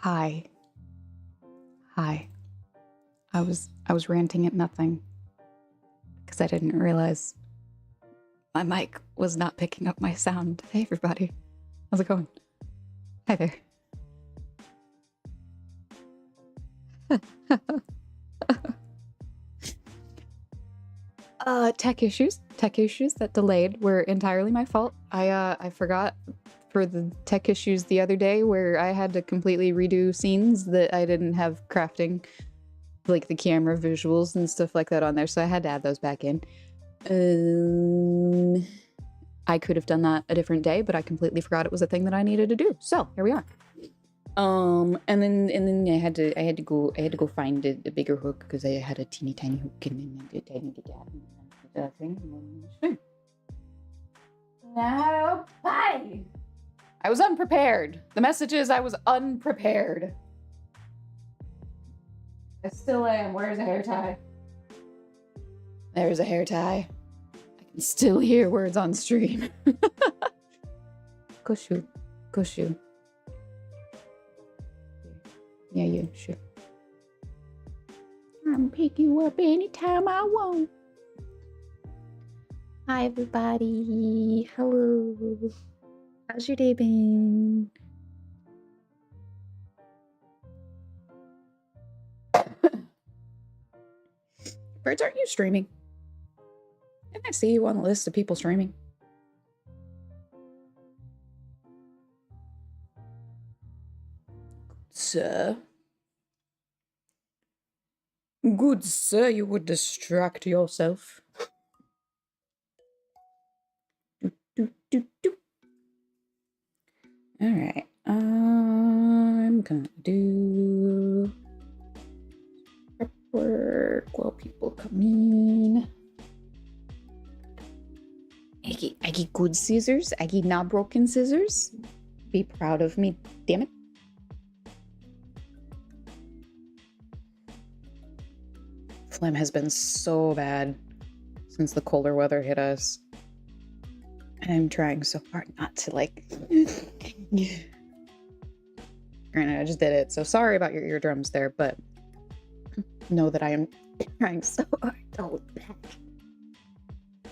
Hi. Hi. I was ranting at nothing because I didn't realize my mic was not picking up my sound. Hey everybody. How's it going? Hi there. Tech issues that delayed were entirely my fault. I forgot for the tech issues the other day where I had to completely redo scenes that I didn't have crafting, like the camera visuals and stuff like that on there, so I had to add those back in. I could have done that a different day, but I completely forgot it was a thing that I needed to do. So here we are. And then I had to go find a bigger hook because I had a teeny tiny hook and then I needed that thing. Now, bye. I was unprepared. The message is I was unprepared. I still am. Where's a hair tie? There's a hair tie. I can still hear words on stream. Go shoot. Go shoot. Yeah, you, sure. I can pick you up anytime I want. Hi, everybody. Hello. How's your day been? Birds, aren't you streaming? Didn't I see you on the list of people streaming? Sir. Good sir, you would distract yourself. Alright, I'm gonna do prep work while people come in. I get good scissors. I get not broken scissors. Be proud of me, damn it. Phlegm has been so bad since the colder weather hit us. And I'm trying so hard not to, like... Granted, I just did it, so sorry about your eardrums there, but know that I am trying so hard to hold back. I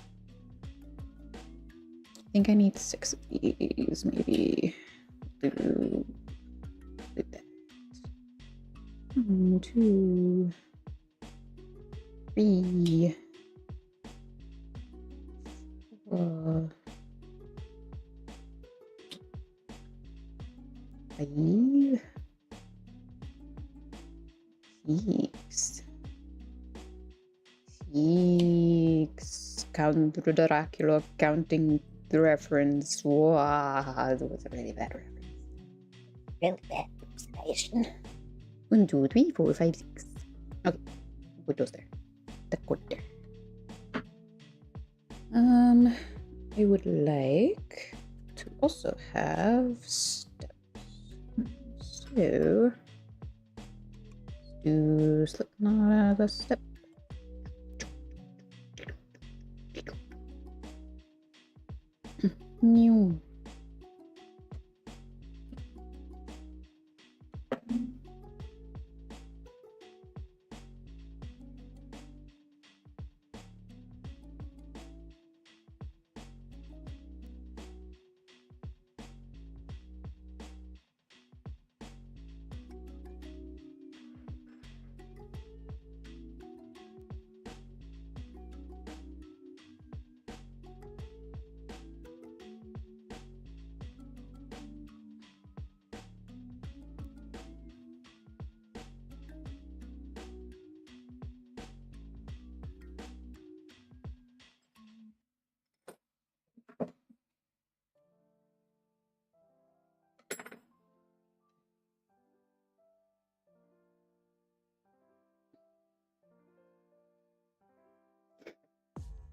think I need 6 of these, maybe. Do that. 1, 2, 3, 4, 5, 6. Count Dracula, counting the reference. Wow, that was a really bad reference. Really bad pronunciation. 1, 2, 3, 4, 5, 6. Okay, put those there. That good there. I would like to also have steps. So do slip knot as a step. New.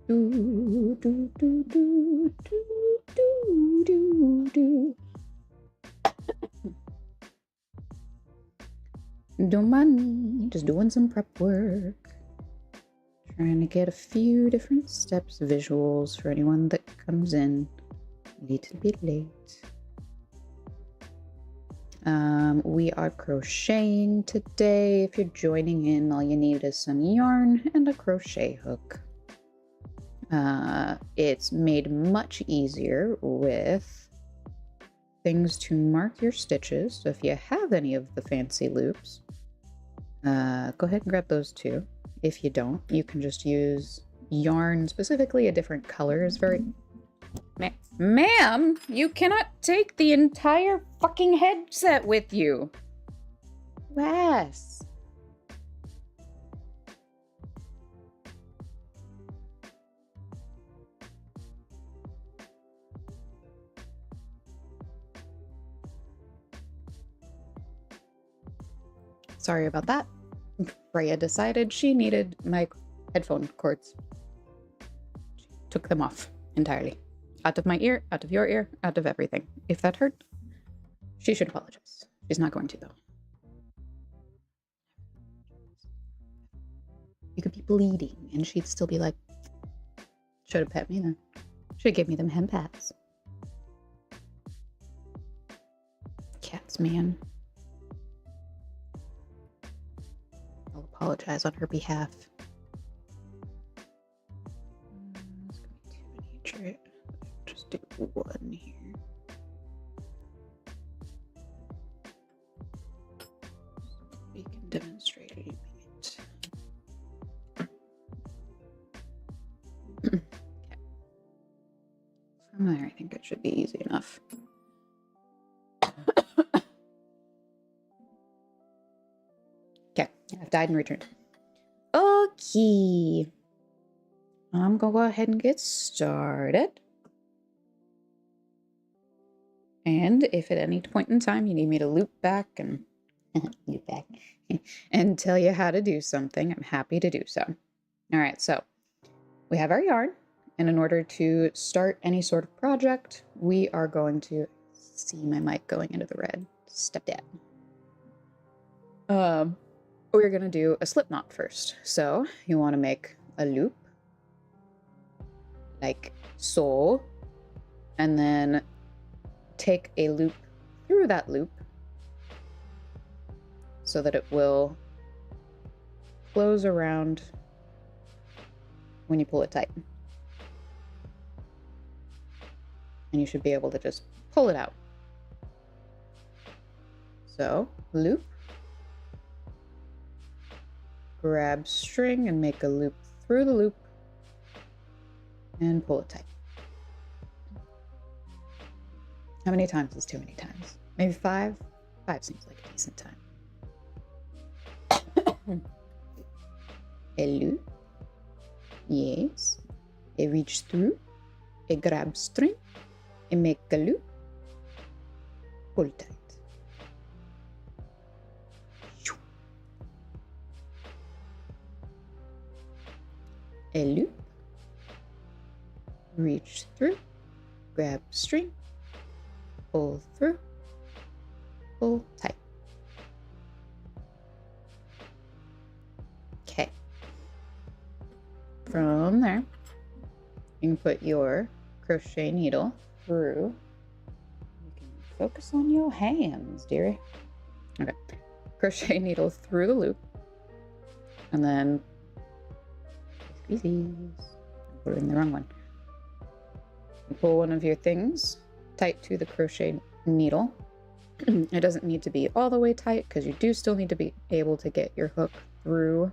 Do, do, do, do, do, do, do, do. Don't mind me, just doing some prep work. Trying to get a few different steps, visuals for anyone that comes in a little bit late. We are crocheting today. If you're joining in, all you need is some yarn and a crochet hook. It's made much easier with things to mark your stitches. So if you have any of the fancy loops, go ahead and grab those too. If you don't, you can just use yarn, specifically a different color is very... Ma'am, you cannot take the entire fucking headset with you. Wes. Sorry about that. Freya decided she needed my headphone cords. She took them off entirely. Out of my ear, out of your ear, out of everything. If that hurt, she should apologize. She's not going to, though. You could be bleeding, and she'd still be like, should have pet me then. Should have given me them hem pads. Cats, man. I'll apologize on her behalf. It's going to be too many. Just do one here. So we can demonstrate it. Okay. From there, I think it should be easy enough. Okay, I've died and returned. Okay. I'm gonna go ahead and get started. And if at any point in time you need me to loop back and and tell you how to do something, I'm happy to do so. All right, so we have our yarn, and in order to start any sort of project, we are going to see my mic going into the red. Step down. We're gonna do a slip knot first. So you want to make a loop like so, and then take a loop through that loop so that it will close around when you pull it tight. And you should be able to just pull it out. So, loop, grab string and make a loop through the loop and pull it tight. How many times is too many times? Maybe 5? 5 seems like a decent time. A loop. Yes. A reach through. A grab string. A make a loop. Pull tight. A loop. Reach through. Grab string. Pull through, pull tight. Okay. From there, you can put your crochet needle through. You can focus on your hands, dearie. Okay. Crochet needle through the loop, and then squeezies. Put it in the wrong one. You pull one of your things tight to the crochet needle. It doesn't need to be all the way tight because you do still need to be able to get your hook through.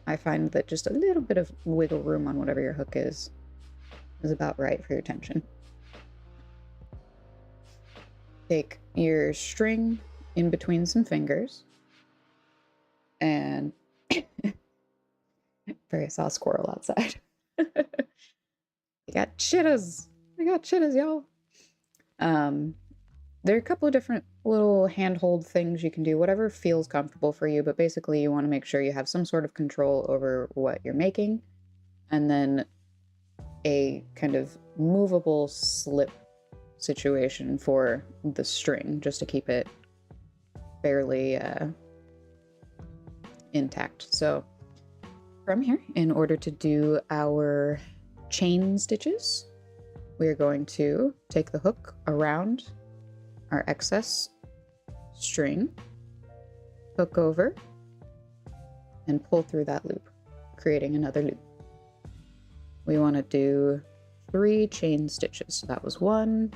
I find that just a little bit of wiggle room on whatever your hook is about right for your tension. Take your string in between some fingers and I saw a squirrel outside. We got chittas. We got chittas, y'all. There are a couple of different little handhold things you can do, whatever feels comfortable for you, but basically you want to make sure you have some sort of control over what you're making, and then a kind of movable slip situation for the string, just to keep it fairly intact. So from here, in order to do our chain stitches, we're going to take the hook around our excess string, hook over, and pull through that loop, creating another loop. We want to do 3 chain stitches. So that was 1,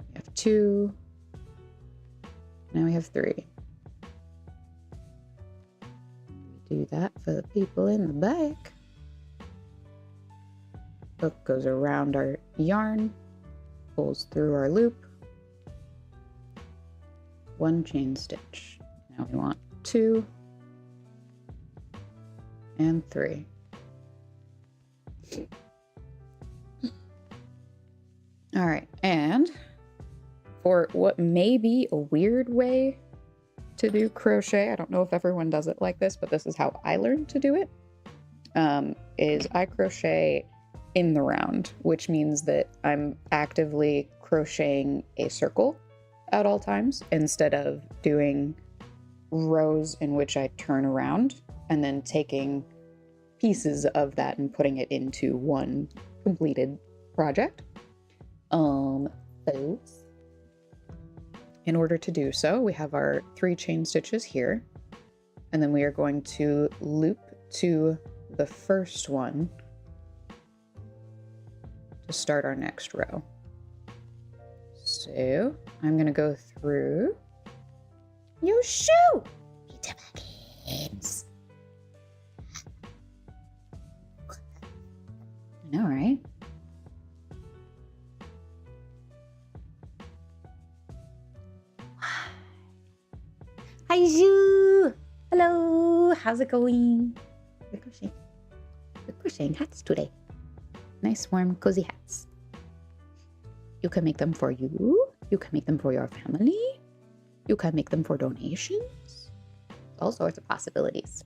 we have 2, now we have 3. We do that for the people in the back. Hook goes around our yarn, pulls through our loop, 1 chain stitch. Now we want 2 and 3. All right, and for what may be a weird way to do crochet, I don't know if everyone does it like this, but this is how I learned to do it, is I crochet in the round, which means that I'm actively crocheting a circle at all times instead of doing rows in which I turn around and then taking pieces of that and putting it into one completed project. In order to do so, we have our 3 chain stitches here, and then we are going to loop to the first one to start our next row. So I'm gonna go through your shoe. I know, right? Hi, Zoo. Hello. How's it going? We're crocheting hats today. Nice, warm, cozy hats. You can make them for you. You can make them for your family. You can make them for donations. All sorts of possibilities.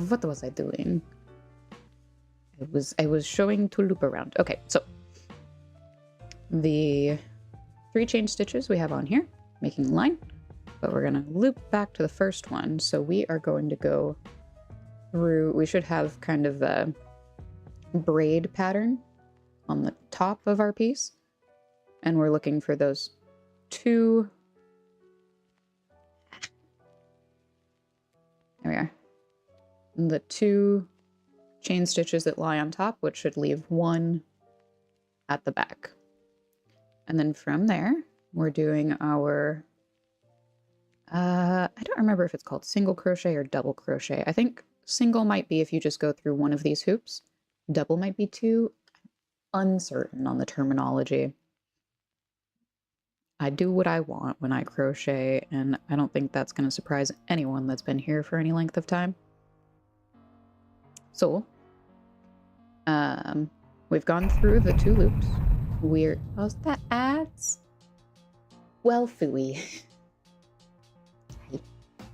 What was I doing? I was showing to loop around. Okay, so the 3 chain stitches we have on here, making a line, but we're gonna loop back to the first one. So we are going to go through, we should have kind of a braid pattern on the top of our piece. And we're looking for those 2, there we are, the 2 chain stitches that lie on top, which should leave 1 at the back. And then from there, we're doing our, I don't remember if it's called single crochet or double crochet. I think single might be if you just go through one of these hoops. Double might be 2. I'm uncertain on the terminology. I do what I want when I crochet, and I don't think that's going to surprise anyone that's been here for any length of time. So, we've gone through the 2 loops. How's that ads? Well, phooey.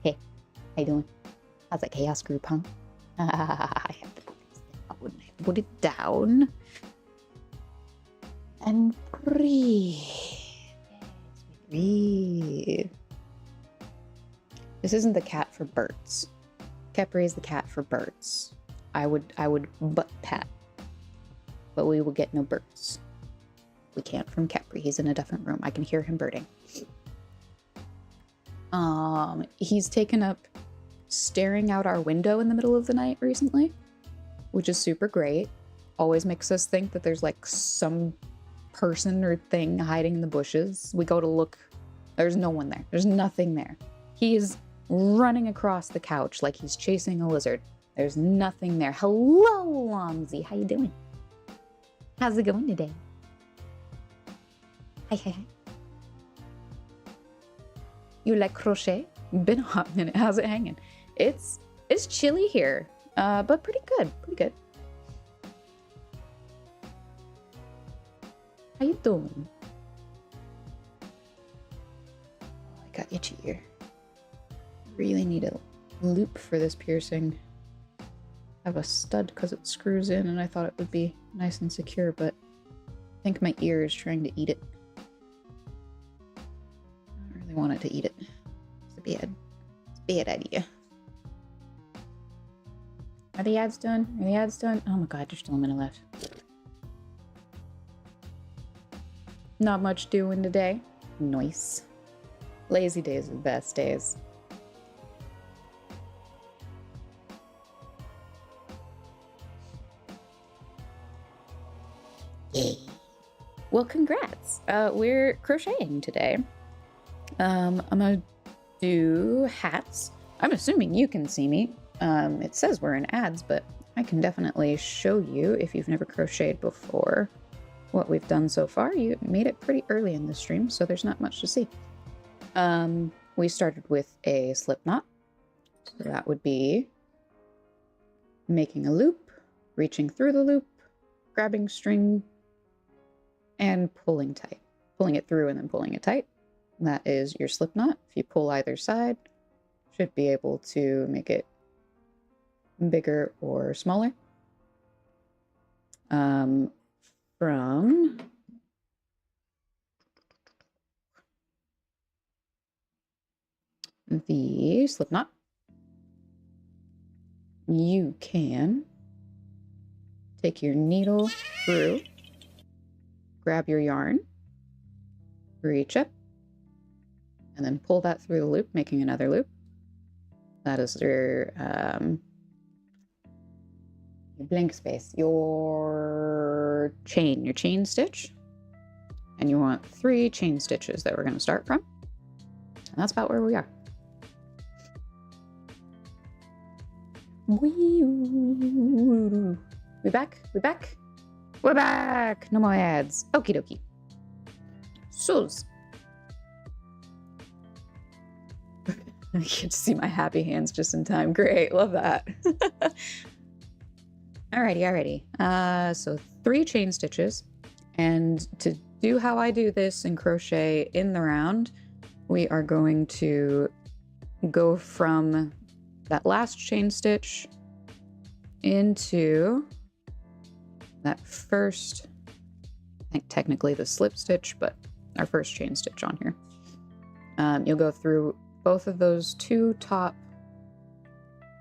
Hey, how you doing? How's that chaos group, huh? I have to put it down. And breathe. Breathe. This isn't the cat for birds. Capri is the cat for birds. I would butt pat, but we will get no birds. We can't from Capri. He's in a different room. I can hear him birding. He's taken up staring out our window in the middle of the night recently, which is super great. Always makes us think that there's like some person or thing hiding in the bushes. We go to look. There's no one there. There's nothing there. He is running across the couch like he's chasing a lizard. There's nothing there. Hello, Lomsy. How you doing? How's it going today? Hi. You like crochet? Been a hot minute. How's it hanging? It's chilly here, but pretty good. Pretty good. How you doing? Oh, I got itchy ear. Really need a loop for this piercing. I have a stud because it screws in, and I thought it would be nice and secure, but I think my ear is trying to eat it. I don't really want it to eat it. It's a bad idea. Are the ads done? Are the ads done? Oh my god, there's still a minute left. Not much doing today. Nice. Lazy days are the best days. Yay. Well, congrats. We're crocheting today. I'm gonna do hats. I'm assuming you can see me. It says we're in ads, but I can definitely show you if you've never crocheted before what we've done so far. You made it pretty early in the stream, so there's not much to see. We started with a slip knot. So that would be making a loop, reaching through the loop, grabbing string, and pulling tight. Pulling it through and then pulling it tight. That is your slip knot. If you pull either side, should be able to make it bigger or smaller. From the slip knot, you can take your needle through, grab your yarn, reach up, and then pull that through the loop, making another loop. That is your blank space, your chain stitch. And you want 3 chain stitches that we're going to start from. And that's about where we are. We back? We back? We're back! No more ads. Okie dokie. So's. I get to see my happy hands just in time. Great, love that. Alrighty. So 3 chain stitches. And to do how I do this in crochet in the round, we are going to go from that last chain stitch into that first, I think technically the slip stitch, but our first chain stitch on here. You'll go through both of those 2 top,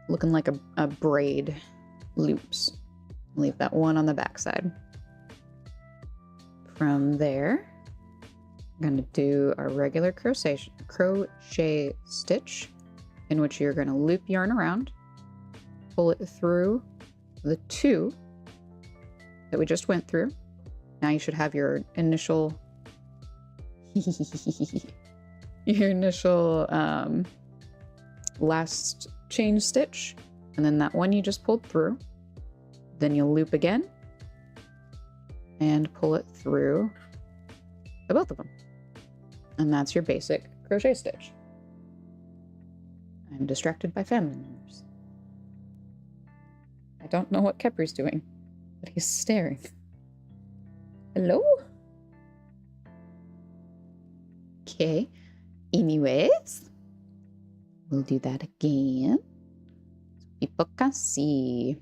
looking like a braid loops. Leave that one on the back side. From there, I'm going to do a regular crochet stitch in which you're going to loop yarn around, pull it through the 2 that we just went through. Now you should have your initial last chain stitch, and then that one you just pulled through. Then you'll loop again and pull it through the both of them. And that's your basic crochet stitch. I'm distracted by family members. I don't know what Kepri's doing, but he's staring. Hello? Okay. Anyways, we'll do that again. People can see.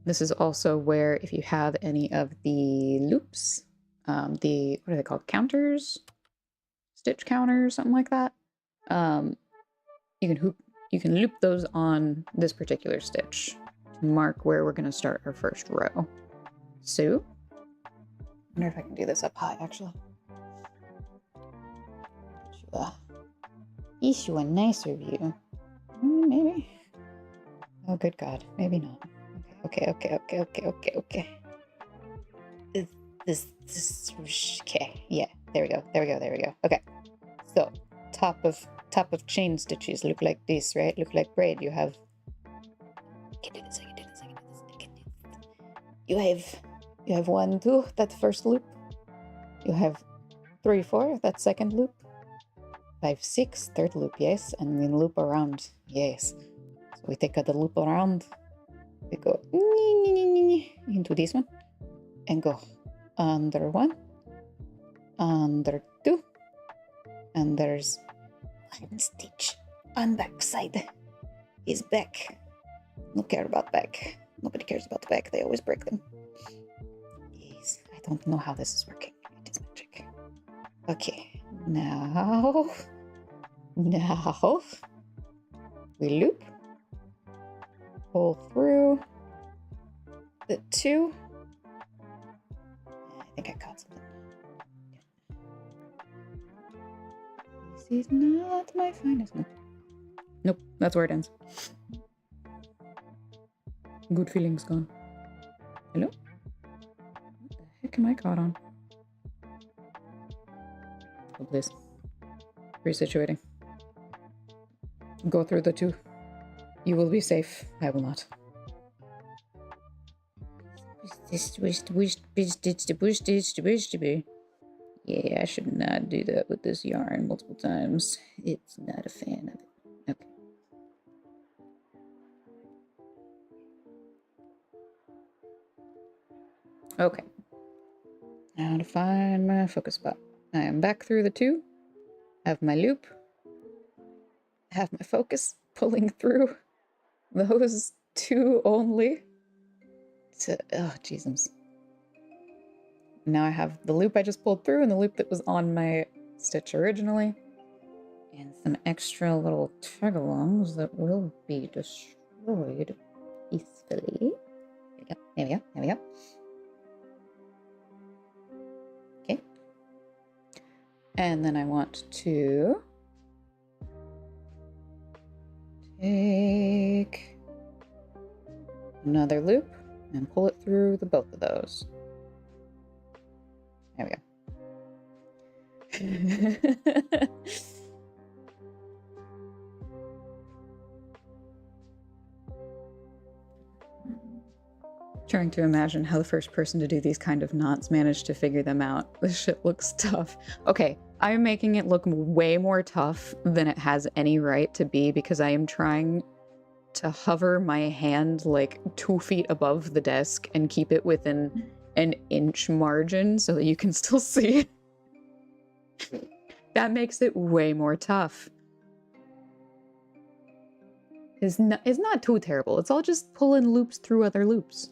This is also where if you have any of the loops, what are they called? Counters? Stitch counters, something like that. You can loop those on this particular stitch to mark where we're going to start our first row. So, I wonder if I can do this up high, actually. Issue a nicer view. Maybe. Oh, good God. Maybe not. Okay. This, okay. Yeah, there we go. Okay. So, top of chain stitches look like this, right? Look like braid. You have... You have 1, 2, that first loop. You have 3, 4, that second loop. 5, 6, third loop, yes. And then loop around, yes. So we take the loop around. We go into this one. And go under 1. Under 2. And there's 1 stitch on back side. Is back. No care about back. Nobody cares about the back. They always break them. Yes. I don't know how this is working. It is magic. Okay. Now we loop. Pull through the 2. I think I This is not my finest. Nope, that's where it ends. Good feelings gone. Hello? What the heck am I caught on? Oh, please. Resituating. Go through the two. You will be safe. I will not. Yeah, I should not do that with this yarn multiple times. It's not a fan of it. Okay. Okay. Now to find my focus spot. I am back through the two. Have my loop. Have my focus pulling through those two only. Oh, Jesus. Now I have the loop I just pulled through and the loop that was on my stitch originally. And some extra little tag-alongs that will be destroyed peacefully. There we go, there we go. Okay. And then I want to take another loop and pull it through the both of those. There we go. Trying to imagine how the first person to do these kind of knots managed to figure them out. This shit looks tough. Okay, I'm making it look way more tough than it has any right to be because I am trying to hover my hand like 2 feet above the desk and keep it within an inch margin so that you can still see. That makes it way more tough. It's not too terrible. It's all just pulling loops through other loops.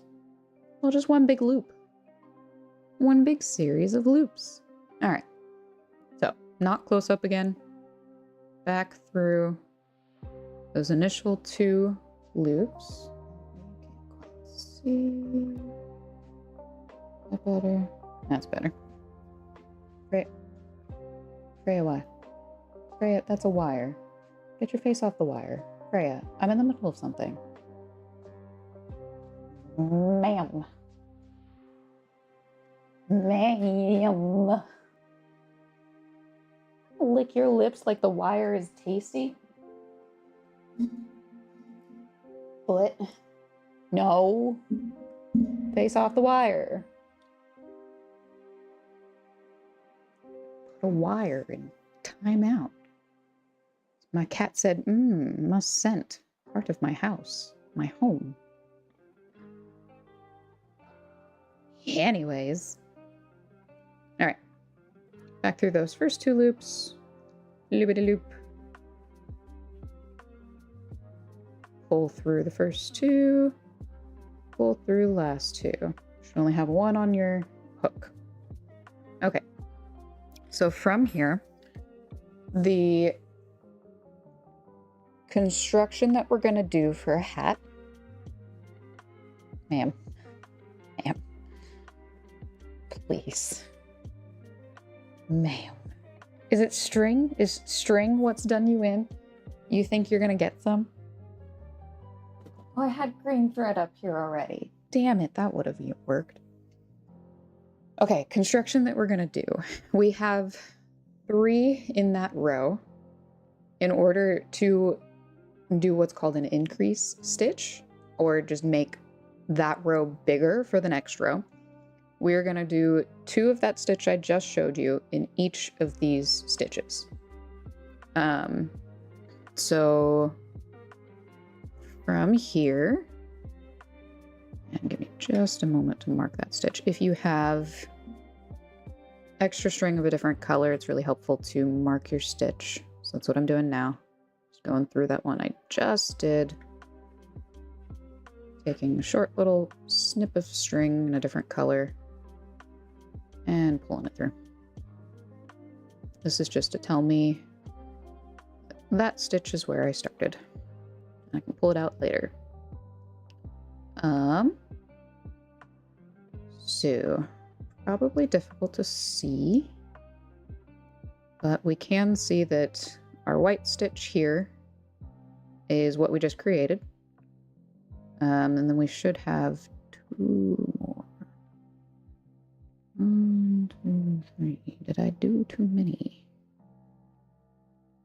Well, just one big loop. One big series of loops. All right. So, not close up again. Back through those initial 2 loops. Can't quite see. That better? That's better. Great. Freya, why? Freya, that's a wire. Get your face off the wire. Freya, I'm in the middle of something. Ma'am. Ma'am. Lick your lips like the wire is tasty. What? No. Face off the wire. The wire in timeout. My cat said, must scent. Part of my house. My home. Anyways. Alright. Back through those first 2 loops. Loopity-loop. Pull through the first 2. Pull through the last 2. Should only have 1 on your hook. Okay. So from here, the construction that we're going to do for a hat. Ma'am. Ma'am. Please. Ma'am. Is it string? Is string what's done you in? You think you're going to get some? Oh, I had green thread up here already. Damn it, that would have worked. Okay, construction that we're going to do. We have 3 in that row. In order to do what's called an increase stitch, or just make that row bigger for the next row, we're going to do 2 of that stitch I just showed you in each of these stitches. So from here, and give me just a moment to mark that stitch. If you have extra string of a different color, it's really helpful to mark your stitch. So that's what I'm doing now. Just going through that one I just did. Taking a short little snip of string in a different color and pulling it through. This is just to tell me that stitch is where I started. I can pull it out later. So probably difficult to see. But we can see that our white stitch here is what we just created. And then we should have 2 more. 1, 2, 3. Did I do too many?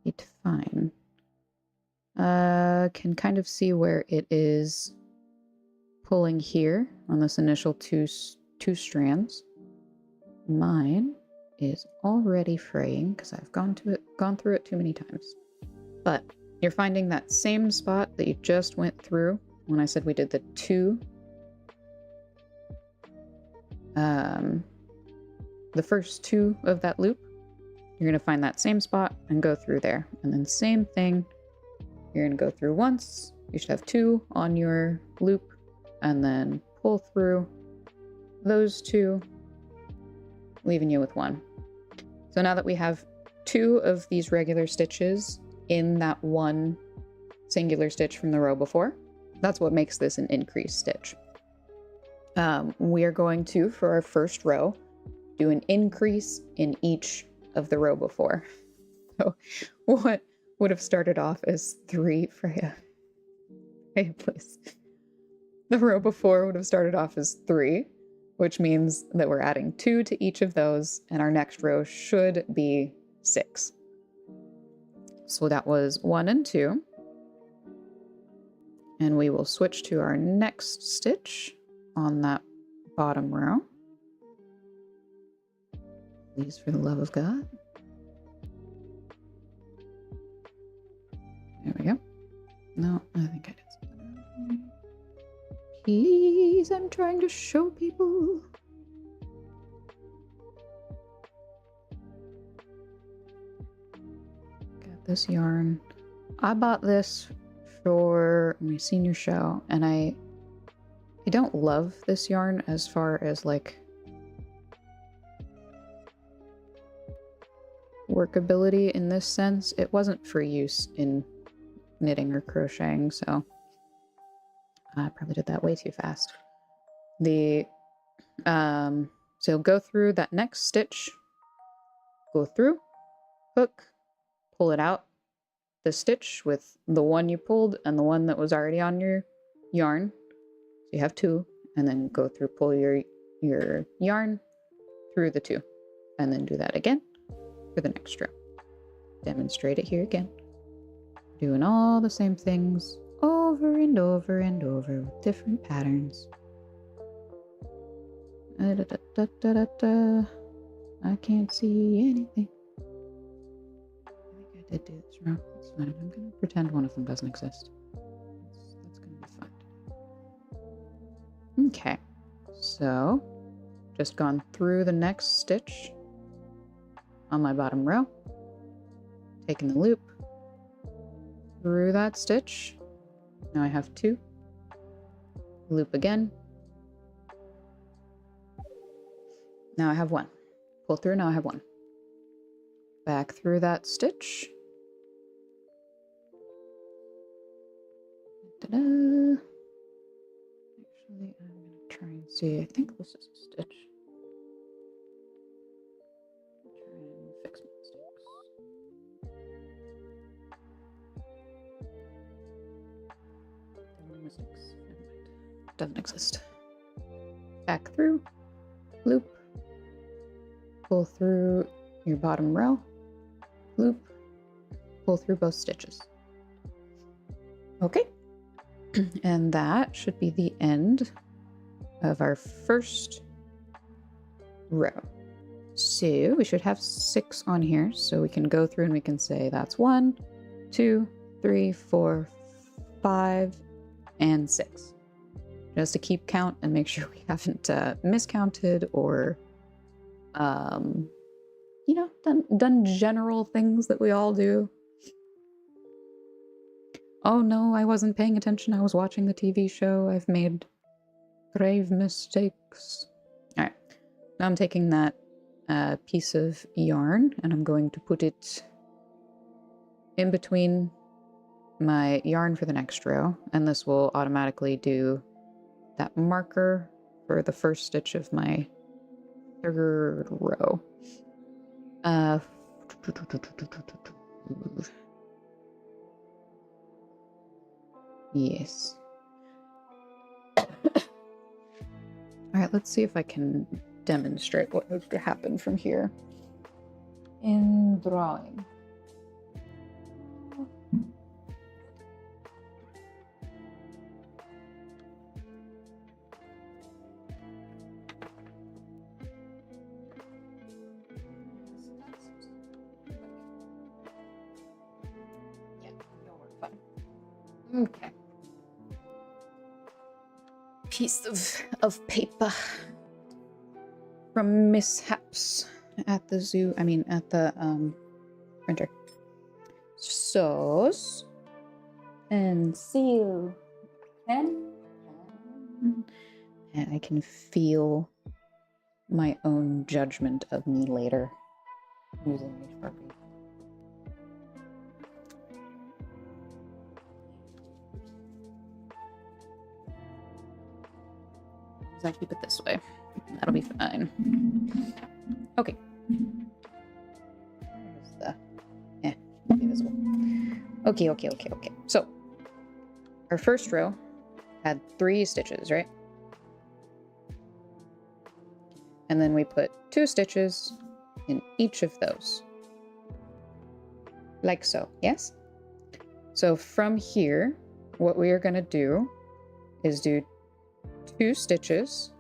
It's fine. Can kind of see where it is pulling here on this initial two strands. Mine is already fraying because I've gone through it too many times. But you're finding that same spot that you just went through when I said we did the 2. The first 2 of that loop, you're going to find that same spot and go through there. And then same thing, you're going to go through once. You should have 2 on your loop and then pull through those 2, leaving you with 1. So now that we have 2 of these regular stitches in that 1 singular stitch from the row before, that's what makes this an increased stitch. We are going to, for our first row, do an increase in each of the row before. So what would have started off as 3 Freya? Freya, please. The row before would have started off as 3, which means that we're adding 2 to each of those, and our next row should be 6. So that was 1 and 2. And we will switch to our next stitch on that bottom row. Please, for the love of God. There we go. No, I think I did something wrong. Please, I'm trying to show people. Got this yarn. I bought this for my senior show, and I don't love this yarn as far as like workability in this sense. It wasn't for use in knitting or crocheting, so I probably did that way too fast. So go through that next stitch, go through, hook, pull it out, the stitch with the one you pulled and the one that was already on your yarn. So you have 2, and then go through, pull your yarn through the 2, and then do that again for the next row. Demonstrate it here again. Doing all the same things over and over and over with different patterns. I can't see anything. I think I did do this wrong. That's fine. I'm going to pretend one of them doesn't exist. That's going to be fun. Okay. So, just gone through the next stitch on my bottom row. Taking the loop through that stitch. Now I have 2. Loop again. Now I have 1. Pull through, now I have 1. Back through that stitch. Ta-da! Actually, I'm going to try and see. I think this is a stitch. Try and fix my mistakes. Mistakes. Never mind. Doesn't exist. Back through, loop, pull through your bottom row, loop, pull through both stitches. Okay, and that should be the end of our first row. So we should have 6 on here, so we can go through and we can say that's 1, 2, 3, 4, 5, and 6. Just to keep count and make sure we haven't miscounted or, you know, done general things that we all do. Oh no, I wasn't paying attention. I was watching the TV show. I've made grave mistakes. All right, now I'm taking that piece of yarn and I'm going to put it in between my yarn for the next row, and this will automatically do that marker for the first stitch of my 3rd row. Yes. All right, let's see if I can demonstrate what would happen from here in drawing. Yeah, you'll work fine. Okay. Piece of paper from mishaps at the zoo. I mean, at the printer. Sauce and seal pen. And I can feel my own judgment of me later using these Sharpies. So I keep it this way. That'll be fine. Okay. Where's the... be visible. Okay. So, our first row had 3 stitches, right? And then we put 2 stitches in each of those. Like so, yes? So from here, what we are going to do is do 2 stitches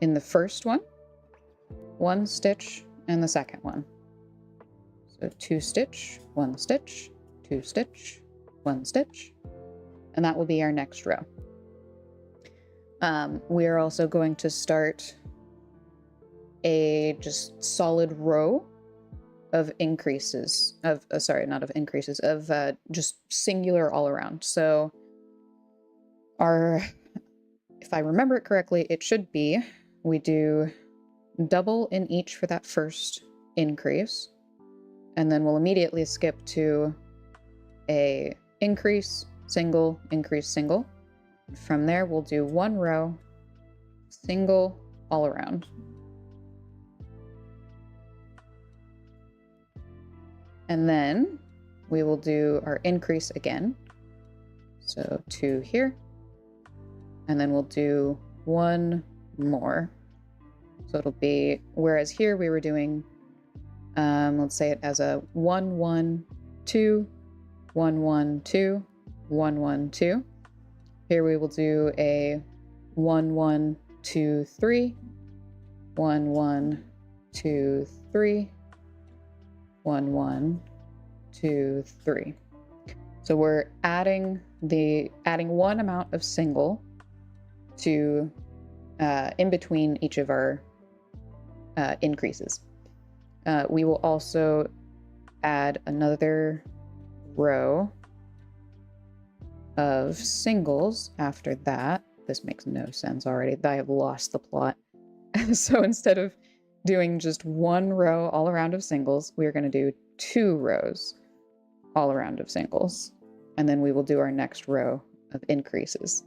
in the first one, 1 stitch in the second one. So 2 stitch, 1 stitch, 2 stitch, 1 stitch, and that will be our next row. We are also going to start a just solid row of increases of sorry, not of increases, of just singular all around. So our, if I remember it correctly, it should be we do double in each for that first increase, and then we'll immediately skip to a increase, single, increase, single. From there, we'll do 1 row, single, all around. And then we will do our increase again. So 2 here, and then we'll do 1 more. So it'll be, whereas here we were doing, let's say it as a 1, 1, 2, 1, 1, 2, 1, 1, 2. Here we will do a 1, 1, 2, 3, 1, 1, 2, 3, 1, 1, 2, 3. So we're adding 1 amount of single to in between each of our increases. We will also add another row of singles after that. This makes no sense already. I have lost the plot. So instead of doing just 1 row all around of singles, we're going to do 2 rows all around of singles. And then we will do our next row of increases.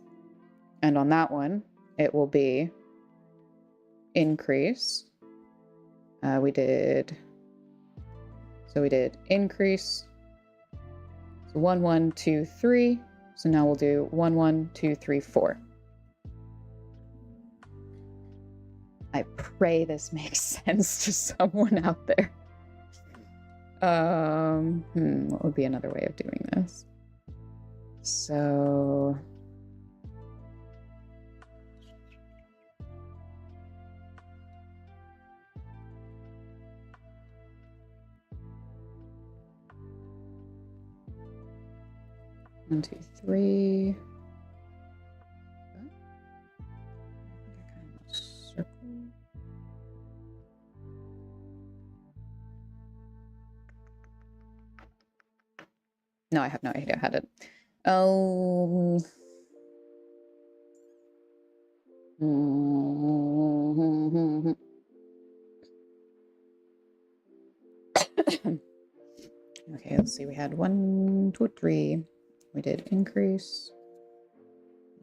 And on that one, it will be increase. We did increase. So 1, 1, 2, 3. So now we'll do 1, 1, 2, 3, 4. I pray this makes sense to someone out there. What would be another way of doing this? So... One, 2, 3. Circle. No, I have no idea how to. Oh. Okay, let's see. We had 1, 2, 3. We did increase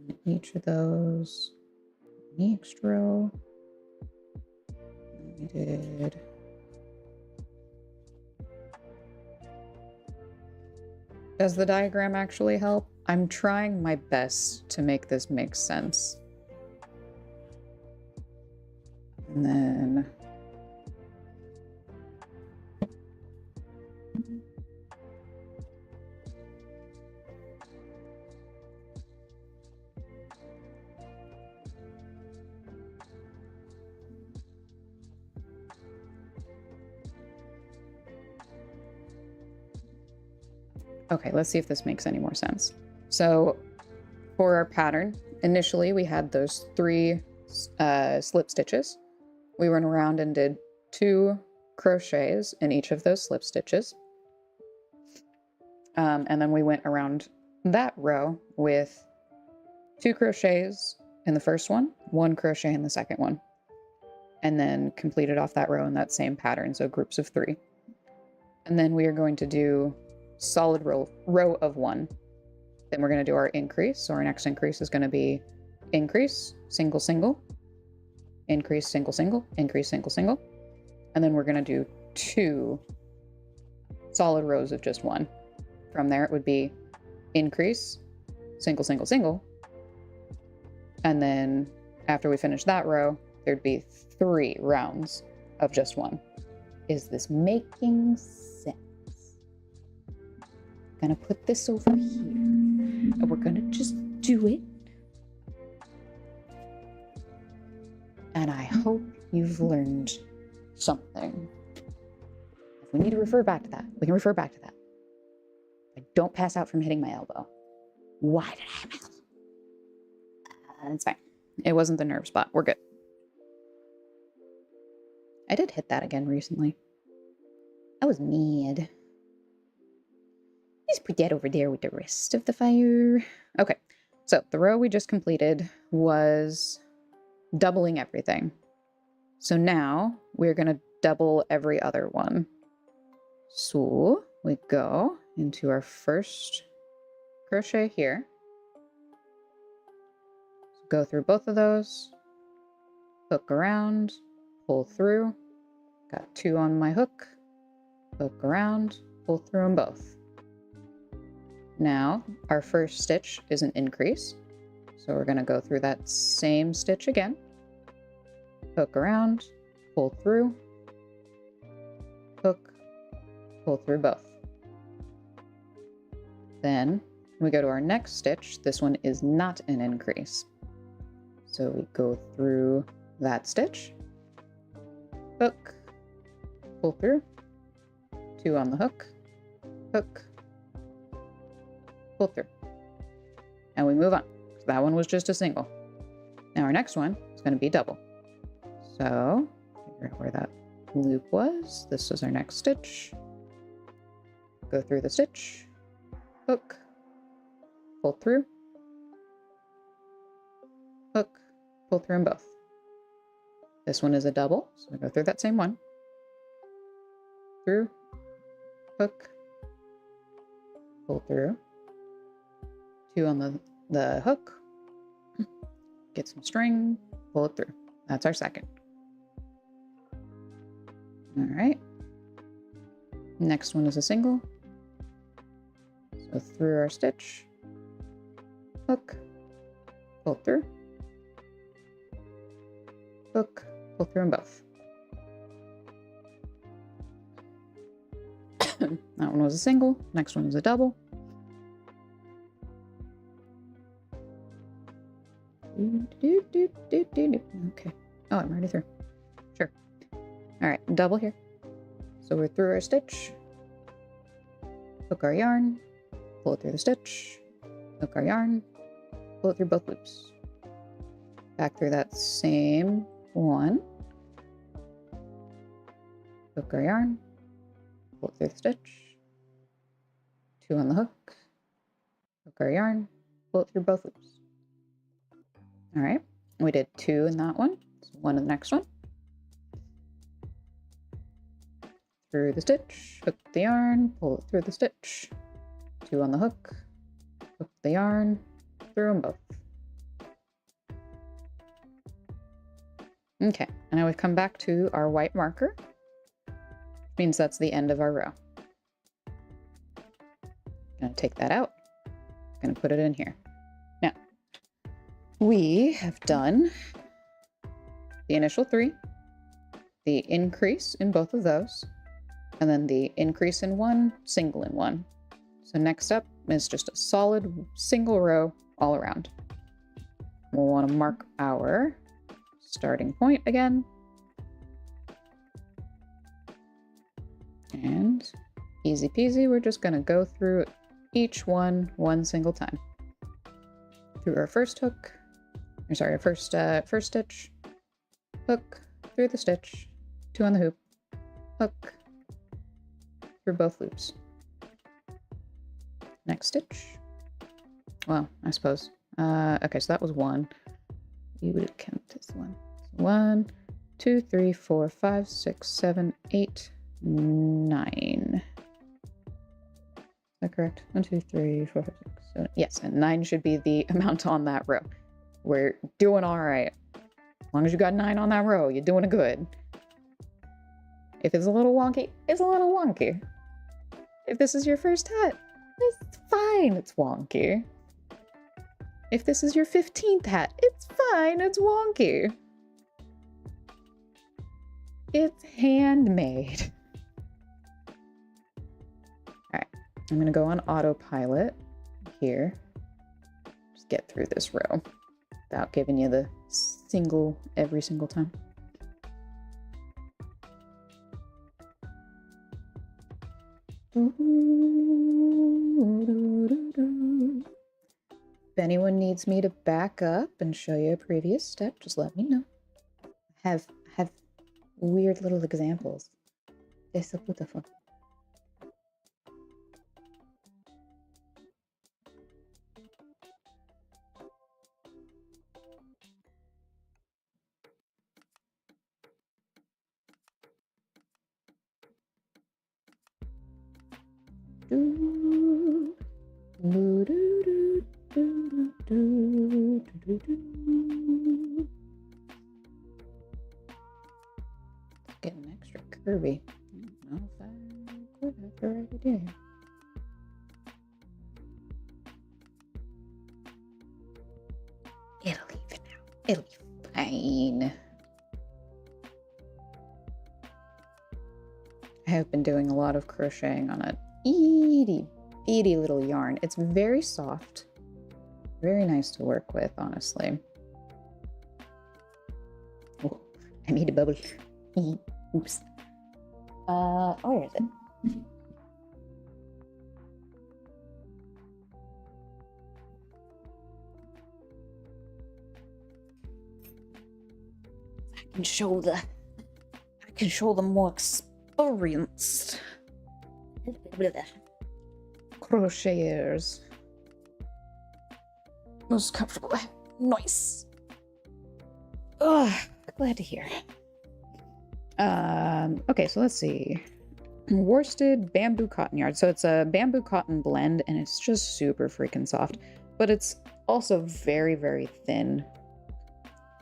in each of those. Next row. We did Does the diagram actually help? I'm trying my best to make this make sense. And then... Okay, let's see if this makes any more sense. So for our pattern, initially we had those 3 slip stitches. We went around and did 2 crochets in each of those slip stitches. And then we went around that row with 2 crochets in the first one, 1 crochet in the second one, and then completed off that row in that same pattern, so groups of 3. And then we are going to do solid row of 1. Then we're going to do our increase. So our next increase is going to be increase, single, single, increase, single, single, increase, single, single. And then we're going to do 2 solid rows of just 1. From there, it would be increase, single, single, single. And then after we finish that row, there'd be 3 rounds of just 1. Is this making sense? Gonna put this over here, and we're gonna just do it. And I hope you've learned something. If we need to refer back to that, we can refer back to that. But don't pass out from hitting my elbow. Why did I hit my elbow? It's fine. It wasn't the nerve spot. We're good. I did hit that again recently. I was mad. Just put that over there with the rest of the fire. Okay, so the row we just completed was doubling everything. So now we're going to double every other one. So we go into our first crochet here. Go through both of those, hook around, pull through. Got 2 on my hook, hook around, pull through them both. Now, our first stitch is an increase. So we're going to go through that same stitch again. Hook around, pull through, hook, pull through both. Then we go to our next stitch. This one is not an increase. So we go through that stitch, hook, pull through, 2 on the hook, hook, pull through, and we move on. So that one was just a single. Now our next one is going to be double. So figure out where that loop was. This is our next stitch. Go through the stitch, hook, pull through, hook, pull through them both. This one is a double, so we go through that same one, through, hook, pull through, 2 on the hook, get some string, pull it through. That's our second. All right. Next one is a single. So through our stitch, hook, pull through, hook, pull through them both. That one was a single. Next one was a double. Okay. Oh, I'm already through. Sure. All right, double here. So we're through our stitch, hook our yarn, pull it through the stitch, hook our yarn, pull it through both loops. Back through that same one, hook our yarn, pull it through the stitch, 2 on the hook, hook our yarn, pull it through both loops. All right, we did 2 in that one, so 1 in the next one. Through the stitch, hook the yarn, pull it through the stitch, 2 on the hook, hook the yarn, through them both. Okay, and now we've come back to our white marker, which means that's the end of our row. Gonna gonna take that out. Gonna put it in here. Now, we have done the initial 3, the increase in both of those, and then the increase in 1, single in 1. So next up is just a solid single row all around. We'll want to mark our starting point again. And easy peasy, we're just going to go through each one single time. Through our first hook, or sorry, our first stitch, hook, through the stitch, 2 on the hoop, hook, through both loops. Next stitch. Well, I suppose. Okay, so that was 1. You would count this one. 1, 2, 3, 4, 5, 6, 7, 8, 9. Is that correct? 1, 2, 3, 4, 5, 6, 7. Yes, and 9 should be the amount on that row. We're doing all right. As long as you got 9 on that row, you're doing good. If it's a little wonky, it's a little wonky. If this is your first hat, it's fine, it's wonky. If this is your 15th hat, it's fine, it's wonky. It's handmade. Alright, I'm gonna go on autopilot here. Just get through this row without giving you the single every single time. If anyone needs me to back up and show you a previous step, just let me know. I have weird little examples. They're so beautiful. It's getting extra curvy. I don't know if I quite have the right idea. It'll even out. It'll be fine. I have been doing a lot of crocheting on a itty bitty little yarn. It's very soft, very nice to work with, honestly. Oh, I made a bubble. Oops. Where is it? I can show the more experienced crocheters. Most comfortable. Nice. Ugh, glad to hear. Okay, so let's see. Worsted bamboo cotton yarn. So it's a bamboo cotton blend, and it's just super freaking soft. But it's also very, very thin.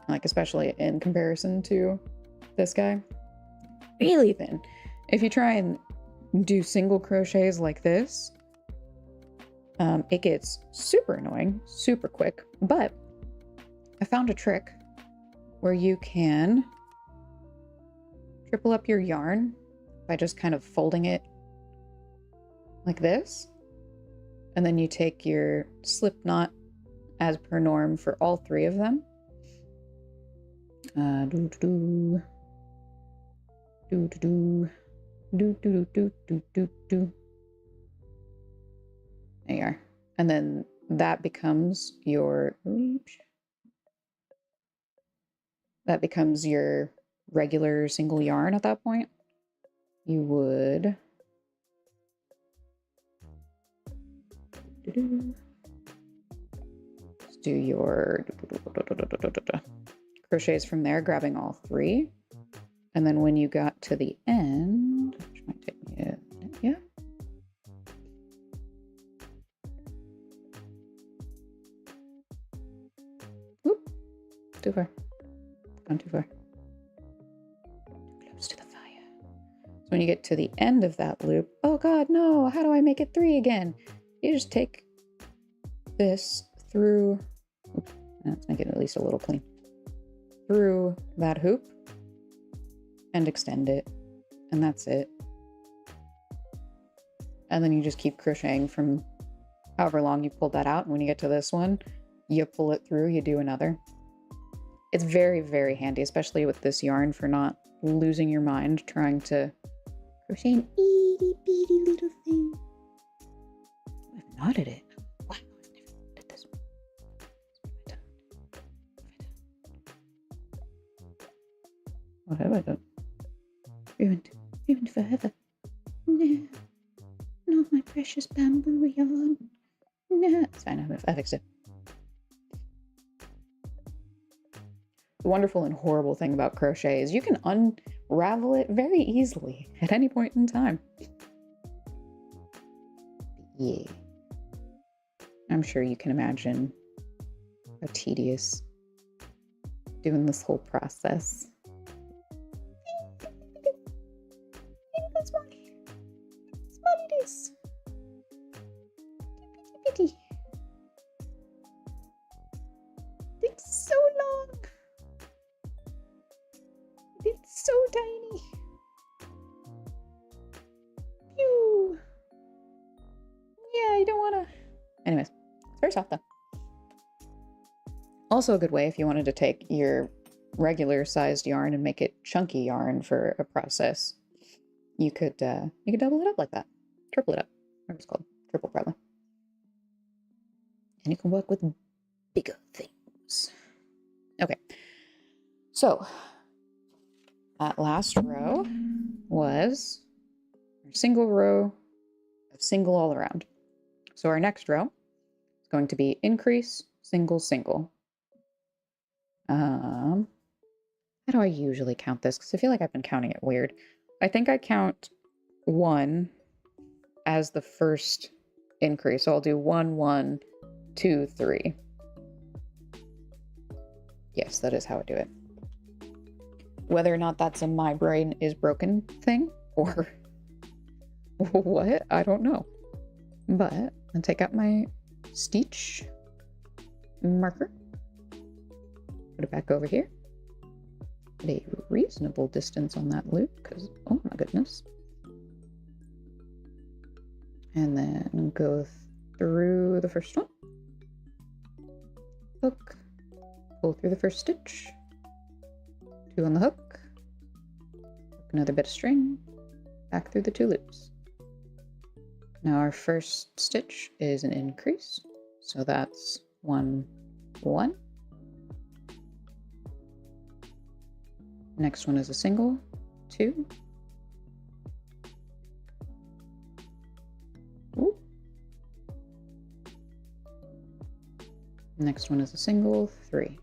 Like, especially in comparison to this guy. Really thin. If you try and do single crochets like this, it gets super annoying, super quick. But I found a trick where you can triple up your yarn by just kind of folding it like this. And then you take your slip knot as per norm for all 3 of them. There you are. And then that becomes your regular single yarn at that point. You would just do your crochets from there, grabbing all 3. And then when you got to the end, which might take me a minute, yeah. Oop, too far. Gone too far. Too close to the fire. So when you get to the end of that loop, oh God, no, how do I make it 3 again? You just take this through, let's make it at least a little clean, through that hoop and extend it, and that's it. And then you just keep crocheting from however long you pulled that out. And when you get to this one, you pull it through, you do another. It's very, very handy, especially with this yarn, for not losing your mind trying to crochet an itty bitty little thing. I've knotted it. Wow, I've never knotted this one. What have I done? Ruined forever. No. Not my precious bamboo yarn. No. It's fine, I fixed it. The wonderful and horrible thing about crochet is you can unravel it very easily at any point in time. Yeah. I'm sure you can imagine how tedious doing this whole process. It's so long. It's so tiny. Phew. Yeah, I don't want to. Anyways, it's very soft though. Also a good way if you wanted to take your regular sized yarn and make it chunky yarn for a process. You could double it up like that. Triple it up. Whatever it's called. Triple probably. And you can work with bigger things. Okay. So that last row was our single row of single all around. So our next row is going to be increase, single, single. How do I usually count this? Because I feel like I've been counting it weird. I think I count 1 as the first increase. So I'll do 1, 1, 2, 3. Yes, that is how I do it. Whether or not that's a my brain is broken thing or what, I don't know. But I'll take out my stitch marker, put it back over here. Put a reasonable distance on that loop because, oh my goodness. And then go through the first one. Hook, pull through the first stitch. 2 on the hook. Hook another bit of string. Back through the 2 loops. Now our first stitch is an increase. So that's 1, 1. Next one is a single, 2. Ooh. Next one is a single, 3.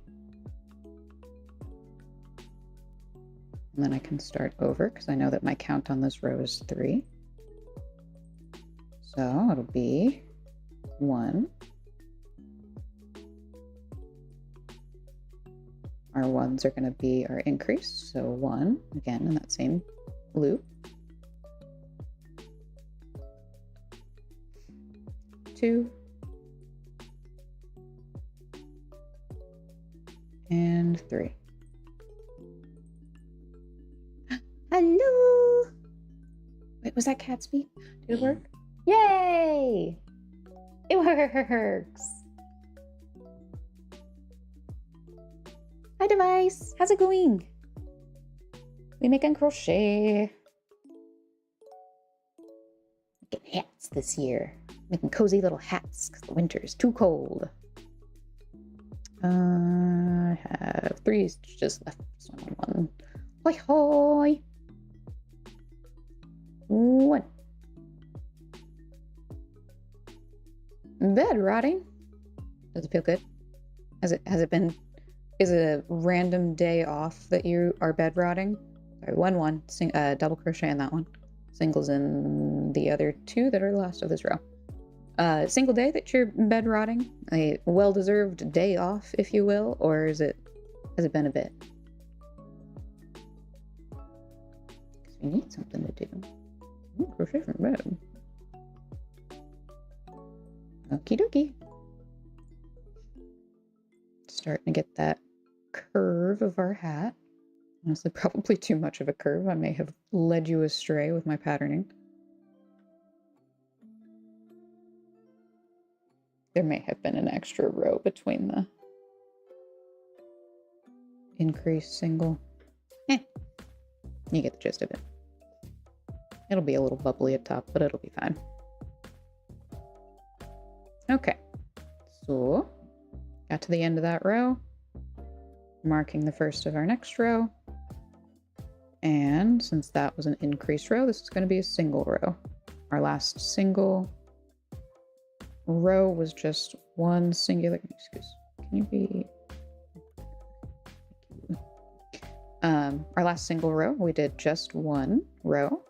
And then I can start over because I know that my count on this row is 3. So it'll be 1. Our 1s are going to be our increase. So 1, again, in that same loop. 2. And 3. Hello! Wait, was that cat speak? Did it work? Yay! It works! Hi device, how's it going? We making crochet. Making hats this year. Making cozy little hats because the winter is too cold. I have 3 stitches left. So 1. Hoi hoi! 1. Bed rotting. Does it feel good? Has it been? Is it a random day off that you are bed rotting? Sorry, 1, 1. Double crochet in that one. Singles in the other 2 that are last of this row. Single day that you're bed rotting? A well-deserved day off, if you will, or has it been a bit? Because we need something to do. Ooh, crochet from bed. Okie dokie. Starting to get that curve of our hat. Honestly, probably too much of a curve. I may have led you astray with my patterning. There may have been an extra row between the increased single. You get the gist of it. It'll be a little bubbly at top, but it'll be fine. Okay, so got to the end of that row, marking the first of our next row. And since that was an increased row, this is going to be a single row. Our last single row was just one singular, excuse, can you be, our last single row, we did just one row.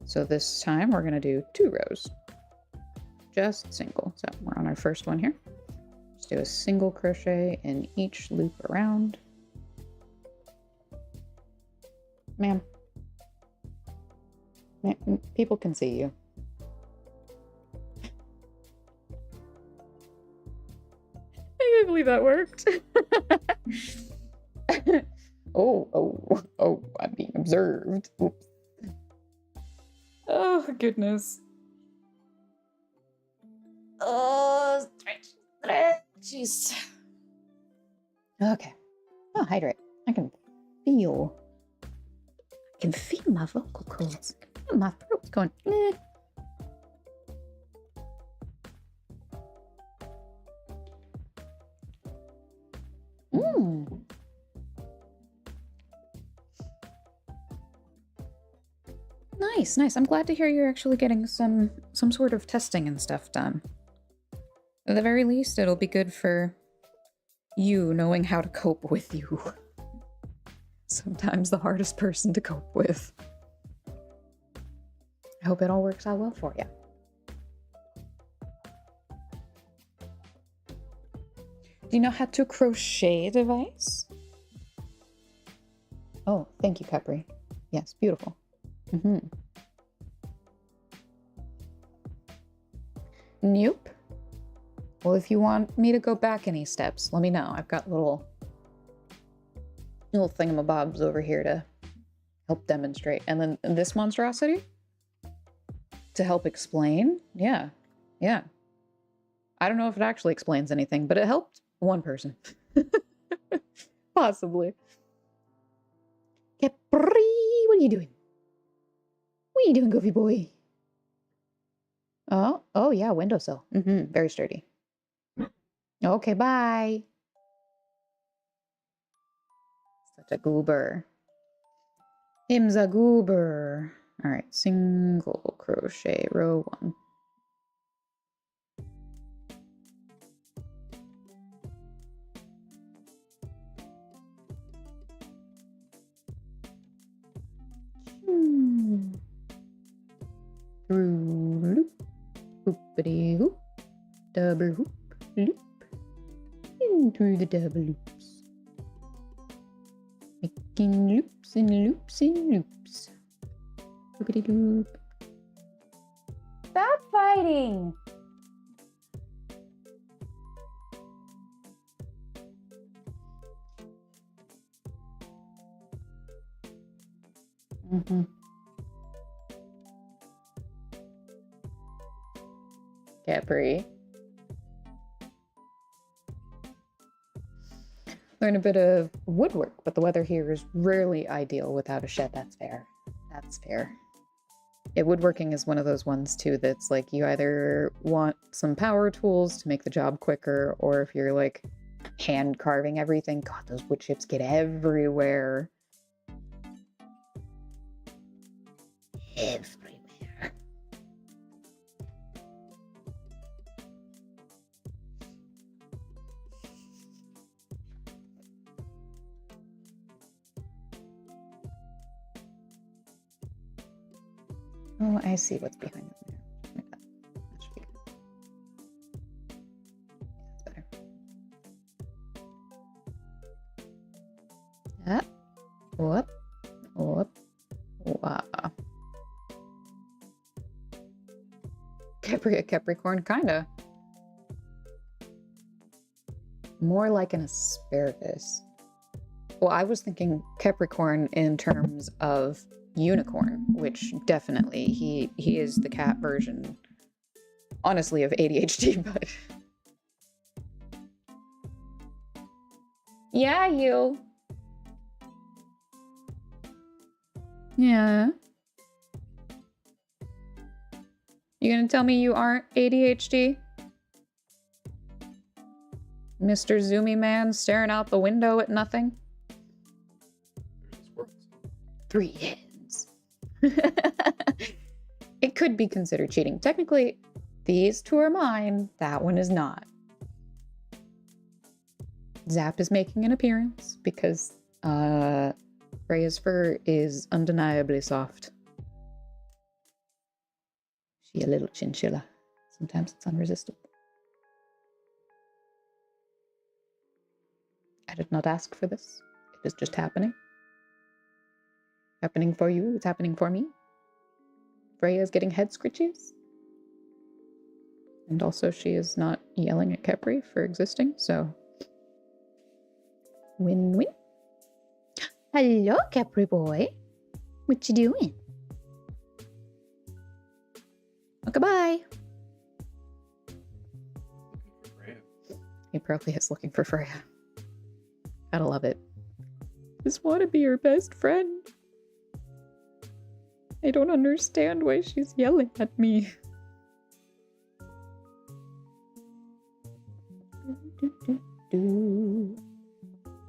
So this time we're going to do 2 rows, just single. So we're on our first one here. Just do a single crochet in each loop around. Ma'am, people can see you. I can't believe that worked. Oh, I'm being observed. Oops. Oh, goodness. Oh, jeez. Okay. Oh, hydrate. I can feel my vocal cords. My throat's going, eh. Nice, nice. I'm glad to hear you're actually getting some sort of testing and stuff done. At the very least, it'll be good for you knowing how to cope with you. Sometimes the hardest person to cope with. I hope it all works out well for you. Do you know how to crochet a device? Oh, thank you, Capri. Yes, beautiful. Nope. Well, if you want me to go back any steps, let me know. I've got little thingamabobs over here to help demonstrate. And then this monstrosity to help explain. Yeah. I don't know if it actually explains anything, but it helped one person. Possibly. Capri, what are you doing? What are you doing, Goofy boy? Oh yeah, windowsill. Very sturdy. Okay, bye. Such a goober. Him's a goober. All right, single crochet, row 1. Through loop, hoopity hoop, double hoop, loop, and through the double loops. Making loops and loops and loops. Hoopity loop. Stop fighting! Capri. Learn a bit of woodwork, but the weather here is rarely ideal without a shed. That's fair. That's fair. Yeah, woodworking is one of those ones too that's like you either want some power tools to make the job quicker, or if you're like hand carving everything, God, those wood chips get everywhere. Everywhere. Oh, I see what's behind it there. Like that. That should be good. That's better. Up, whoop, whoop, wow. Capri, a Capricorn, kinda. more like an asparagus. Well, I was thinking Capricorn in terms of unicorn, which definitely he is the cat version, honestly, of ADHD, but... Yeah, you. Yeah. You gonna tell me you aren't ADHD? Mr. Zoomy Man staring out the window at nothing? 3 hens. It could be considered cheating. Technically, these 2 are mine. That one is not. Zap is making an appearance because Freya's fur is undeniably soft. She a little chinchilla. Sometimes it's unresistible. I did not ask for this. It is just happening. Happening for you. It's happening for me. Freya's getting head scritches. And also she is not yelling at Kepri for existing, so... Win-win. Hello, Kepri boy. What you doing? Oh, goodbye. He probably is looking for Freya. Gotta love it. Just want to be your best friend. I don't understand why she's yelling at me.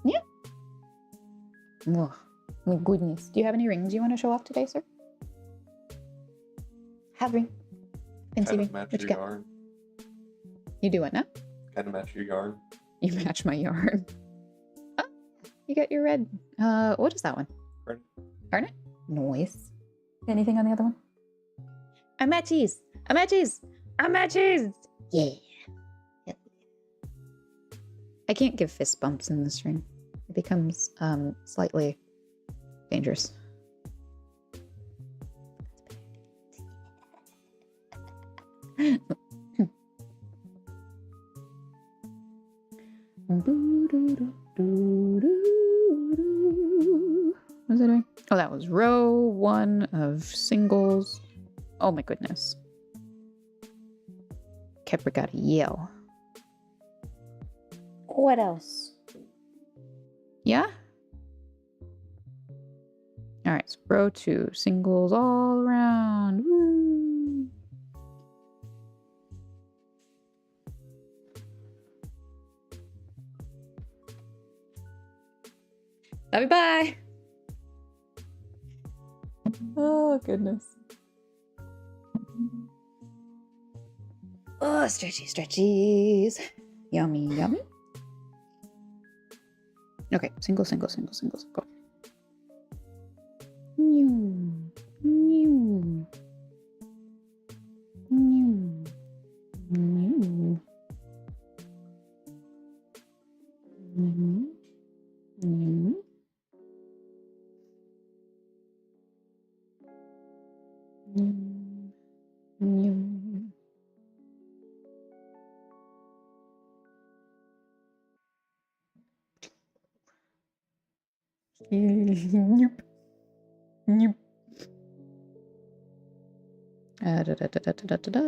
Yeah. Oh, my goodness. Do you have any rings you want to show off today, sir? Have ring. Fancy ring. Match What your you got? yarn. You do what now? Kind of match your yarn. You match my yarn. Oh, you got your red. What is that one? Garnet. Garnet? Nice. Anything on the other one? I matches. I matches. I matches. Yeah. Yep. I can't give fist bumps in this ring. It becomes slightly dangerous. What was I doing? Oh, that was row 1 of singles. Oh my goodness. Kepri got a yell. What else? Yeah? Alright, so row 2, singles all around. Woo! Love you, bye! Oh, goodness. Oh, stretchy, stretchies. Yummy, yummy. Okay, single, single, single, single, single. New, new, new, new, new, new. Nope. Nope. Da, da, da, da, da, da, da.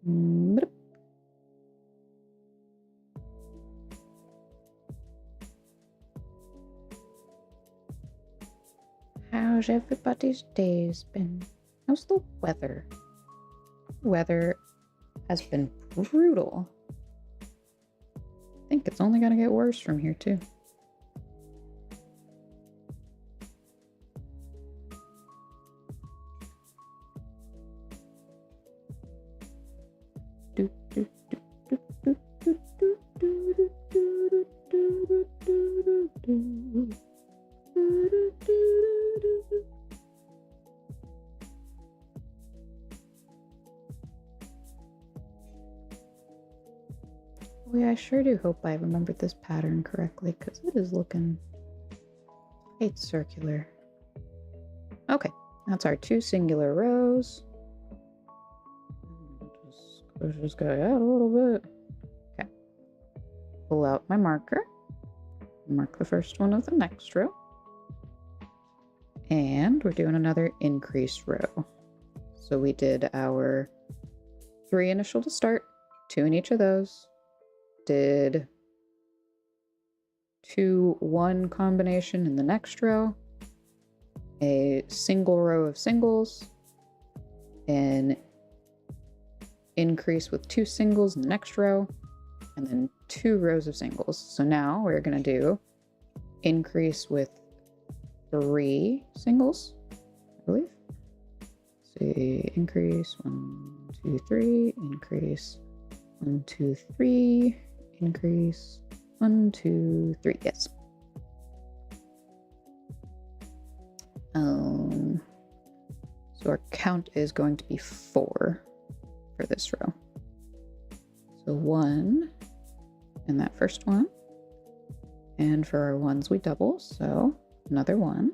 Bloop. How's everybody's days been? How's the weather? Weather has been brutal. I think it's only gonna get worse from here too. Oh yeah, I sure do hope I remembered this pattern correctly, because it is looking quite circular. Okay, that's our 2 singular rows. Just push this guy out a little bit. Okay, pull out my marker, mark the first one of the next row, and we're doing another increase row. So we did our 3 initial to start, 2 in each of those, did 2 1 combination in the next row, a single row of singles, an increase with 2 singles in the next row, and then 2 rows of singles. So now we're going to do increase with 3 singles, I believe. See, increase 1 2 3, increase 1 2 3, increase 1 2 3. Yes. So our count is going to be 4 for this row. So 1 in that first one, and for our ones we double, so another 1.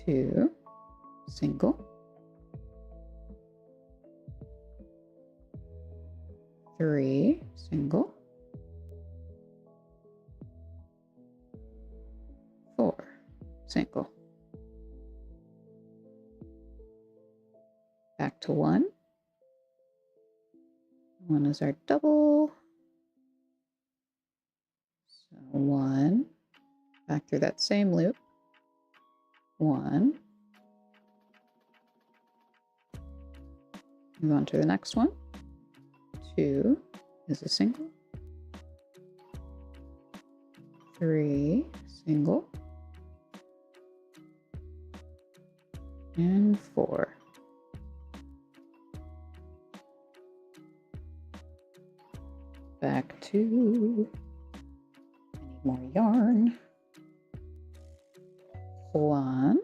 Two, single, 3, single, 4, single, back to 1. 1 is our double, so 1, back through that same loop, 1, move on to the next one, 2 is a single, 3, single, and 4. Back to, I need more yarn. 1,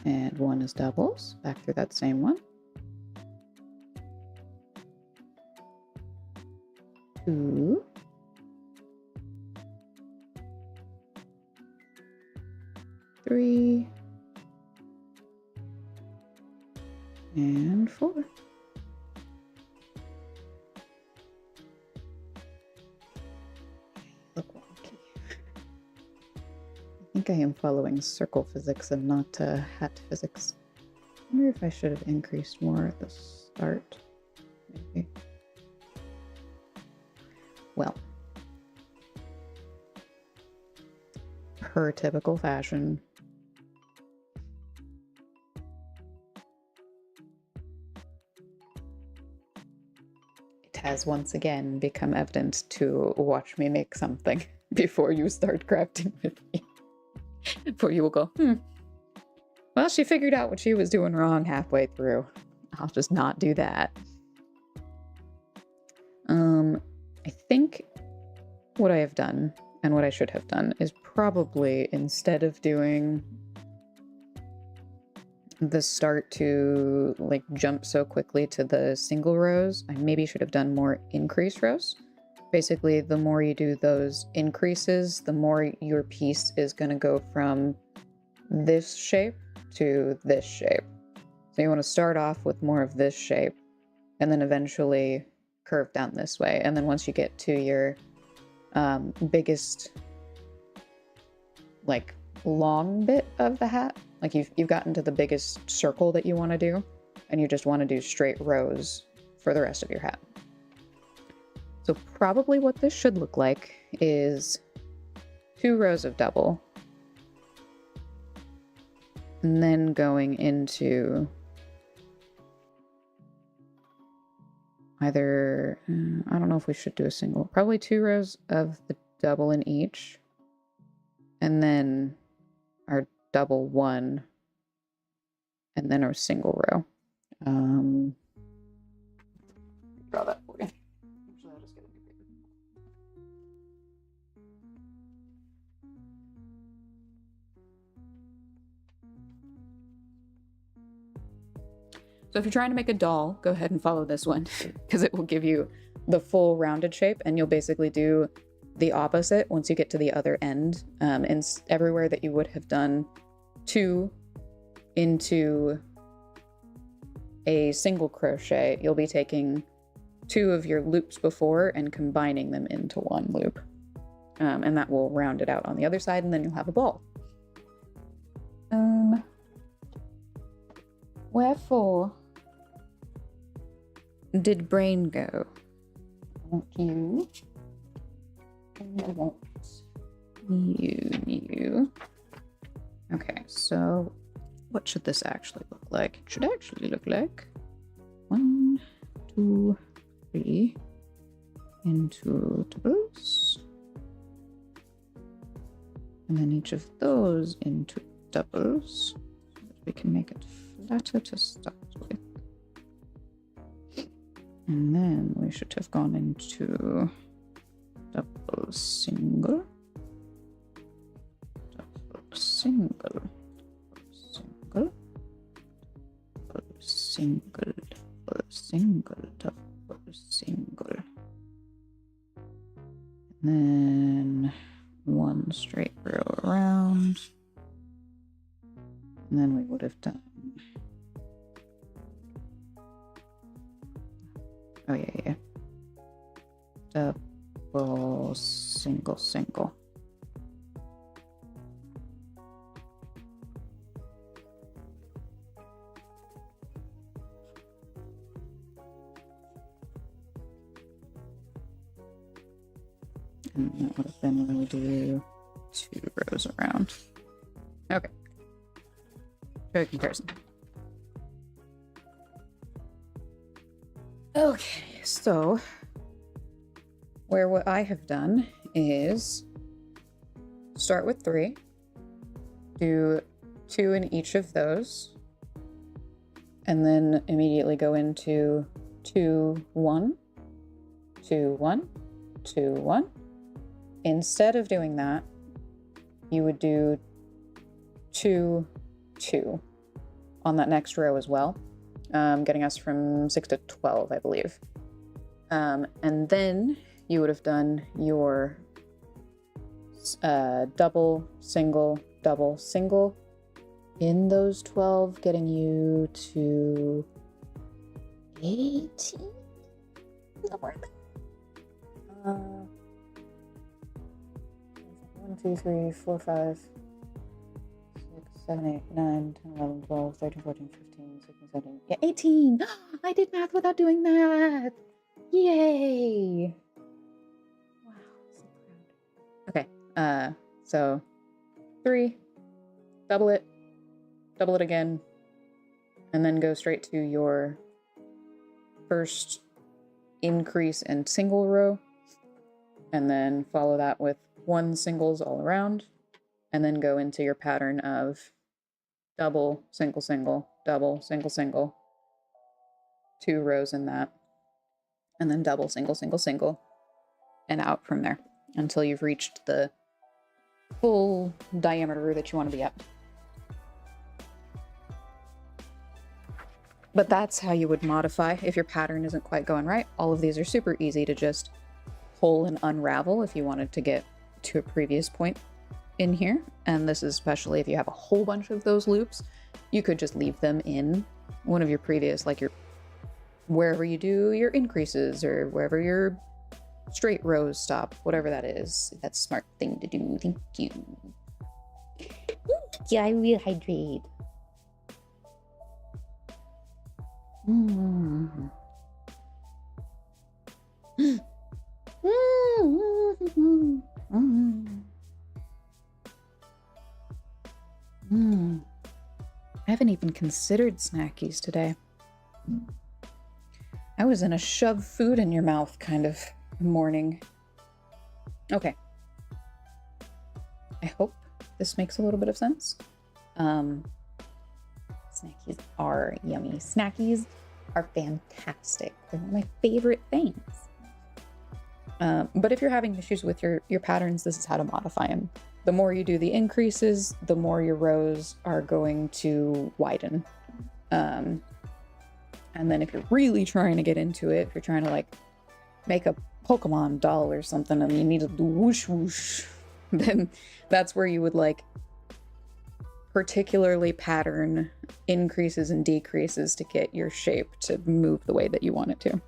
and 1 is doubles, back through that same one, 2, 3, and 4. Look wonky. I think I am following circle physics and not hat physics. I wonder if I should have increased more at the start. Maybe. Well, per typical fashion, it has once again become evident to watch me make something before you start crafting with me. Before you will go, well, she figured out what she was doing wrong halfway through. I'll just not do that. I think what I have done and what I should have done is probably, instead of doing the start to like jump so quickly to the single rows, I maybe should have done more increase rows. Basically, the more you do those increases, the more your piece is going to go from this shape to this shape. So you want to start off with more of this shape and then eventually curve down this way. And then once you get to your biggest like long bit of the hat, like you've gotten to the biggest circle that you want to do, and you just want to do straight rows for the rest of your hat. So probably what this should look like is 2 rows of double, and then going into either, I don't know if we should do a single, probably 2 rows of the double in each, and then our double 1, and then our single row. Draw that for you. Actually, I'll just get a new paper. So if you're trying to make a doll, go ahead and follow this one because it will give you the full rounded shape, and you'll basically do the opposite once you get to the other end. And everywhere that you would have done 2 into a single crochet, you'll be taking 2 of your loops before and combining them into 1 loop. And that will round it out on the other side, and then you'll have a ball. Wherefore did brain go? I want you. I want you. Okay, so what should this actually look like? It should actually look like 1, 2, 3 into doubles. And then each of those into doubles, so that we can make it flatter to start with. And then we should have gone into double single, double single, single, double single, double single, double single. And then 1 straight row around. And then we would have done, oh yeah, double single, single. And that would have been when we do 2 rows around. Okay. Show comparison. Okay, so where what I have done is start with 3, do 2 in each of those, and then immediately go into 2, 1, 2, 1, 2, 1. Instead of doing that, you would do 2, 2 on that next row as well, getting us from 6 to 12, I believe. And then you would have done your double, single, double, single in those 12, getting you to 18? Somewhere there. 1, 2, 3, 4, 5, 6, 7, 8, 9, 10, 11, 12, 13, 14, 15, 16, 17. Yeah, 18! I did math without doing math! Yay! Wow, so proud. Okay, so 3, double it again, and then go straight to your first increase and single row, and then follow that with 1 singles all around, and then go into your pattern of double, single, single, double, single, single, 2 rows in that, and then double, single, single, single, and out from there until you've reached the full diameter that you want to be at. But that's how you would modify if your pattern isn't quite going right. All of these are super easy to just pull and unravel if you wanted to get to a previous point in here. And this is especially if you have a whole bunch of those loops, you could just leave them in one of your previous, like your wherever you do your increases or wherever your straight rows stop, whatever that is. That's a smart thing to do. Thank you. Yeah, I will hydrate. I haven't even considered snackies today. I was in a shove food in your mouth kind of morning. Okay. I hope this makes a little bit of sense. Snackies are yummy. Snackies are fantastic. They're one of my favorite things. But if you're having issues with your patterns, this is how to modify them. The more you do the increases, the more your rows are going to widen. And then if you're really trying to get into it, if you're trying to like make a Pokemon doll or something and you need to do whoosh whoosh, then that's where you would like particularly pattern increases and decreases to get your shape to move the way that you want it to.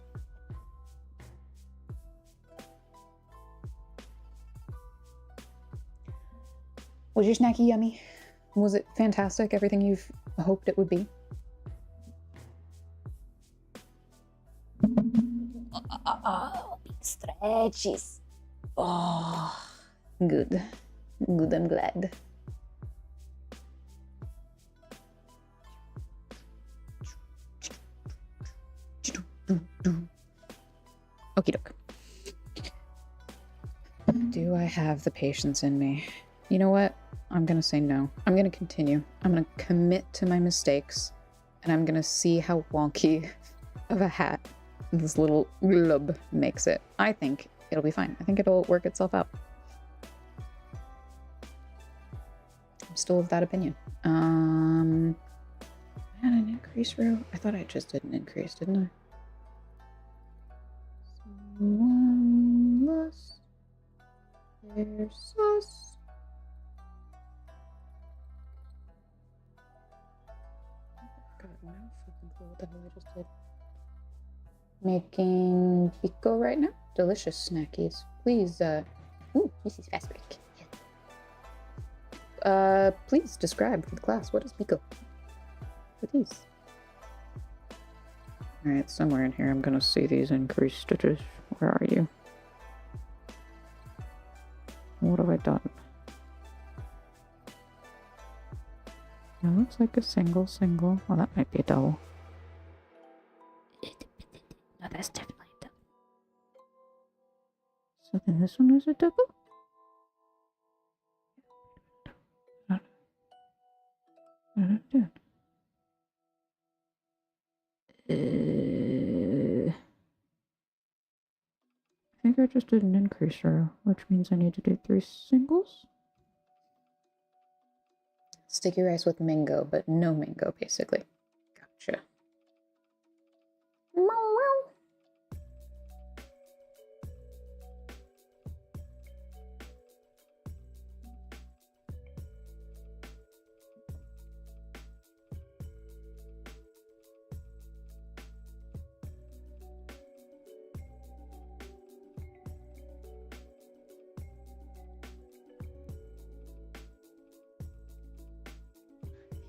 Was your snacky yummy? Was it fantastic? Everything you've hoped it would be? Big stretches. Oh, good. Good, I'm glad. Okie doke. Do I have the patience in me? You know what? I'm gonna say no. I'm gonna continue. I'm gonna commit to my mistakes, and I'm gonna see how wonky of a hat this little glub makes it. I think it'll be fine. I think it'll work itself out. I'm still of that opinion. I had an increase row. I thought I just did an increase, didn't I? One less. There's us. What the hell I just did. Making pico right now. Delicious snackies. Please, ooh, this is fast break. Yes. Please describe for the class. What is pico? Please. Alright, somewhere in here I'm gonna see these increased stitches. Where are you? What have I done? It looks like a single. Well, that might be a double. No, that's definitely a double. So then this one is a double? What am I doing? I think I just did an increase row, which means I need to do 3 singles. Sticky rice with mango, but no mango, basically. Gotcha.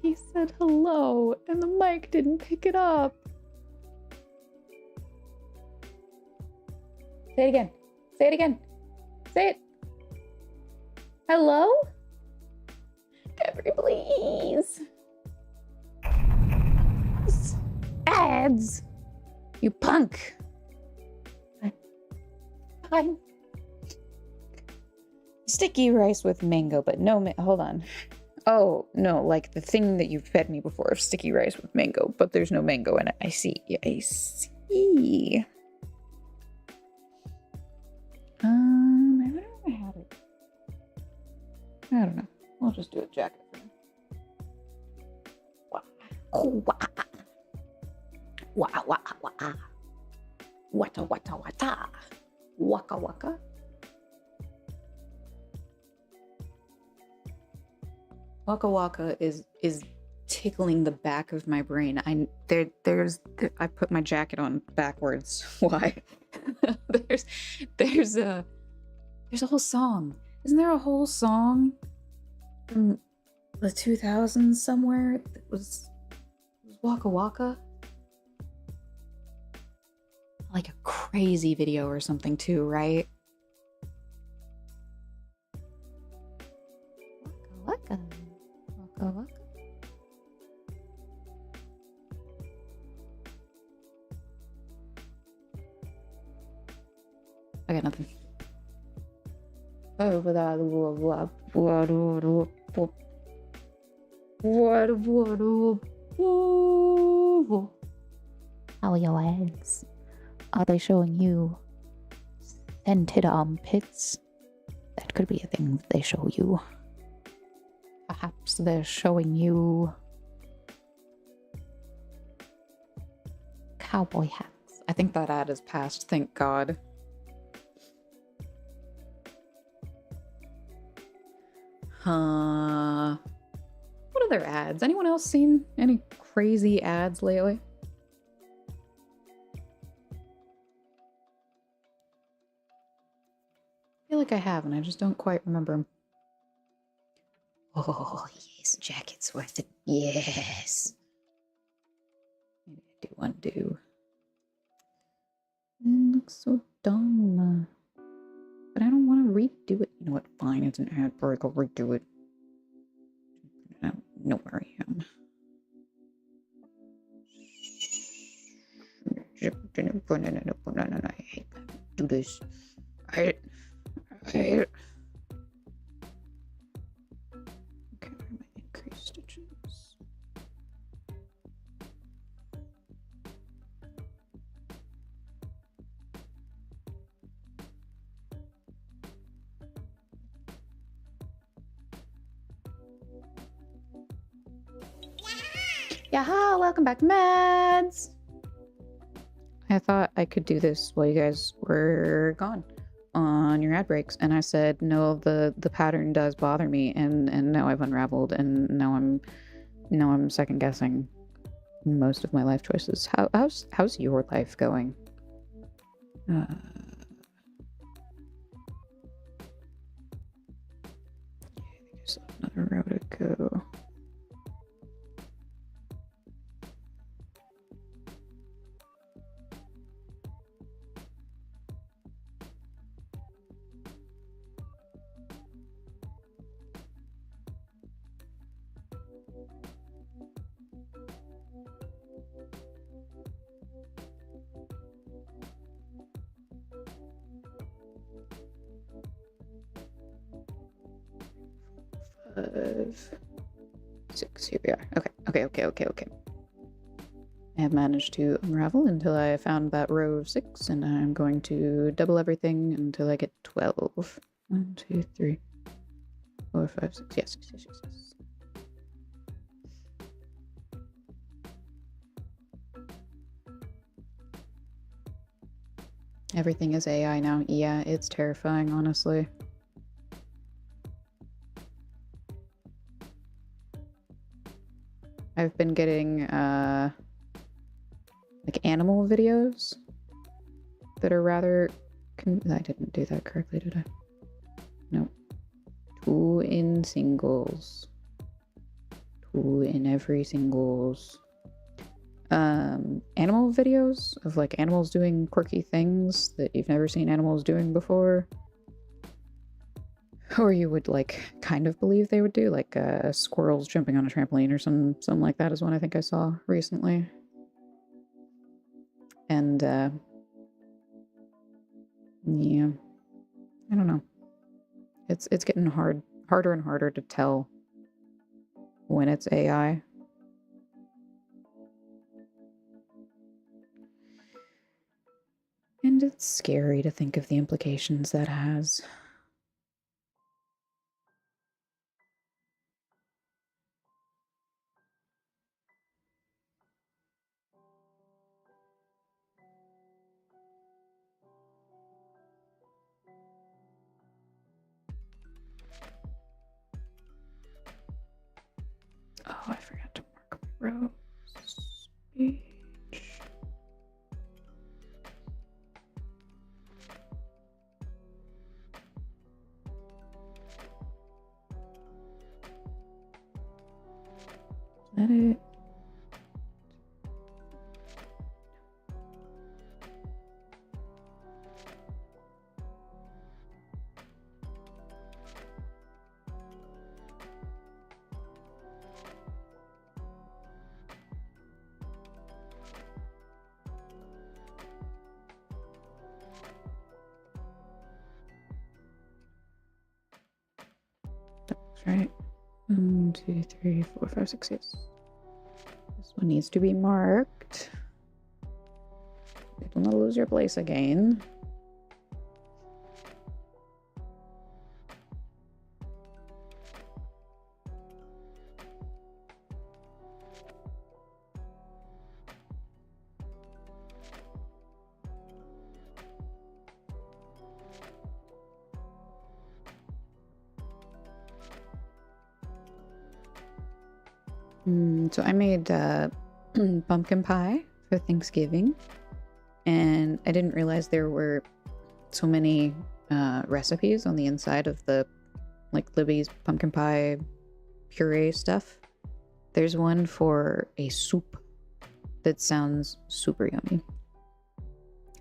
He said hello, and the mic didn't pick it up. Say it again. Say it again. Say it. Hello? Every please. Ads. You punk. Fine. Sticky rice with mango, but no hold on. Oh, no, like the thing that you fed me before of sticky rice with mango, but there's no mango in it. I see. Yeah, I see. I wonder if I had it. I don't know. I'll just do a jacket for him. Waka waka. Wata wata wata. Waka waka. Waka waka is tickling the back of my brain. I put my jacket on backwards. Why? there's a whole song. Isn't there a whole song from the 2000s somewhere that was Waka Waka? Like a crazy video or something too, right? Waka Waka. Waka Waka. I got nothing. How are your eggs? Are they showing you scented armpits? That could be a thing that they show you. Perhaps they're showing you cowboy hats. I think that ad is past, thank God. What other ads? Anyone else seen any crazy ads lately? I feel like I have, and I just don't quite remember them. Oh, yes, jacket's worth it. Yes. Maybe I do undo. It looks so dumb. But I don't want to redo it. You know what? Fine, it's an ad break. I'll redo it. I don't know where I am. I hate do this. I hate it. Okay, where are my increased stitches? Yaha! Welcome back, Mads! I thought I could do this while you guys were gone on your ad breaks, and I said no. The pattern does bother me, and now I've unraveled, and now I'm second guessing most of my life choices. How's your life going? There's another row to go. Five, 6, here we are. Okay. I have managed to unravel until I found that row of 6, and I'm going to double everything until I get 12. 1, 2, 3, 4, 5, 6. Yes. Everything is AI now. Yeah, it's terrifying, honestly. I've been getting like animal videos that are rather I didn't do that correctly, did I? No. 2 in singles. 2 in every singles. Animal videos of like animals doing quirky things that you've never seen animals doing before. Or you would like kind of believe they would do, like squirrels jumping on a trampoline or something like that is one I think I saw recently. And yeah, I don't know. It's getting harder and harder to tell when it's AI. And it's scary to think of the implications that has. Oh, I forgot to mark my rows. Speech. Is that it? Right. 1, 2, 3, 4, 5, 6, yes. This one needs to be marked. You don't want to lose your place again. So I made pumpkin pie for Thanksgiving, and I didn't realize there were so many recipes on the inside of the Libby's pumpkin pie puree stuff. There's one for a soup that sounds super yummy.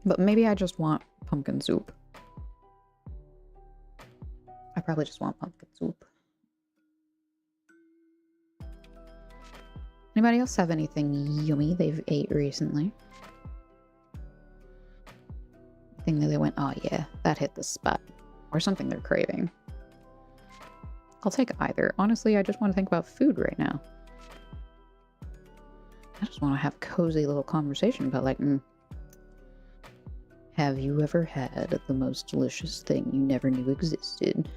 But maybe I just want pumpkin soup. I probably just want pumpkin soup. Anybody else have anything yummy they've ate recently? Thing that they went, oh yeah, that hit the spot. Or something they're craving. I'll take either. Honestly, I just want to think about food right now. I just want to have a cozy little conversation about have you ever had the most delicious thing you never knew existed?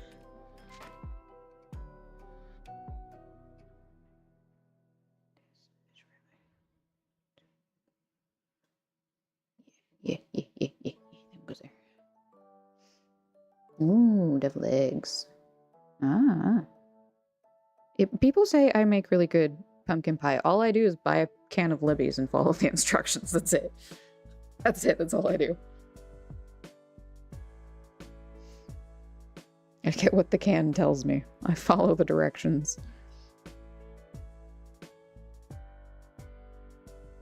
Yeah. Goes there. Ooh, devil eggs. People say I make really good pumpkin pie. All I do is buy a can of Libby's and follow the instructions. That's it. That's all I do. I get what the can tells me. I follow the directions.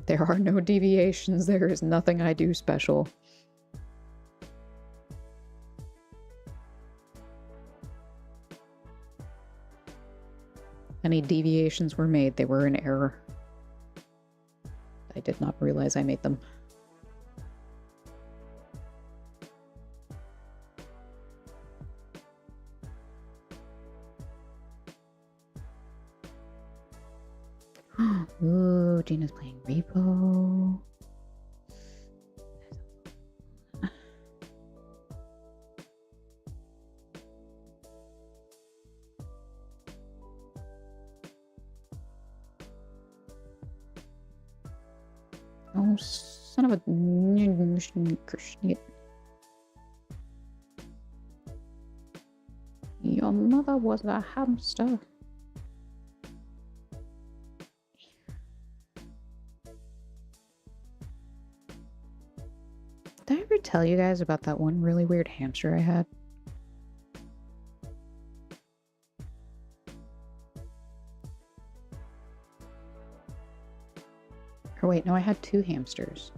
There are no deviations. There is nothing I do special. Any deviations were made, they were in error. I did not realize I made them. Ooh, Gina's playing Repo. Oh, son of a... Your mother was a hamster. Did I ever tell you guys about that one really weird hamster I had? Or wait, no, I had 2 hamsters.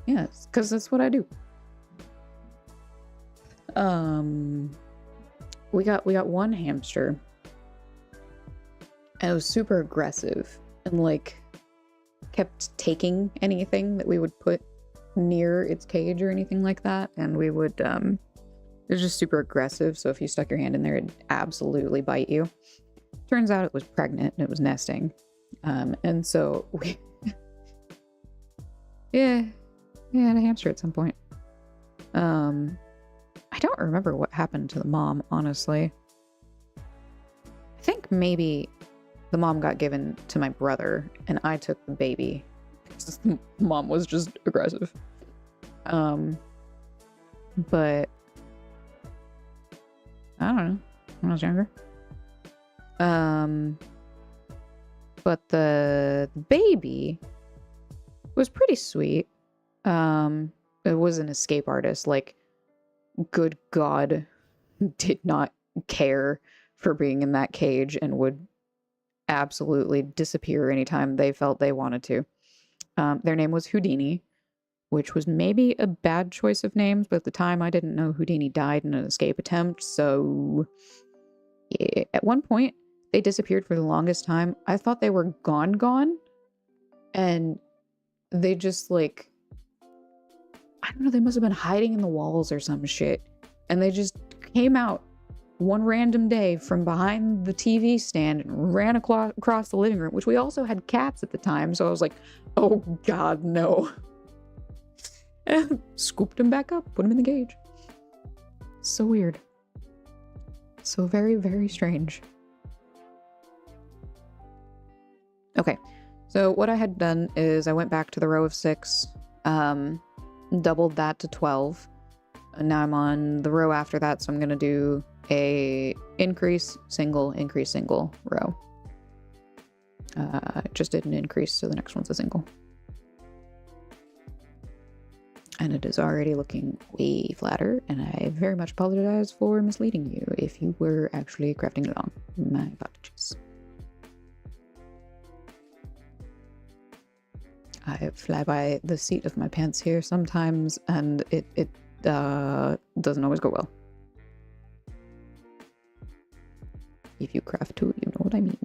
Yes, because that's what I do. We got one hamster. And it was super aggressive and kept taking anything that we would put near its cage or anything like that. And we would it was just super aggressive, so if you stuck your hand in there, it'd absolutely bite you. Turns out it was pregnant and it was nesting. And so we yeah, I had a hamster at some point. I don't remember what happened to the mom, honestly. I think maybe the mom got given to my brother and I took the baby because the mom was just aggressive. But I don't know, when I was younger. But the baby was pretty sweet. It was an escape artist. Good God, did not care for being in that cage and would absolutely disappear anytime they felt they wanted to. Their name was Houdini, which was maybe a bad choice of names, but at the time I didn't know Houdini died in an escape attempt, so yeah. At one point, they disappeared for the longest time. I thought they were gone, and they just I don't know, they must have been hiding in the walls or some shit, and they just came out one random day from behind the TV stand and ran across the living room, which we also had cats at the time, so I was like, oh God, no. And scooped him back up, put him in the cage. So weird. So very, very strange. Okay, so what I had done is I went back to the row of 6, doubled that to 12, and now I'm on the row after that, so I'm going to do a increase, single row. Just did an increase, so the next one's a single. And it is already looking way flatter, and I very much apologize for misleading you if you were actually crafting along. My apologies. I fly by the seat of my pants here sometimes, and it doesn't always go well. If you craft too, you know what I mean.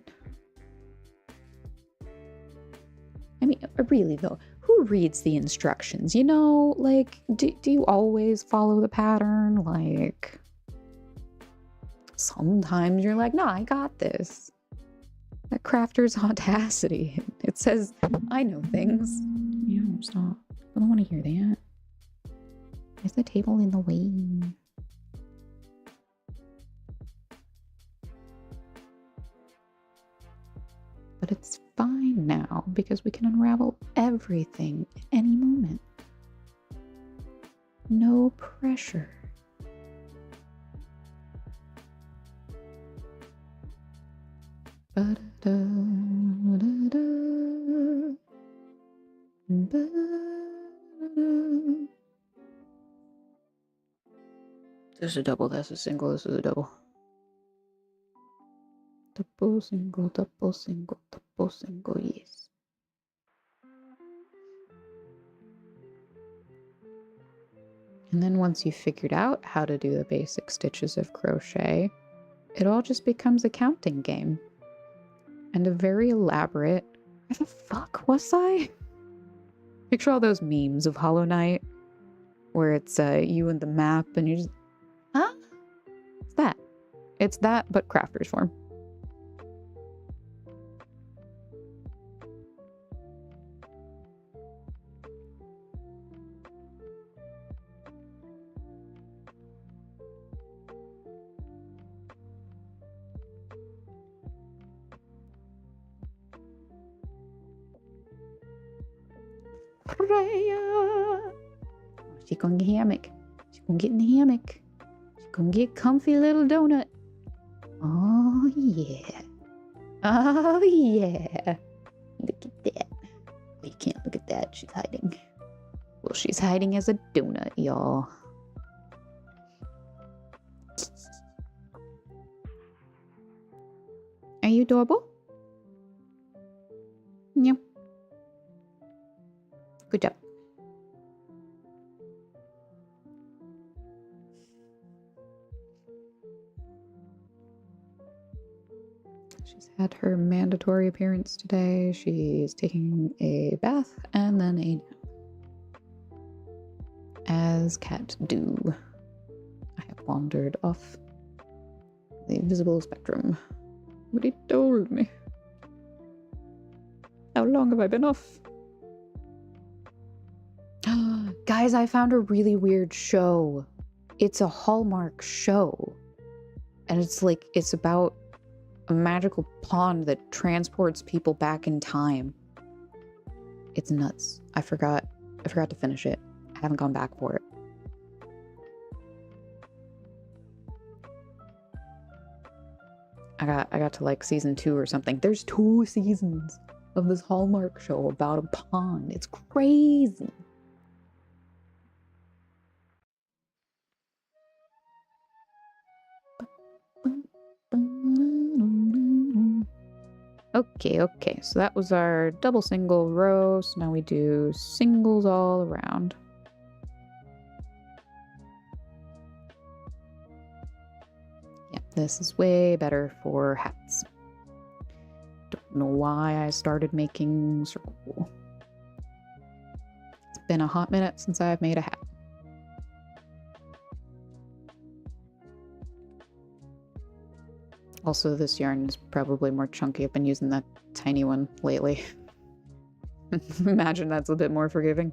I mean, really though, who reads the instructions? You know, like, do you always follow the pattern? Like, sometimes you're like, no, I got this. That crafter's audacity. It says, I know things. Yeah, stop. I don't want to hear that. Is the table in the way? But it's fine now because we can unravel everything at any moment. No pressure. This is a double, that's a single, this is a double. Double, single, double, single, double, single, yes. And then once you've figured out how to do the basic stitches of crochet, it all just becomes a counting game. And a very elaborate... Where the fuck was I? Picture all those memes of Hollow Knight, where it's you and the map, and you're just... Huh? It's that. It's that, but crafter's form. Freya! She gonna get hammock. She gonna get in the hammock. She gonna get comfy little donut. Oh yeah. Oh yeah. Look at that. You can't look at that. She's hiding. Well, she's hiding as a donut, y'all. Are you adorable? Yeah. Good job. She's had her mandatory appearance today. She's taking a bath and then a nap. As cats do. I have wandered off the visible spectrum. Nobody told me. How long have I been off? Guys, I found a really weird show. It's a Hallmark show. And it's about a magical pond that transports people back in time. It's nuts. I forgot to finish it. I haven't gone back for it. I got to like season 2 or something. There's 2 seasons of this Hallmark show about a pond. It's crazy. Okay, so that was our double single row, so now we do singles all around. Yeah, this is way better for hats. Don't know why I started making circle. It's been a hot minute since I've made a hat. Also, this yarn is probably more chunky. I've been using that tiny one lately. Imagine that's a bit more forgiving.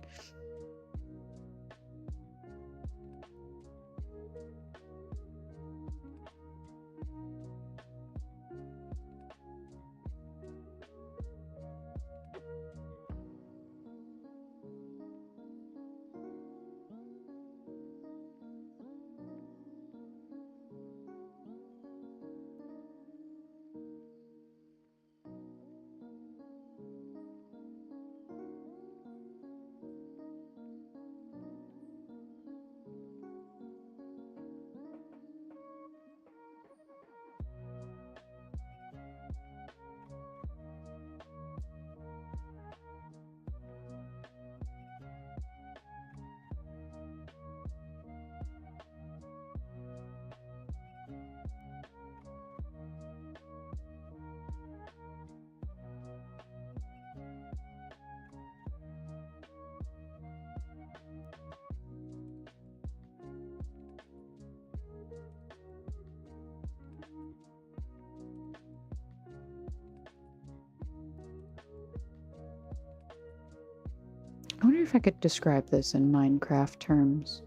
I wonder if I could describe this in Minecraft terms.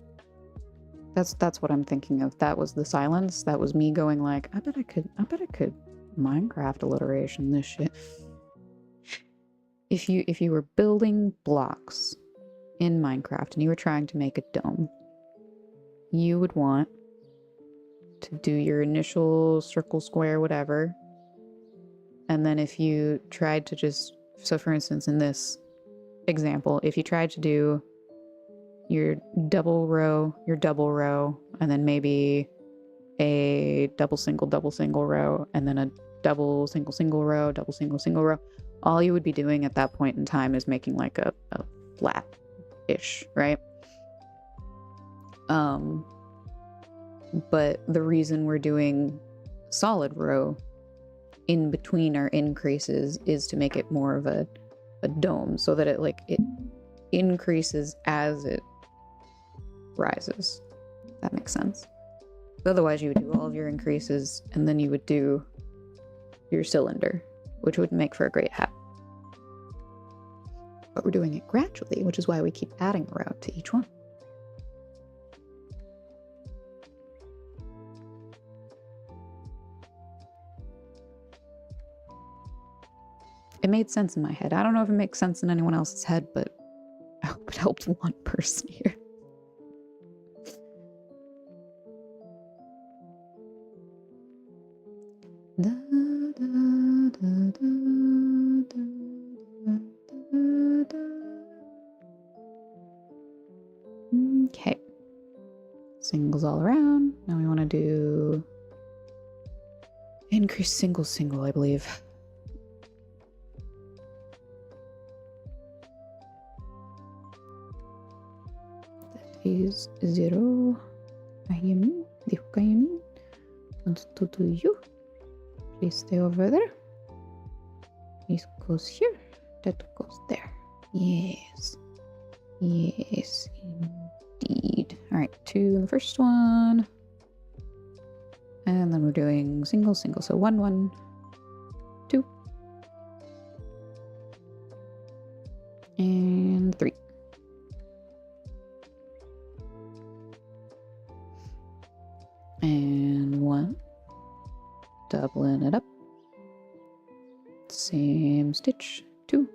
That's what I'm thinking of. That was the silence. That was me going like, I bet I could Minecraft alliteration this shit. If you were building blocks in Minecraft and you were trying to make a dome, you would want to do your initial circle, square, whatever. And then if you tried to just, so for instance, in this example, if you tried to do your double row, and then maybe a double single row, and then a double single row, double single row, all you would be doing at that point in time is making like a flat-ish, right? But the reason we're doing solid row in between our increases is to make it more of a dome, so that it increases as it rises. That makes sense. Otherwise you would do all of your increases and then you would do your cylinder, which would make for a great hat. But we're doing it gradually, which is why we keep adding a row to each one. It made sense in my head. I don't know if it makes sense in anyone else's head, but I hope it helped one person here. Okay. Singles all around. Now we want to do increase single, I believe. That is 0. Ayumi, Ayumi. Wants to do you. Please stay over there. This goes here. That goes there. Yes. Yes, indeed. Alright, 2 in the first one. And then we're doing single. So 1, 1, 2. And 3. And 1. Doubling it up. Same stitch. 2.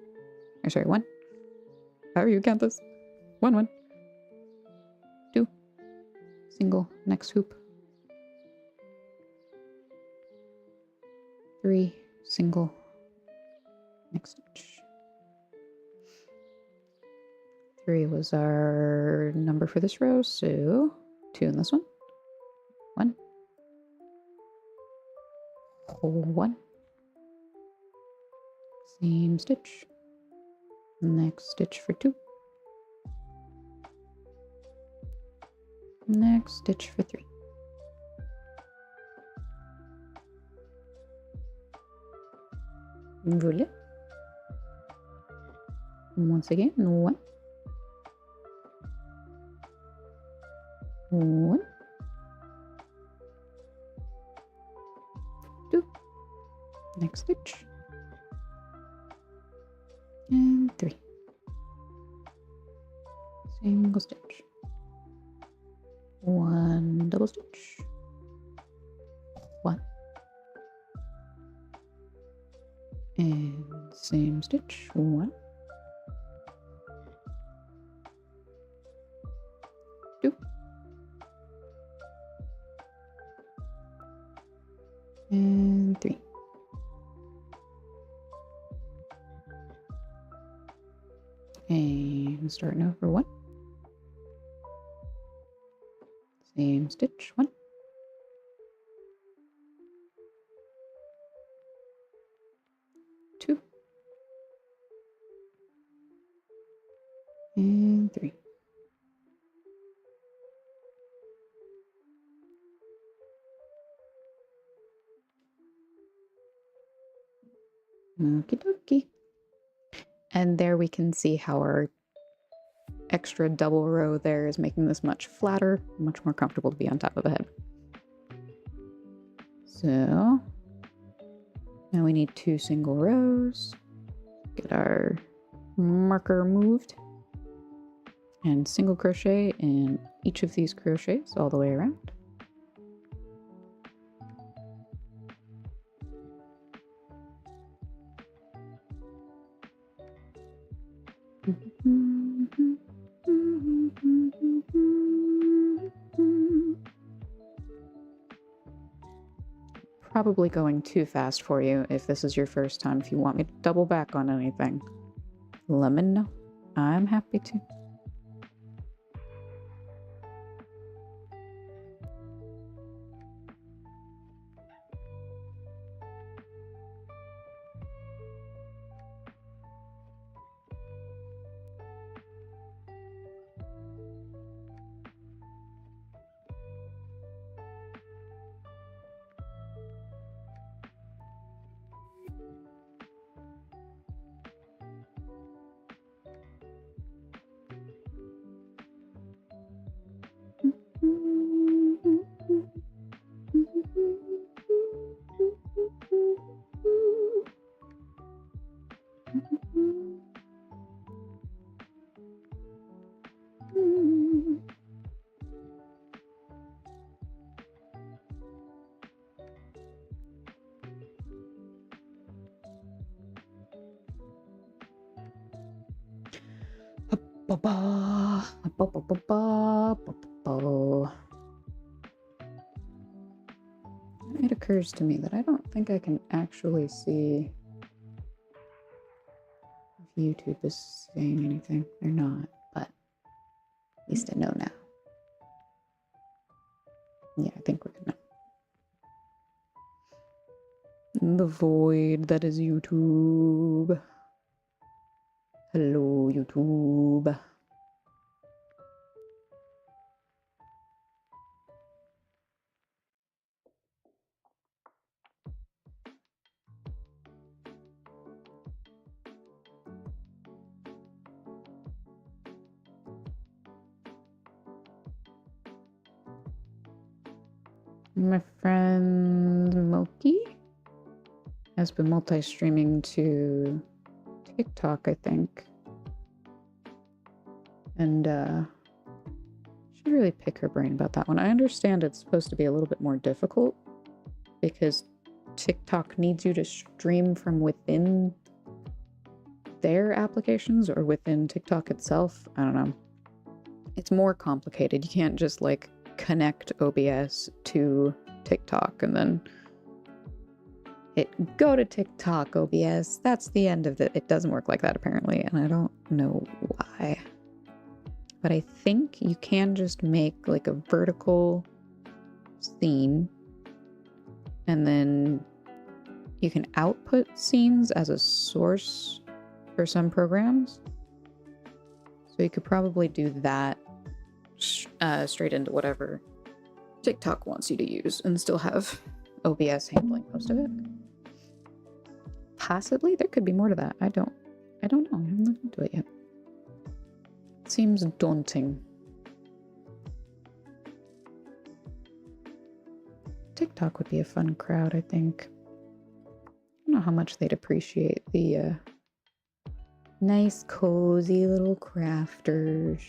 Or sorry, 1. However you count this. 1, 1. 2. Single. Next hoop. 3. Single. Next stitch. 3 was our number for this row, so 2 in this one. 1. 1. Same stitch. Next stitch for 2. Next stitch for 3. Voila. Once again, 1. 1. 2. Next stitch. And 3. Single stitch. 1 double stitch. 1. And same stitch. 1. 2. And 3. And starting over 1. Same stitch. 1. 2. And 3. Okie dokie. And there we can see how our extra double row there is making this much flatter, much more comfortable to be on top of the head. So now we need 2 single rows. Get our marker moved. And single crochet in each of these crochets all the way around. Probably going too fast for you if this is your first time. If you want me to double back on anything, let me know. I'm happy to. It occurs to me that I don't think I can actually see if YouTube is saying anything. They're not, but at least I know now. Yeah, I think we're good now. The void that is YouTube. Hello, YouTube. My friend Moki has been multi-streaming to TikTok, I think. And should really pick her brain about that one. I understand it's supposed to be a little bit more difficult because TikTok needs you to stream from within their applications or within TikTok itself. I don't know. It's more complicated. You can't just like connect OBS to TikTok and then go to TikTok OBS. That's the end of it. It doesn't work like that apparently, and I don't know why. But I think you can just make like a vertical scene and then you can output scenes as a source for some programs. So you could probably do that straight into whatever TikTok wants you to use and still have OBS handling most of it. Possibly there could be more to that. I don't know. I haven't looked into it yet. It seems daunting. TikTok would be a fun crowd, I think. I don't know how much they'd appreciate the nice, cozy little crafters.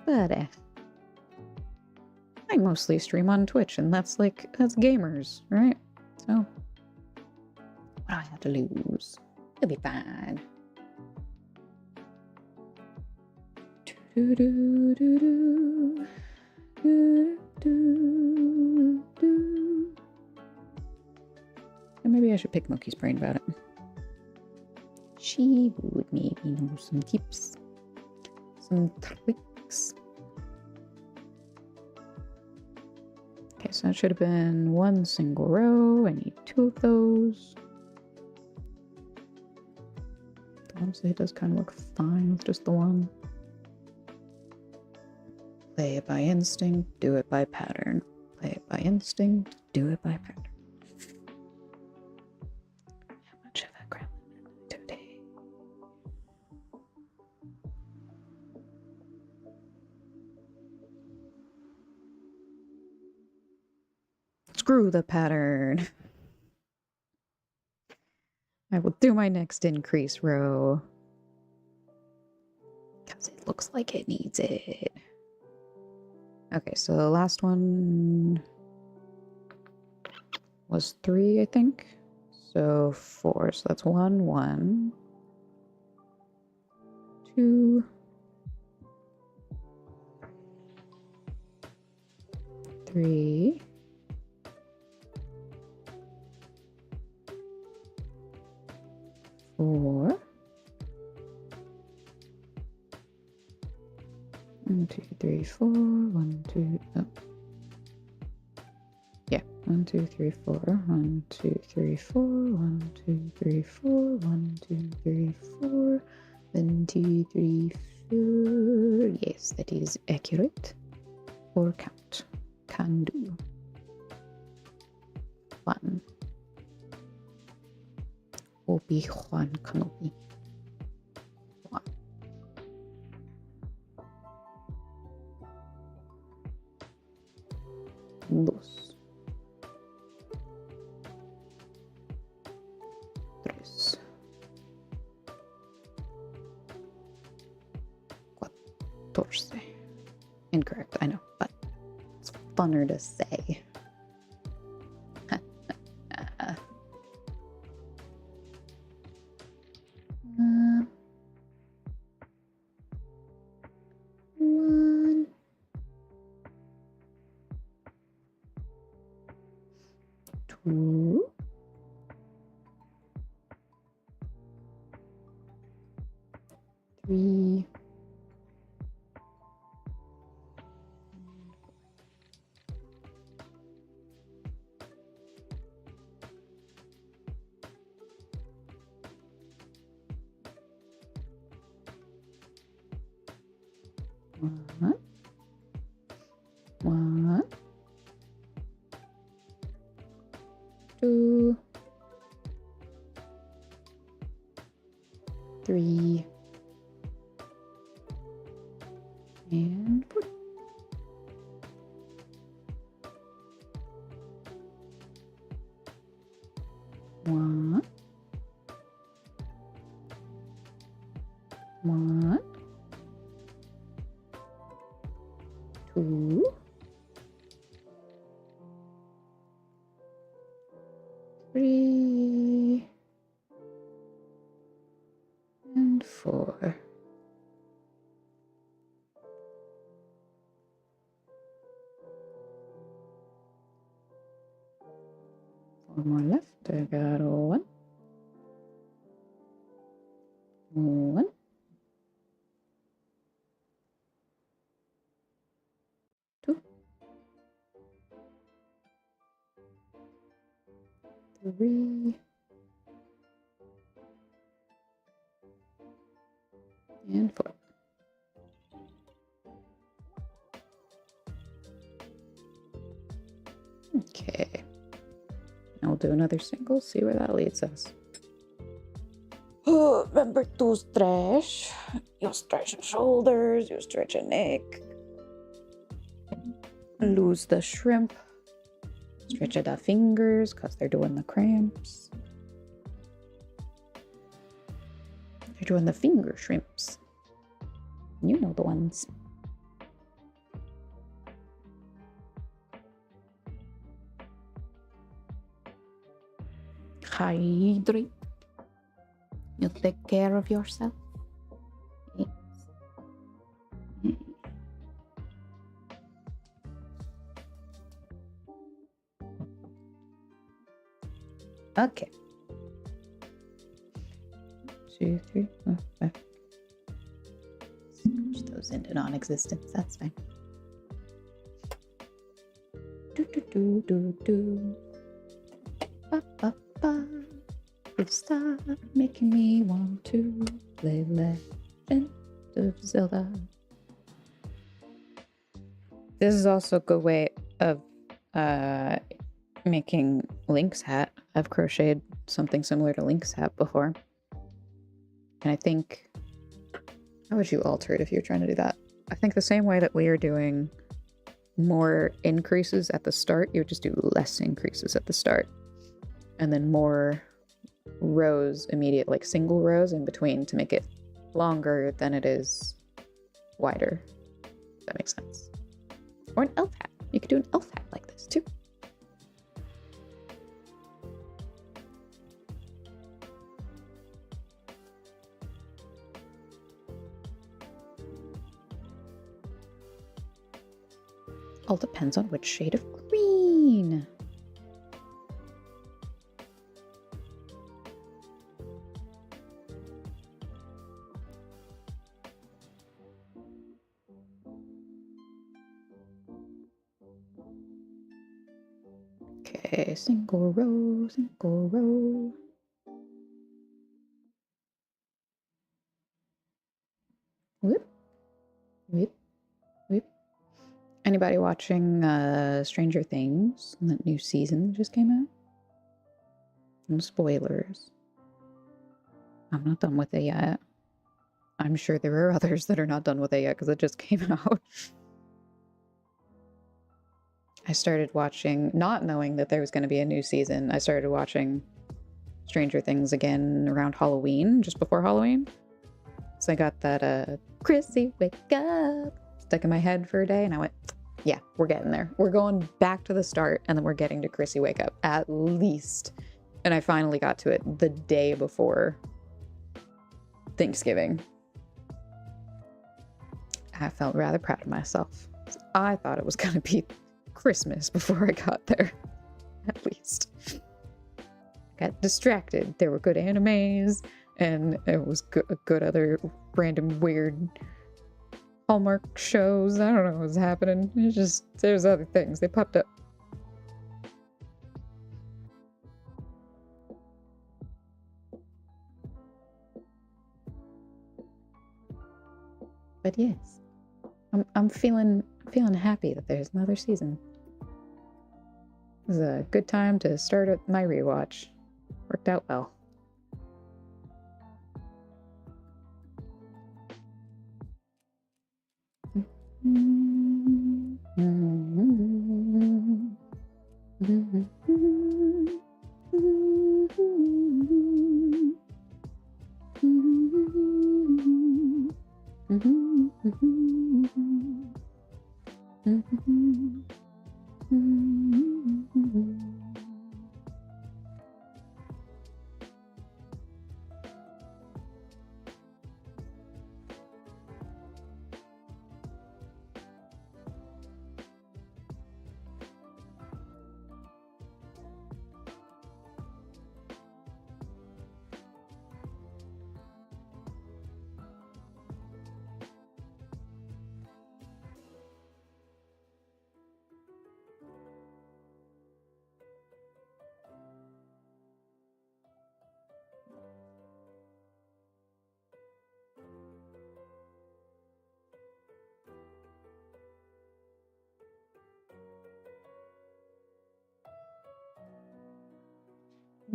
But I mostly stream on Twitch, and that's gamers, right? So, what do I have to lose? It'll be fine. And maybe I should pick Moki's brain about it. She would maybe know some tips, some tricks. Okay, so that should have been one single row. I need 2 of those. Honestly, it does kind of look fine with just the one. Play it by instinct, do it by pattern. Play it by instinct, do it by pattern. How much have I grabbed today? Screw the pattern. I will do my next increase row. Because it's Looks like it needs it. Okay, so the last one was 3, I think. So 4. So that's 1, 1, 2, 3, 4. 1, 2, 3, 4. 1, 2. Oh. Yeah. 1, 2, 3, 4. 1, 2, 3, 4. 1, 2, 3, 4. 1, 2, 3, 4. 1, 2, 3, 4. Yes, that is accurate. 4 count. Can do. 1. Obi-Wan Kenobi. 1. 2. 3. 14. Incorrect, I know, but it's funner to say. One. 2. 3. 1. 1. 2. 3. And 4. 1. 1. 2. 3. And 4. 4 more left. I got 1. 1. 2. 3. And 4. Okay. Now we'll do another single, see where that leads us. Oh, remember to stretch. You stretch your shoulders, you stretch your neck. Lose the shrimp. Stretch the fingers because they're doing the cramps. They're doing the finger shrimps. You know the ones. Hydrate. You take care of yourself. Yes. Okay. 2, 3, 4, 5. Switch those into non-existence. That's fine. Do do do do do. Ba ba ba. You stop making me want to play Legend of Zelda. This is also a good way of making Link's hat. I've crocheted something similar to Link's hat before. And I think, how would you alter it if you're trying to do that? I think the same way that we are doing more increases at the start, you would just do less increases at the start. And then more rows immediate, like single rows in between to make it longer than it is wider. If that makes sense. Or an elf hat. You could do an elf hat like this too. All depends on which shade of green. Okay, single row, single row. Whoop, whoop, whoop. Anybody watching Stranger Things? That new season that just came out? No spoilers. I'm not done with it yet. I'm sure there are others that are not done with it yet because it just came out. I started watching, not knowing that there was going to be a new season. I started watching Stranger Things again around Halloween, just before Halloween. So I got that Chrissy, wake up stuck in my head for a day, and I went, yeah, we're getting there. We're going back to the start, and then we're getting to Chrissy Wake Up, at least. And I finally got to it the day before Thanksgiving. I felt rather proud of myself. I thought it was going to be Christmas before I got there, at least. I got distracted. There were good animes, and it was good other random weird Hallmark shows. I don't know what was happening. It's just, there's other things. They popped up. But yes, I'm feeling happy that there's another season. This is a good time to start my rewatch. Worked out well.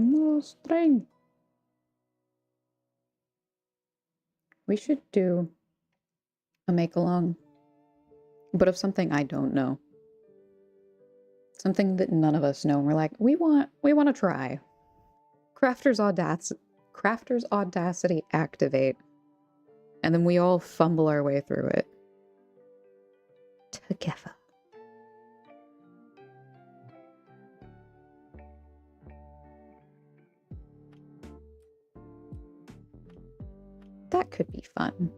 No string. We should do a make-along, but of something I don't know. Something that none of us know. And we're like, we want to try. Crafter's audacity activate. And then we all fumble our way through it. Together. That could be fun.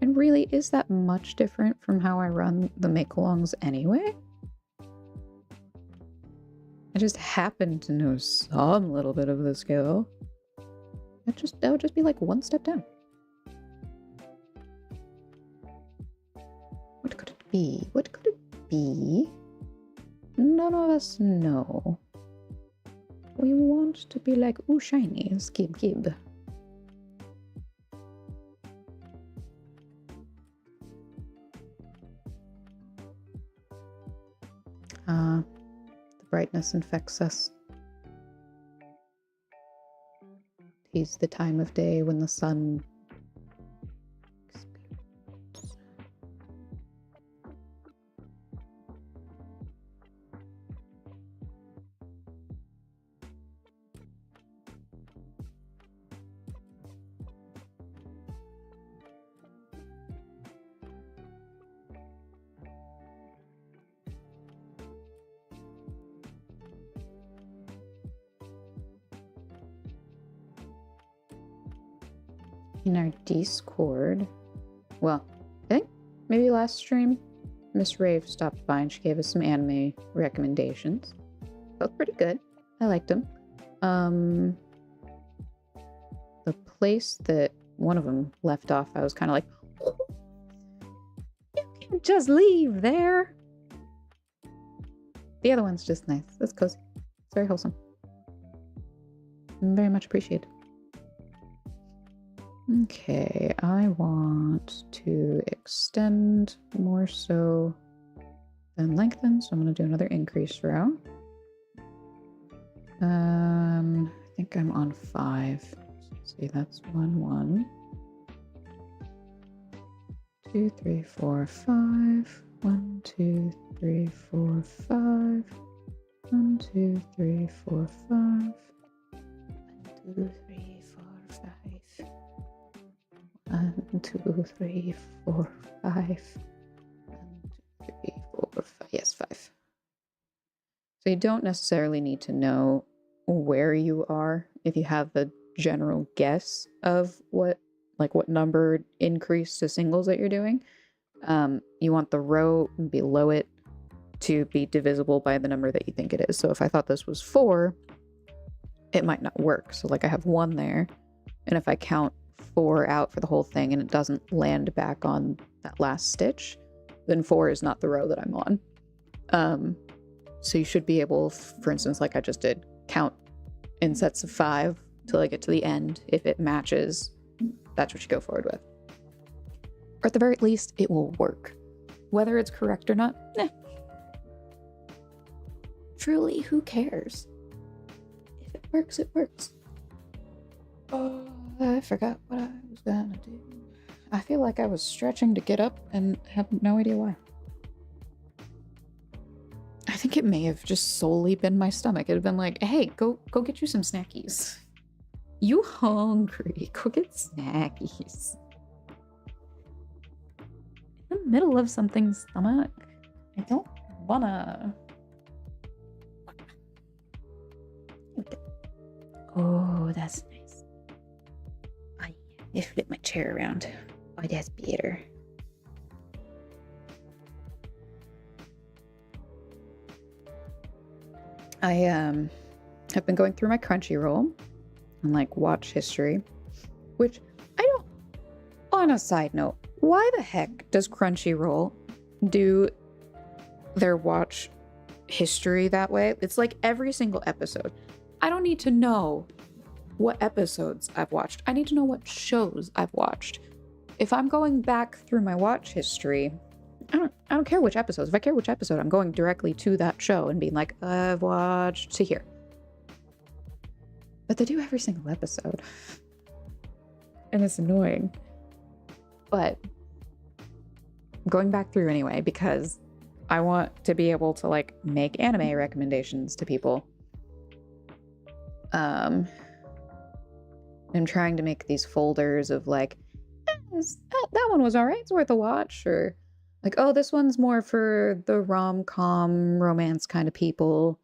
And really, is that much different from how I run the make-alongs anyway? I just happen to know some little bit of the skill. That would just be like one step down. What could it be? What could it be? None of us know. We want to be like, ooh, shiny, skib gib. The brightness infects us. Tis the time of day when the sun explodes. in our Discord. Well, I think maybe last stream, Miss Rave stopped by and she gave us some anime recommendations. Both pretty good. I liked them. The place that one of them left off, I was kind of like, you can't just leave there. The other one's just nice. It's cozy. It's very wholesome. Very much appreciated. Okay, I want to extend more so than lengthen, so I'm going to do another increase row. I think I'm on 5. Let's see, that's 1, 1, 2, 3, 4, 5. 1, 2, 3, 4, 5. 1, 2, 3, 4, 5. 1, 2, 3, 4, 5. 1, 2, 3, 4, 5. 1, 2, 3, 4, 5. Yes, 5. So you don't necessarily need to know where you are if you have a general guess of what number increase to singles that you're doing. You want the row below it to be divisible by the number that you think it is. So if I thought this was 4, it might not work. So like I have 1 there, and if I count 4 out for the whole thing and it doesn't land back on that last stitch, then 4 is not the row that I'm on. So you should be able, for instance, like I just did, count in sets of 5 till I get to the end. If it matches, that's what you go forward with. Or at the very least, it will work. Whether it's correct or not, truly, who cares? If it works, it works. Oh, I forgot what I was gonna do. I feel like I was stretching to get up and have no idea why. I think it may have just solely been my stomach. It had been like, hey, go get you some snackies. You hungry? Go get snackies. In the middle of something's stomach. I don't wanna. Oh, that's nice. I flip my chair around. Oh, that's better. I have been going through my Crunchyroll and like watch history, which I don't. On a side note, why the heck does Crunchyroll do their watch history that way? It's like every single episode. I don't need to know what episodes I've watched. I need to know what shows I've watched. If I'm going back through my watch history, I don't care which episodes. If I care which episode, I'm going directly to that show and being like, I've watched to here. But they do every single episode. And it's annoying. But I'm going back through anyway because I want to be able to like make anime recommendations to people. I'm trying to make these folders of like, that one was alright, it's worth a watch, or like, oh, this one's more for the rom-com romance kind of people.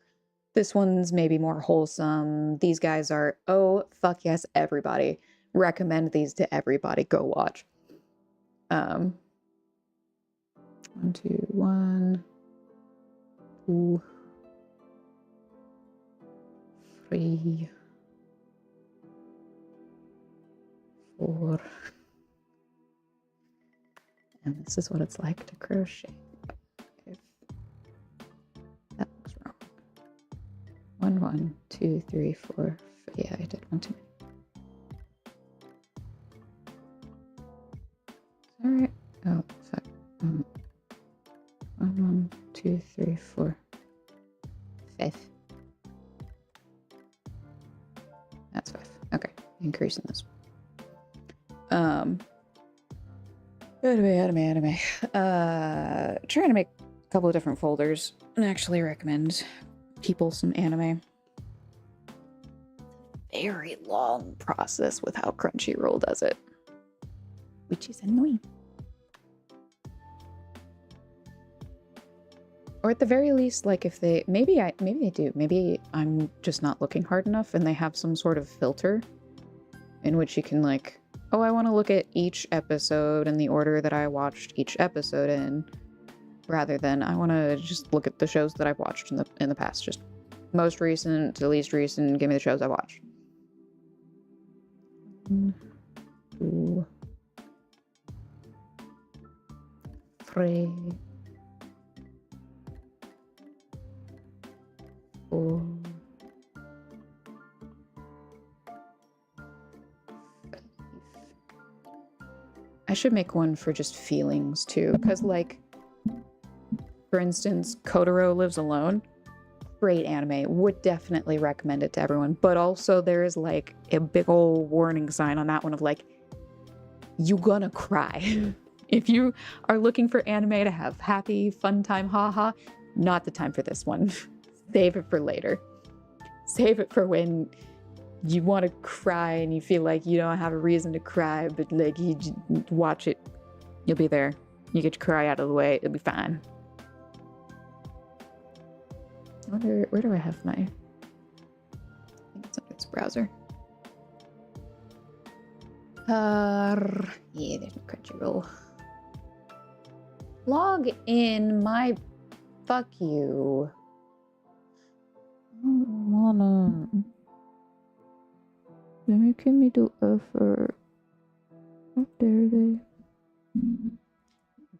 This one's maybe more wholesome. These guys are, oh, fuck yes, everybody. Recommend these to everybody. Go watch. 1, 2, 1, 2, 3, 4. And this is what it's like to crochet. That looks wrong. 1, 1, 2, 3, 4. Yeah, I did 1 too many. Alright. Oh, fuck. 1, 1, 2, 3, 4. 5. That's 5. Okay. Increasing this. Anime. Trying to make a couple of different folders and actually recommend people some anime. Very long process with how Crunchyroll does it, which is annoying. Or at the very least, like if they, maybe they do. Maybe I'm just not looking hard enough and they have some sort of filter in which you can like oh, I want to look at each episode in the order that I watched each episode in, rather than I want to just look at the shows that I've watched in the past. Just most recent to least recent, give me the shows I watched. 1, 2, 3, 4. I should make one for just feelings too, because like, for instance, Kotaro Lives Alone. Great anime. Would definitely recommend it to everyone. But also there is like a big old warning sign on that one of like, you gonna cry. If you are looking for anime to have happy, fun time, haha, not the time for this one. Save it for later. Save it for when you want to cry and you feel like you don't have a reason to cry, but like you just watch it, you'll be there. You get your cry out of the way, it'll be fine. I wonder, where do I have my... I think it's under this browser. Yeah, there's my Crunchyroll. Log in my... Fuck you. I don't wanna... They're making me do effort. How dare they? Do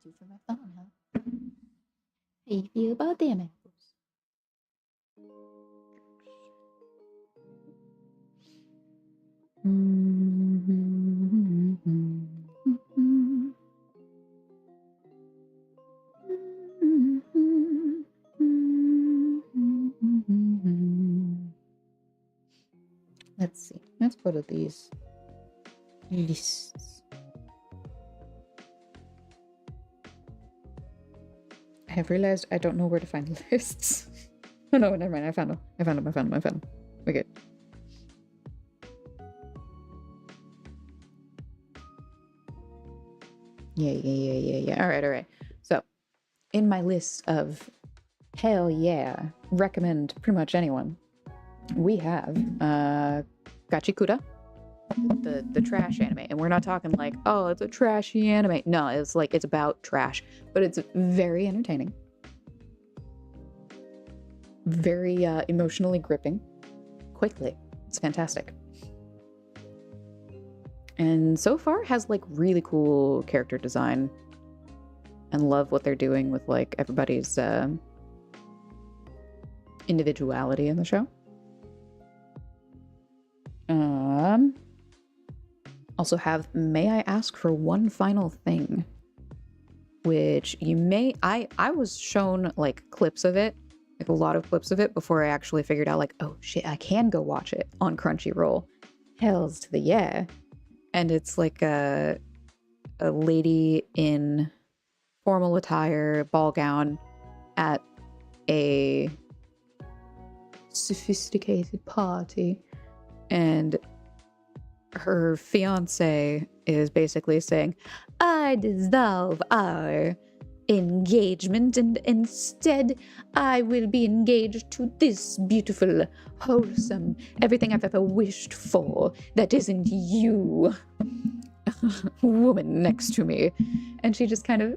for my phone, huh? How you feel about them apples? Let's see. Let's go to these lists. I have realized I don't know where to find lists. Oh no, never mind. I found them. I found them. We're good. Yeah. All right. So, in my list of hell yeah, recommend pretty much anyone, we have Gachikuta, the trash anime. And we're not talking like, oh, it's a trashy anime. No, it's like, it's about trash, but it's very entertaining. Very emotionally gripping. Quickly. It's fantastic. And so far has like really cool character design, and love what they're doing with like everybody's individuality in the show. Also have May I Ask for One Final Thing, which you may... I was shown like clips of it, like a lot of clips of it, before I actually figured out like, oh shit, I can go watch it on Crunchyroll. Hells to the yeah. And it's like a lady in formal attire, ball gown, at a sophisticated party, and her fiance is basically saying, I dissolve our engagement and instead I will be engaged to this beautiful, wholesome, everything I've ever wished for that isn't you woman next to me. And she just kind of,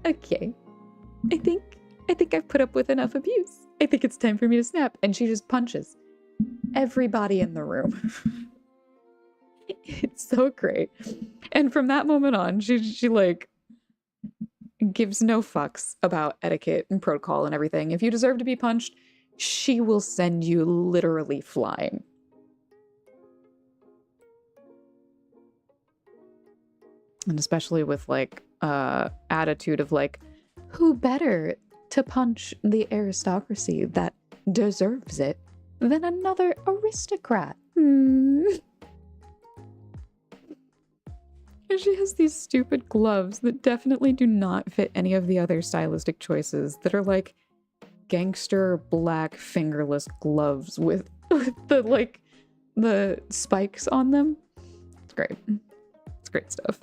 okay, I think I've put up with enough abuse. I think it's time for me to snap. And she just punches everybody in the room. It's so great. And from that moment on, she like gives no fucks about etiquette and protocol and everything. If you deserve to be punched, she will send you literally flying. And especially with like attitude of like, who better to punch the aristocracy that deserves it than another aristocrat? And she has these stupid gloves that definitely do not fit any of the other stylistic choices that are like gangster black fingerless gloves with the like the spikes on them. It's great. It's great stuff.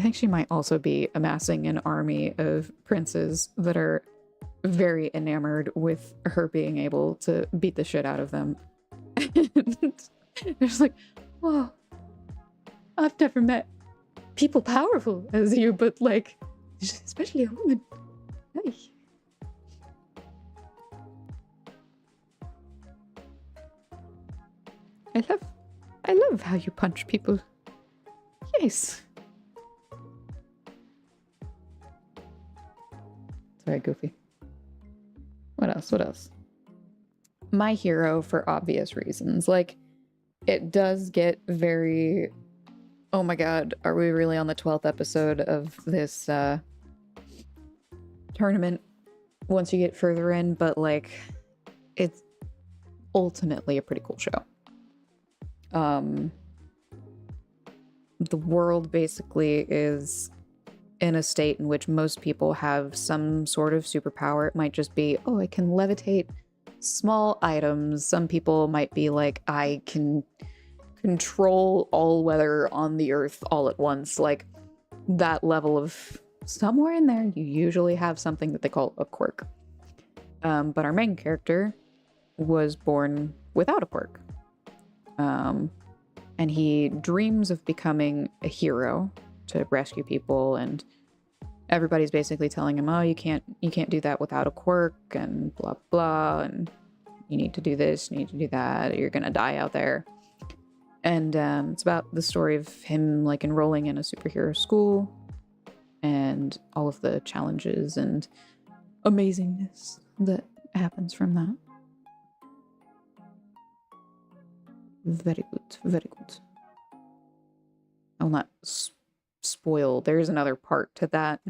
think she might also be amassing an army of princes that are very enamored with her being able to beat the shit out of them. And it's like, whoa, I've never met people powerful as you, but like, especially a woman. Hey. I love how you punch people. Yes. It's very goofy. What else? What else? My hero, for obvious reasons. Like, it does get very... Oh my god, are we really on the 12th episode of this tournament once you get further in? But, like, it's ultimately a pretty cool show. The world basically is in a state in which most people have some sort of superpower. It might just be, oh, I can levitate small items. Some people might be like, I can control all weather on the earth all at once. Like, that level of... Somewhere in there, you usually have something that they call a quirk. But our main character was born without a quirk. And he dreams of becoming a hero to rescue people, and everybody's basically telling him, oh, you can't do that without a quirk, and blah blah, and you need to do this, you need to do that, you're gonna die out there. And it's about the story of him like enrolling in a superhero school and all of the challenges and amazingness that happens from that. Very good, very good. I will not spoil. There's another part to that.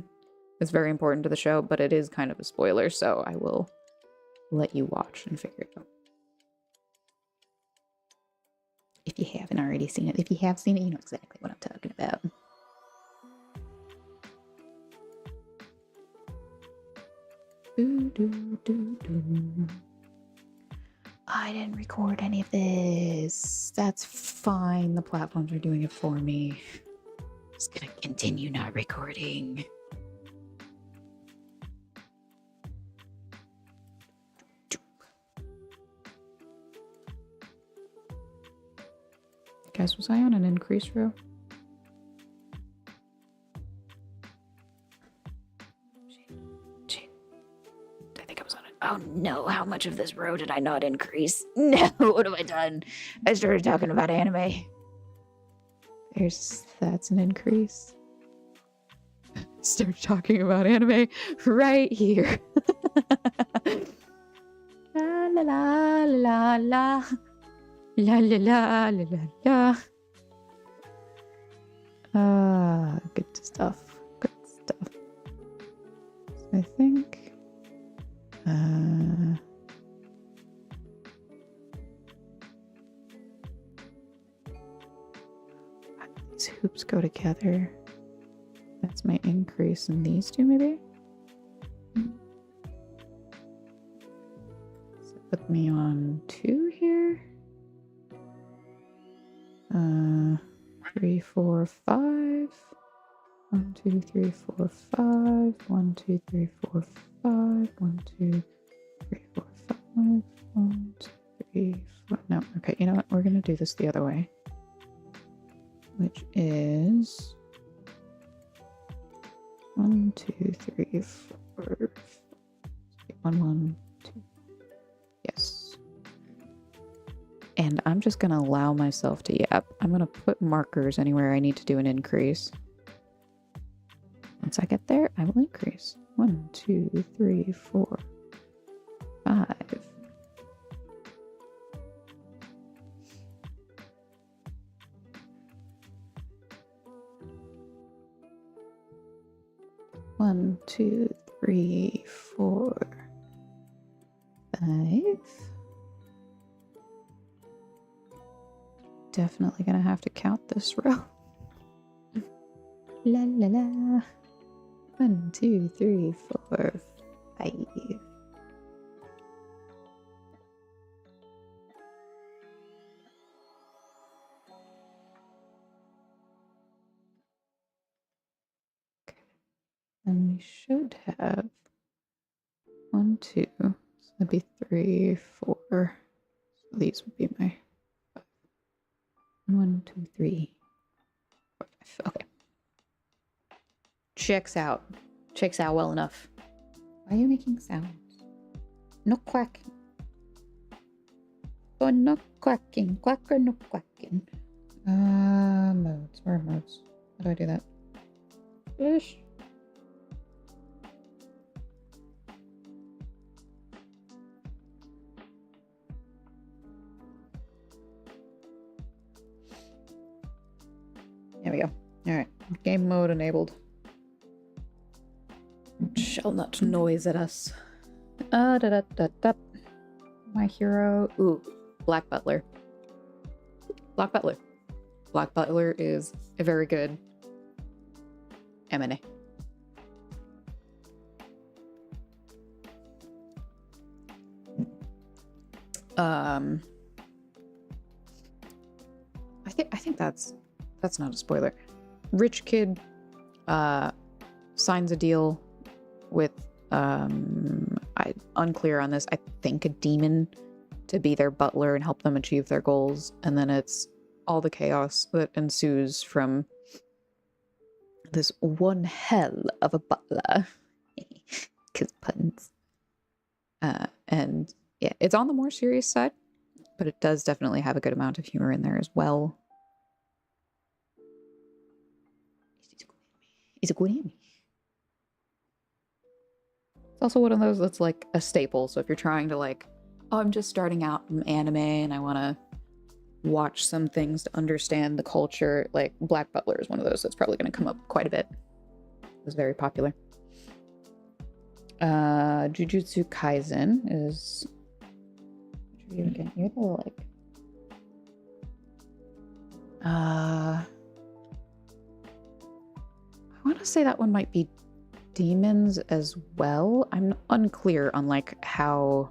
It's very important to the show, but it is kind of a spoiler, so I will let you watch and figure it out. If you haven't already seen it. If you have seen it, you know exactly what I'm talking about. I didn't record any of this. That's fine. The platforms are doing it for me. I'm just gonna continue not recording. Guys, was I on an increase row? I think I was on it. Oh no, how much of this row did I not increase? No, what have I done? I started talking about anime. That's an increase. Start talking about anime right here. La la la la la. La la la la la la. Good stuff. Good stuff. So I think these hoops go together. That's my increase in these two, maybe? So put me on 2 here. 3, 4, 5. 1, 2, 3, 4, 5. 1, 2, 3, 4, 5. 1, 2, 3, 4, 5. 1, 2, 3, 4. No, okay, you know what? We're gonna do this the other way. Which is 1, 2, 3, 4. 1, 1, 2. Yes. And I'm just gonna allow myself to yap. I'm gonna put markers anywhere I need to do an increase. Once I get there, I will increase. 1, 2, 3, 4, 5. One, 2, 3, 4, 5. Definitely gonna have to count this row. La la la. 1, 2, 3, 4, 5. And we should have 1, 2. So that'd be 3, 4. So these would be my 5. 1, 2, 3, 4, 5. Okay. Checks out. Checks out well enough. Why are you making sounds? No quacking. Oh, no quacking. Quacker, no quacking. Modes. Where are modes? How do I do that? Ish. There we go. Alright. Game mode enabled. Shall not noise at us. My hero. Ooh, Black Butler. Black Butler. Black Butler is a very good M&A. I think that's not a spoiler. Rich kid signs a deal with I'm unclear on this. I think a demon to be their butler and help them achieve their goals, and then it's all the chaos that ensues from this one hell of a butler. Cause puns. And yeah, it's on the more serious side, but it does definitely have a good amount of humor in there as well. He's a good enemy. It's also one of those that's like a staple. So if you're trying to like, oh, I'm just starting out in anime and I want to watch some things to understand the culture, like Black Butler is one of those that's probably going to come up quite a bit. It was very popular. Jujutsu Kaisen is... You're the like... I want to say that one might be demons as well. I'm unclear on like how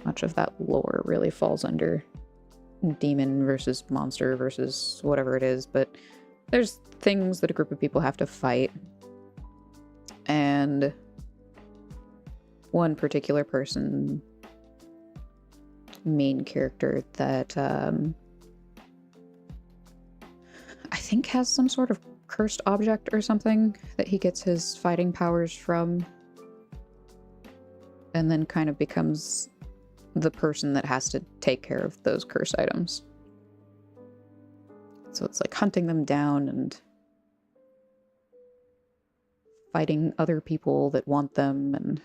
much of that lore really falls under demon versus monster versus whatever it is, but there's things that a group of people have to fight, and one particular person, main character, that I think has some sort of cursed object or something that he gets his fighting powers from, and then kind of becomes the person that has to take care of those curse items. So it's like hunting them down and fighting other people that want them, and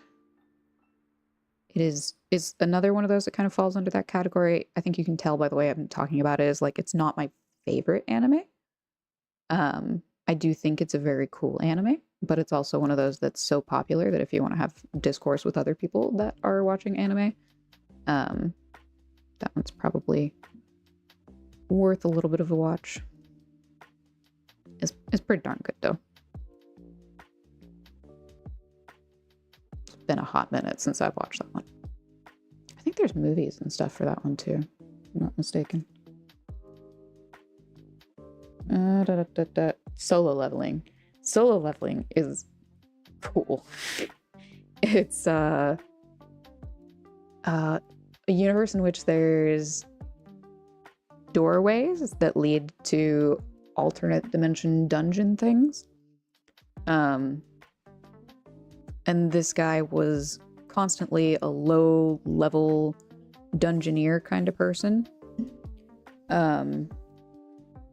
it is another one of those that kind of falls under that category. I think you can tell by the way I'm talking about it, is like it's not my favorite anime. I do think it's a very cool anime, but it's also one of those that's so popular that if you want to have discourse with other people that are watching anime, that one's probably worth a little bit of a watch. It's pretty darn good though. It's been a hot minute since I've watched that one. I think there's movies and stuff for that one too, if I'm not mistaken. Solo leveling. Solo leveling is cool. It's a universe in which there's doorways that lead to alternate dimension dungeon things. And this guy was constantly a low level dungeoneer kind of person.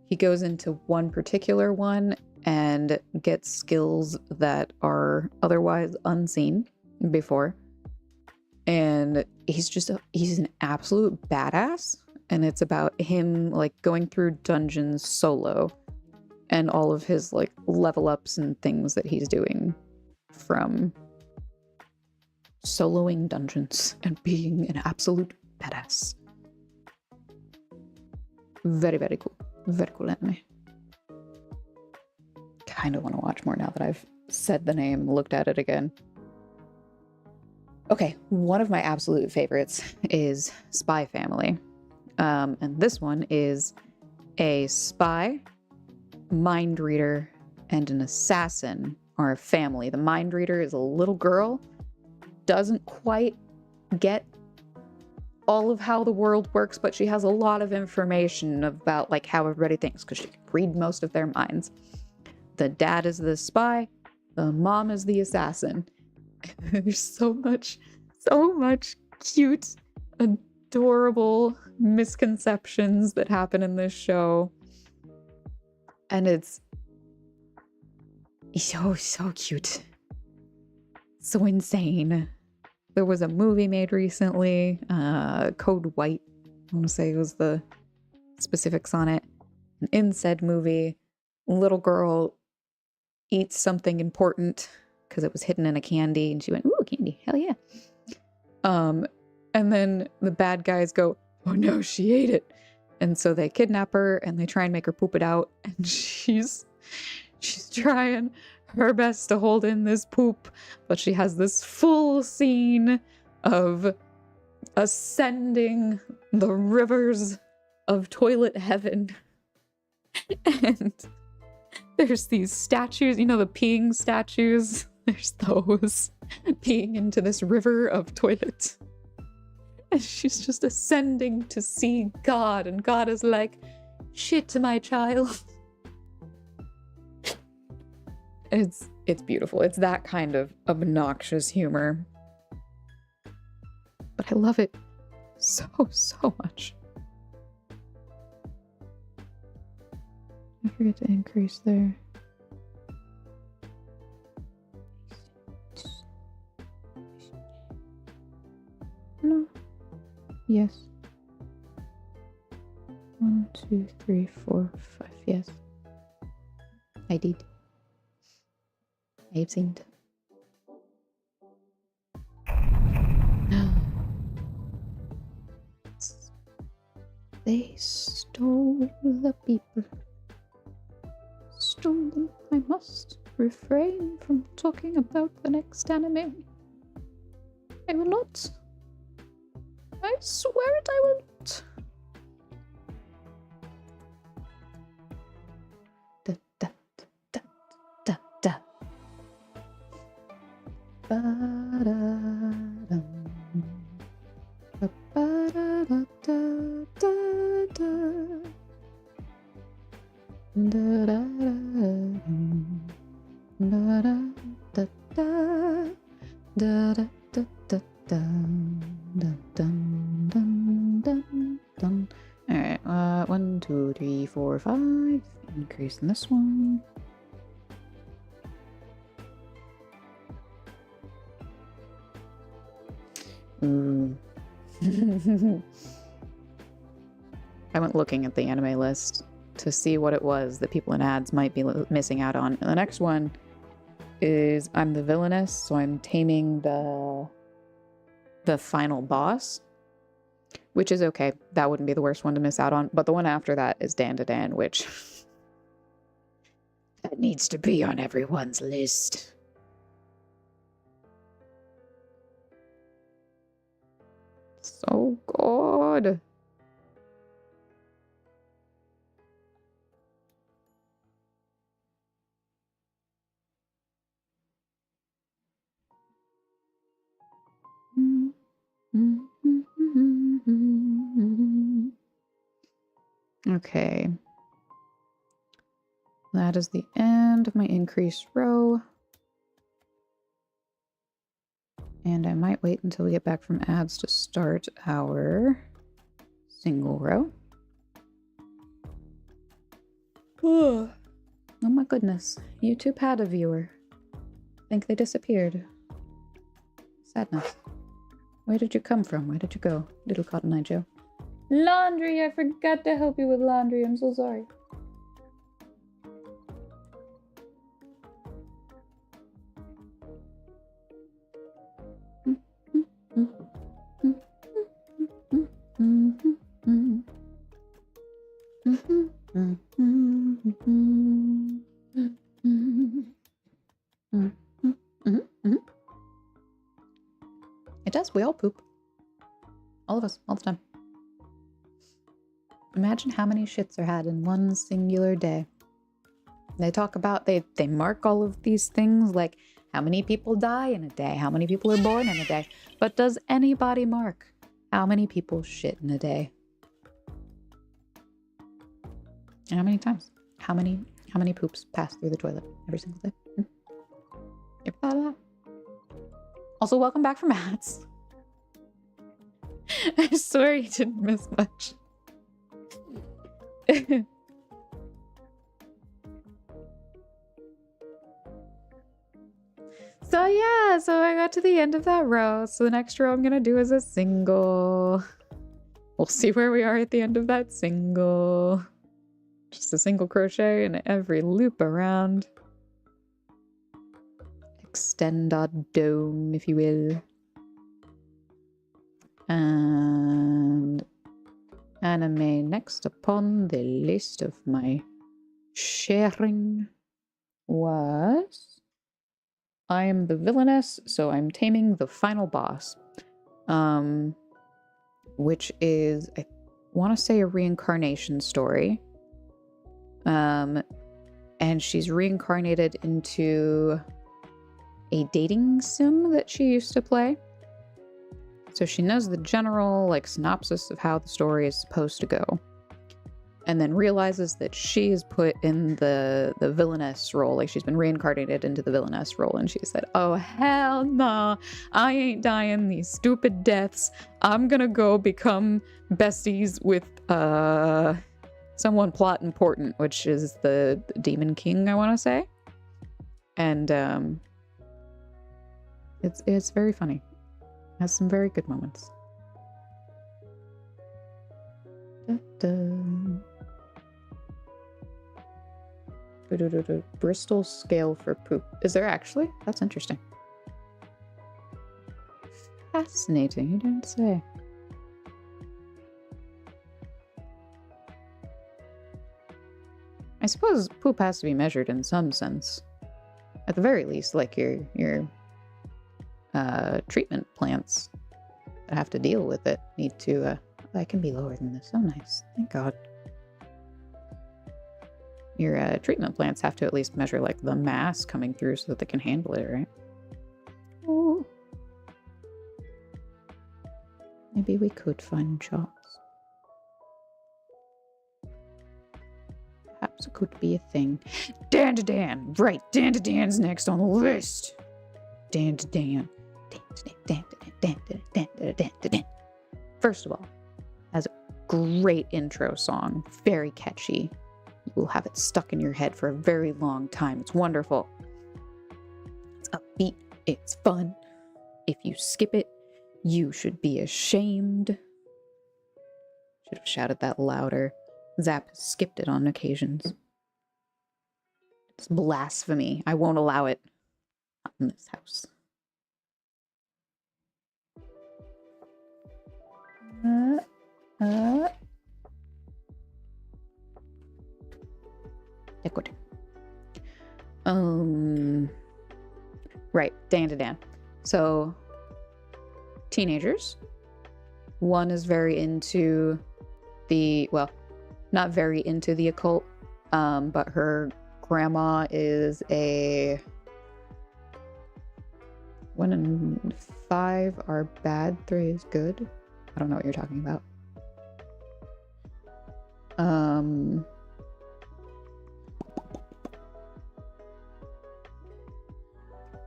He goes into one particular one and gets skills that are otherwise unseen before. And he's an absolute badass. And it's about him like going through dungeons solo and all of his like level ups and things that he's doing from soloing dungeons and being an absolute badass. Very, very cool. Very cool anime. Kind of want to watch more now that I've said the name, looked at it again. Okay, one of my absolute favorites is Spy Family. And this one is a spy, mind reader, and an assassin or a family. The mind reader is a little girl, doesn't quite get all of how the world works, but she has a lot of information about like how everybody thinks because she can read most of their minds. The dad is the spy, the mom is the assassin. There's so much cute, adorable misconceptions that happen in this show. And it's so cute. So insane. There was a movie made recently, Code White, I want to say was the specifics on it. And in said movie, little girl eats something important because it was hidden in a candy, and she went, "Ooh, candy, hell yeah." And then the bad guys go, "Oh no, she ate it." And so they kidnap her and they try and make her poop it out, and she's trying her best to hold in this poop, but she has this full scene of ascending the rivers of toilet heaven. And there's these statues, you know, the peeing statues? There's those peeing into this river of toilet. And she's just ascending to see God, and God is like, "Shit, my child." It's beautiful. It's that kind of obnoxious humor. But I love it so much. I forget to increase there. No. Yes. 1, 2, 3, 4, 5. Yes. I did. I've seen it. They stole the people. Stole them. I must refrain from talking about the next anime. I will not. I swear it, I will not. Da, da, da, da, da. Ba-da-dum. Ba-ba-da-da-da-da-da. Da-da-da-dum. Ba-da-da-da. Da-da-da-da-da. Alright, 1, 2, 3, 4, 5. Increase in this one. Ooh. I went looking at the anime list to see what it was that people in ads might be missing out on. And the next one is I'm the villainess, so I'm taming the final boss, which is okay. That wouldn't be the worst one to miss out on. But the one after that is Dan to Dan, which that needs to be on everyone's list. So good. Okay. That is the end of my increased row. And I might wait until we get back from ads to start our single row. Oh my goodness. YouTube had a viewer. I think they disappeared. Sadness. Where did you come from? Where did you go? Little Cotton Eye Joe. Laundry! I forgot to help you with laundry. I'm so sorry. It does. We all poop. All of us. All the time. Imagine how many shits are had in one singular day. They talk about, they mark all of these things, like how many people die in a day, how many people are born in a day. But does anybody mark how many people shit in a day? And how many times? How many poops pass through the toilet every single day? You ever thought of that? Also, welcome back from Mats. I swear you didn't miss much. So yeah, so I got to the end of that row. So the next row I'm gonna do is a single. We'll see where we are at the end of that single. Just a single crochet in every loop around. Extend our dome, if you will. And anime next upon the list of my sharing was... I am the villainess, so I'm taming the final boss. Which is, I want to say, a reincarnation story. And she's reincarnated into a dating sim that she used to play. So she knows the general, like, synopsis of how the story is supposed to go. And then realizes that she is put in the villainess role. Like, she's been reincarnated into the villainess role. And she said, oh, hell no. I ain't dying these stupid deaths. I'm gonna go become besties with someone plot important, which is the Demon King, I want to say. And it's very funny. It has some very good moments. Bristol scale for poop. Is there actually? That's interesting. Fascinating, you didn't say. I suppose poop has to be measured in some sense. At the very least, like your treatment plants that have to deal with it need to... I can be lower than this. Oh, nice. Thank God. Your treatment plants have to at least measure, like, the mass coming through so that they can handle it, right? Oh. Maybe we could find shots. Perhaps it could be a thing. Dan-to-Dan! Right, Dan-to-Dan's next on the list! Dan-to-Dan. Dan-to-Dan. First of all, has a great intro song. Very catchy. You will have it stuck in your head for a very long time. It's wonderful. It's upbeat. It's fun. If you skip it, you should be ashamed. Should have shouted that louder. Zap has skipped it on occasions. It's blasphemy. I won't allow it. Not in this house. Liquid. Right, Dan-to-Dan. So, teenagers. One is very into the, well, not very into the occult, but her grandma is a 1 in 5 are bad, 3 is good. I don't know what you're talking about.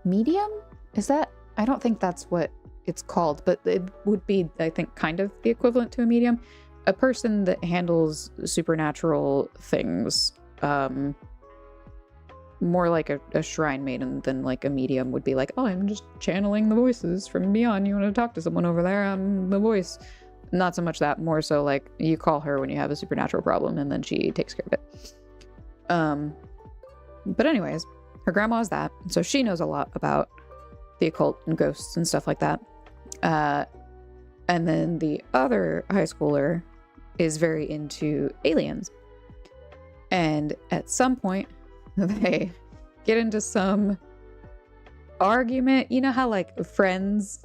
Medium? Is that? I don't think that's what it's called, but it would be, I think, kind of the equivalent to a medium. A person that handles supernatural things, more like a shrine maiden than like a medium would be like, oh, I'm just channeling the voices from beyond. You want to talk to someone over there? I'm the voice. Not so much that, more so like you call her when you have a supernatural problem and then she takes care of it. But anyways, her grandma is that, so she knows a lot about the occult and ghosts and stuff like that. And then the other high schooler is very into aliens. And at some point, they get into some argument. You know how like friends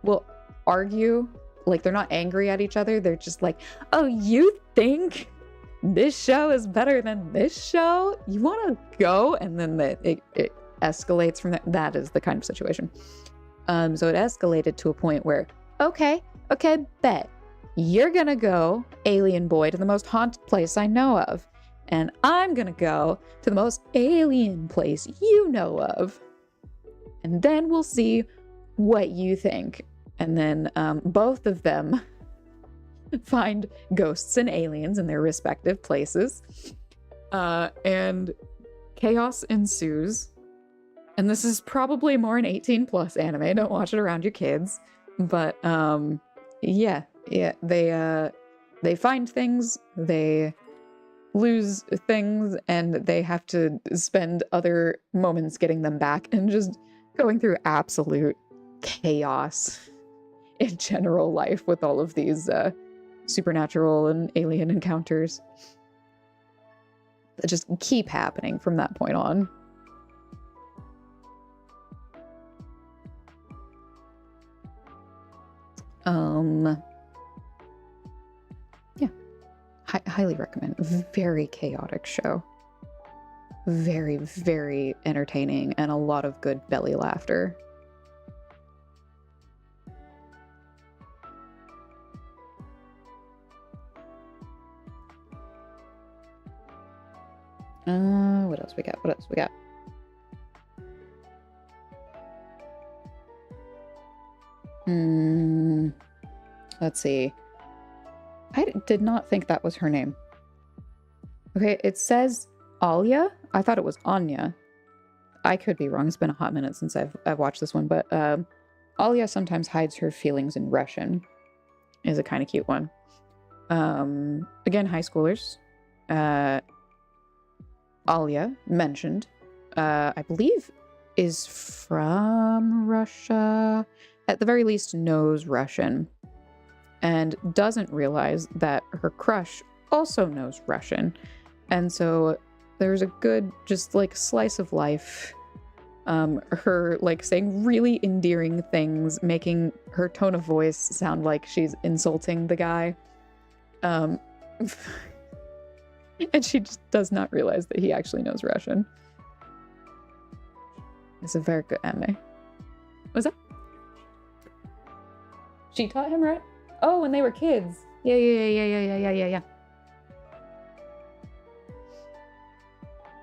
will argue? Like they're not angry at each other. They're just like, oh, you think this show is better than this show. You want to go? And then it escalates from that. That is the kind of situation. So it escalated to a point where, okay, bet. You're gonna go, alien boy, to the most haunted place I know of. And I'm gonna go to the most alien place you know of. And then we'll see what you think. And then both of them find ghosts and aliens in their respective places. And chaos ensues. And this is probably more an 18+ anime. Don't watch it around your kids. But yeah, they find things, they lose things, and they have to spend other moments getting them back, and just going through absolute chaos in general life with all of these supernatural and alien encounters that just keep happening from that point on. Yeah, highly recommend. Very chaotic show. Very, very entertaining, and a lot of good belly laughter. What else we got? What else we got? Let's see. I did not think that was her name. Okay, it says Alia. I thought it was Anya. I could be wrong. It's been a hot minute since I've watched this one, but Alia sometimes hides her feelings in Russian. Is a kind of cute one. Again, high schoolers. Alia, mentioned, I believe is from Russia. At the very least, knows Russian. And doesn't realize that her crush also knows Russian. And so there's a good, just like, slice of life. Her, like, saying really endearing things, making her tone of voice sound like she's insulting the guy. And she just does not realize that he actually knows Russian. It's a very good anime. What's that? She taught him, right? Oh, when they were kids. Yeah.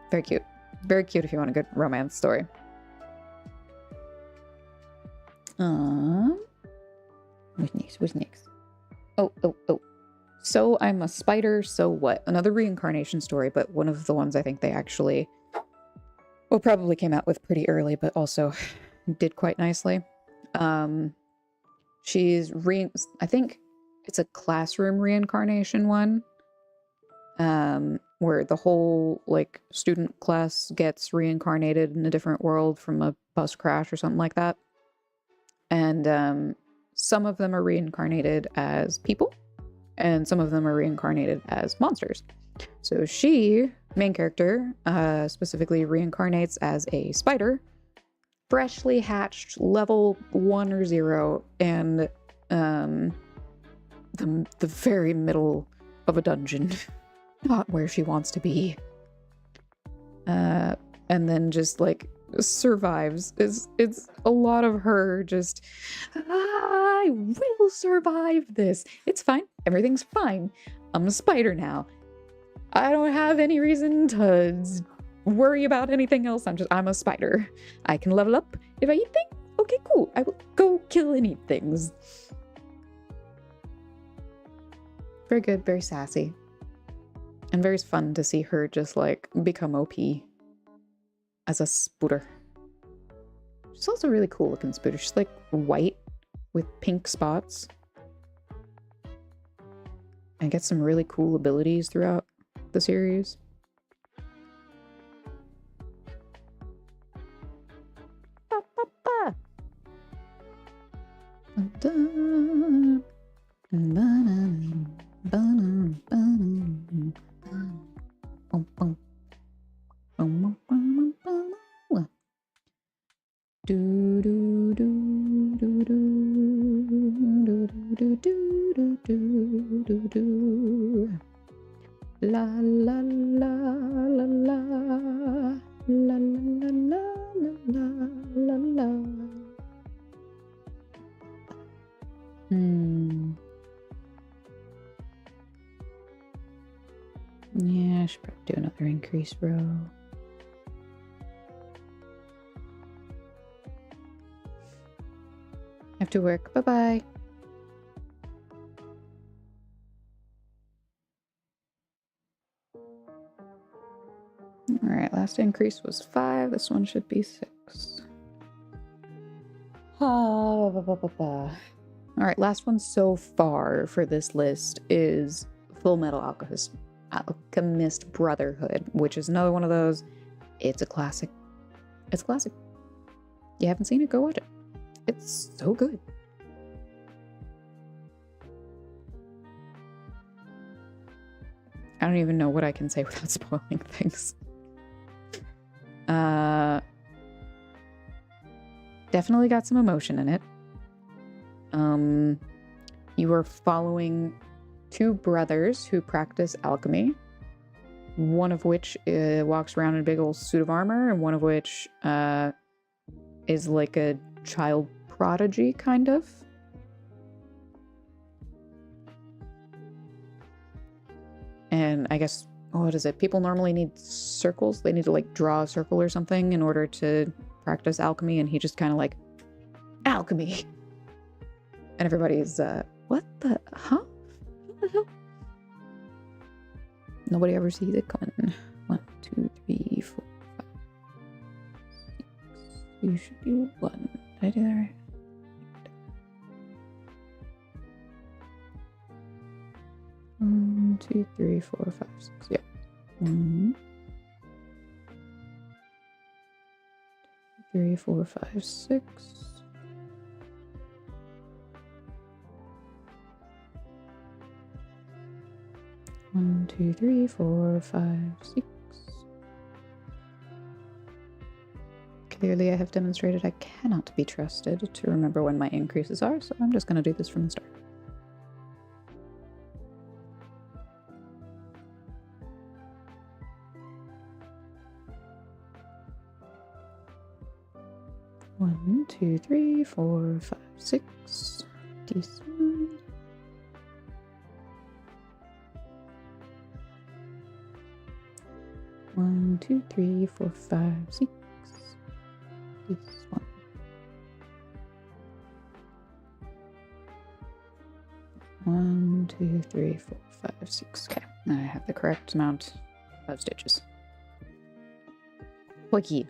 Very cute. Very cute if you want a good romance story. What's next? Oh. So I'm a spider, so what? Another reincarnation story, but one of the ones I think they actually, well, probably came out with pretty early, but also did quite nicely. She's I think it's a classroom reincarnation one, where the whole, like, student class gets reincarnated in a different world from a bus crash or something like that. And some of them are reincarnated as people, and some of them are reincarnated as monsters. So she, main character, specifically reincarnates as a spider, freshly hatched, level 1 or 0, and the very middle of a dungeon. Not where she wants to be. And then just, like, survives. It's a lot of her just, I will survive this. It's fine. Everything's fine. I'm a spider now. I don't have any reason to worry about anything else. I'm a spider. I can level up if I eat things. Okay, cool. I will go kill and eat things. Very good, very sassy. And very fun to see her just, like, become OP as a spooter. She's also a really cool looking spooter. She's, like, white with pink spots. And gets some really cool abilities throughout the series. La la la la la la la la la la la. Yeah, I should probably do another increase row. Have to work. Bye-bye. Alright, last increase was 5. This one should be 6. Alright, last one so far for this list is Full Metal Alchemist Brotherhood, which is another one of those. It's a classic. It's classic. You haven't seen it? Go watch it. It's so good. I don't even know what I can say without spoiling things. Definitely got some emotion in it. You are following 2 brothers who practice alchemy. One of which walks around in a big old suit of armor, and one of which is like a child prodigy, kind of. And I guess, what is it? People normally need circles. They need to like draw a circle or something in order to practice alchemy, and he just kind of like, alchemy. And everybody's, what the, huh? What the hell? Nobody ever sees it coming. 1, 2, 3, 4, 5, 6. You should be 1. Did I do that right? 1, 2, 3, 4, 5, 6. Yeah. 1, 2, 3, 4, 5, 6. 1, 2, 3, 4, 5, 6. Clearly I have demonstrated I cannot be trusted to remember when my increases are, so I'm just going to do this from the start. One, 2, 3, 4, 5, 6. D1. 1, 2, 3, 4, 5, 6. This one. 1, 2, 3, 4, 5, 6. Okay, I have the correct amount of stitches. Okay.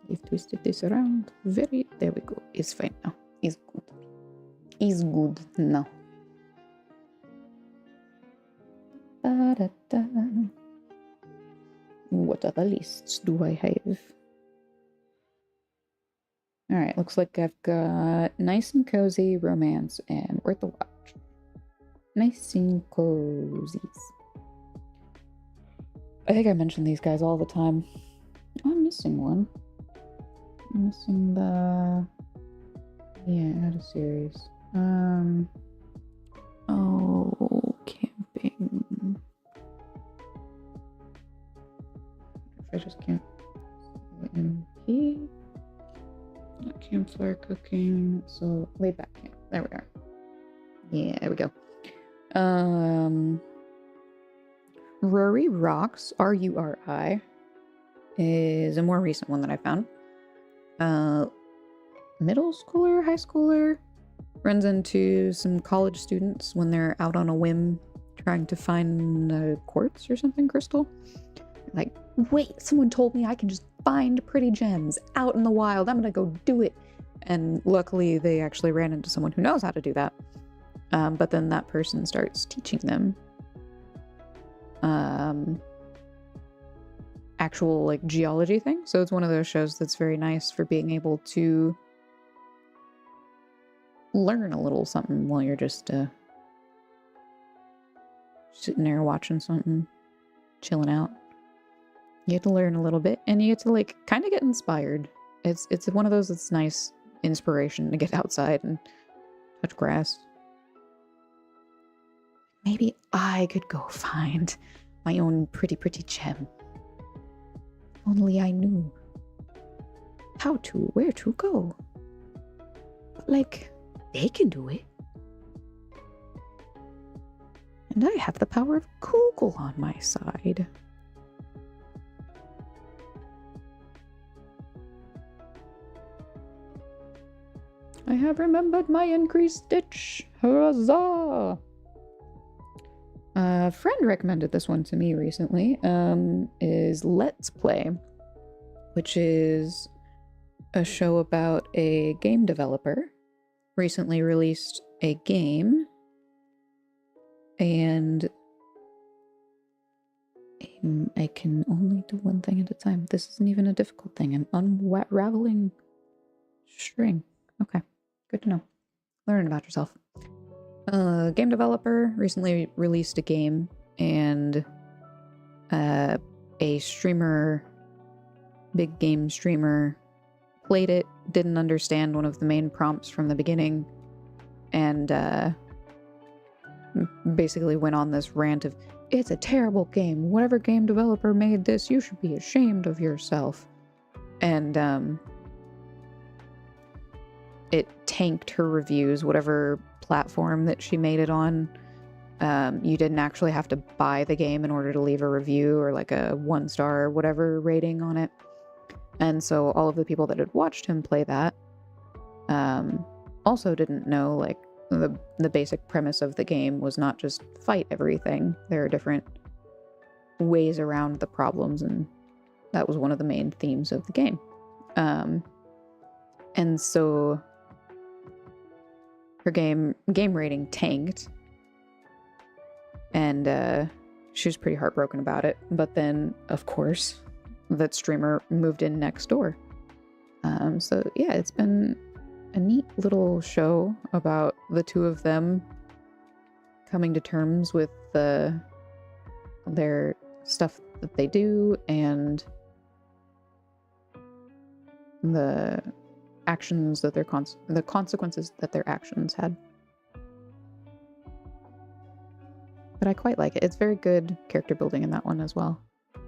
We've twisted this around. There we go. It's fine now. It's good. It's good now. Da-da-da. What other lists do I have? Alright, looks like I've got Nice and Cozy, Romance, and Worth the Watch. Nice and Cozies. I think I mention these guys all the time. Oh, I'm missing one. I'm missing the... Yeah, I had a series. Oh, camping. I just can't. MP. Campfire cooking. So laid back camp. There we are. Yeah, there we go. Rory Rocks, RURI, is a more recent one that I found. Middle schooler, high schooler, runs into some college students when they're out on a whim trying to find quartz or something crystal. Like, wait, someone told me I can just find pretty gems out in the wild. I'm gonna go do it. And luckily they actually ran into someone who knows how to do that. But then that person starts teaching them actual like geology thing. So it's one of those shows that's very nice for being able to learn a little something while you're just sitting there watching something, chilling out. You get to learn a little bit, and you get to like kind of get inspired. It's one of those that's nice inspiration to get outside and touch grass. Maybe I could go find my own pretty gem. Only I knew how to, where to go. But, like, they can do it. And I have the power of Google on my side. I have remembered my increased stitch. Huzzah! A friend recommended this one to me recently. Is Let's Play, which is a show about a game developer. Recently released a game, and I can only do one thing at a time. This isn't even a difficult thing. An unraveling string. Okay, good to know. Learn about yourself. Game developer recently released a game, and a streamer, big game streamer, played it, didn't understand one of the main prompts from the beginning, and basically went on this rant of, it's a terrible game. Whatever game developer made this, you should be ashamed of yourself. And it tanked her reviews, whatever platform that she made it on. You didn't actually have to buy the game in order to leave a review or like a 1-star or whatever rating on it. And so all of the people that had watched him play that also didn't know, like, the basic premise of the game was not just fight everything. There are different ways around the problems, and that was one of the main themes of the game. And so her game rating tanked, and she was pretty heartbroken about it. But then, of course, that streamer moved in next door. So yeah, it's been a neat little show about the two of them coming to terms with their stuff that they do and the actions that the consequences that their actions had. But I quite like it. It's very good character building in that one as well. A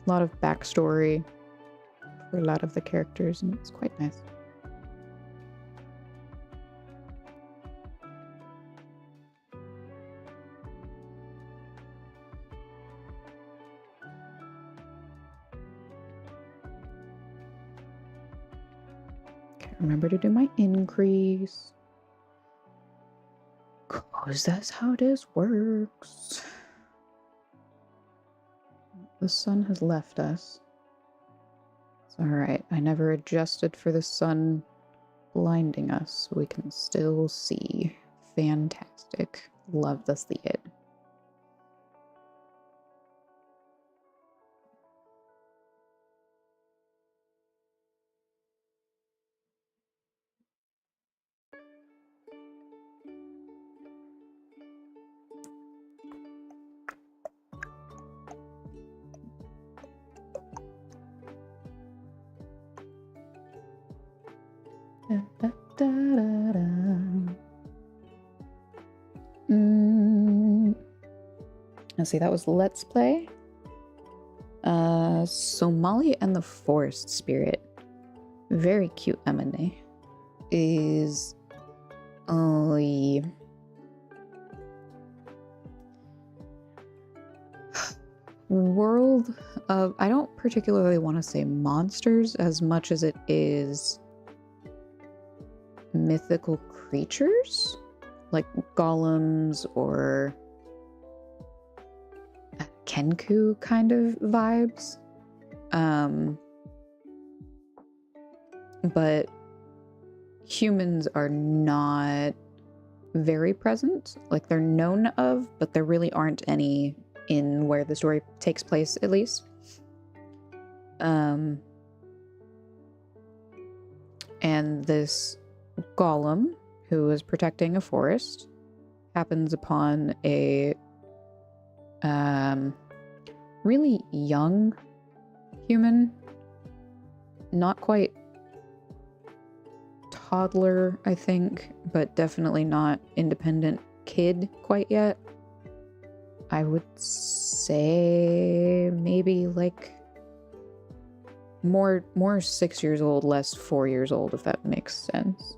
lot of backstory for a lot of the characters, and it's quite nice. Can't remember to do my increase, 'cause that's how this works. The sun has left us. It's alright. I never adjusted for the sun blinding us, so we can still see. Fantastic. Love this the it. Da, da, da, da, da. Let's see, that was Let's Play. Somali and the Forest Spirit. Very cute M&A. Is world of, I don't particularly want to say monsters as much as it is mythical creatures, like golems or Kenku kind of vibes. But humans are not very present. Like, they're known of, but there really aren't any in where the story takes place, at least. And this golem, who is protecting a forest, happens upon a really young human, not quite toddler, I think, but definitely not independent kid quite yet. I would say maybe like more 6 years old, less 4 years old, if that makes sense.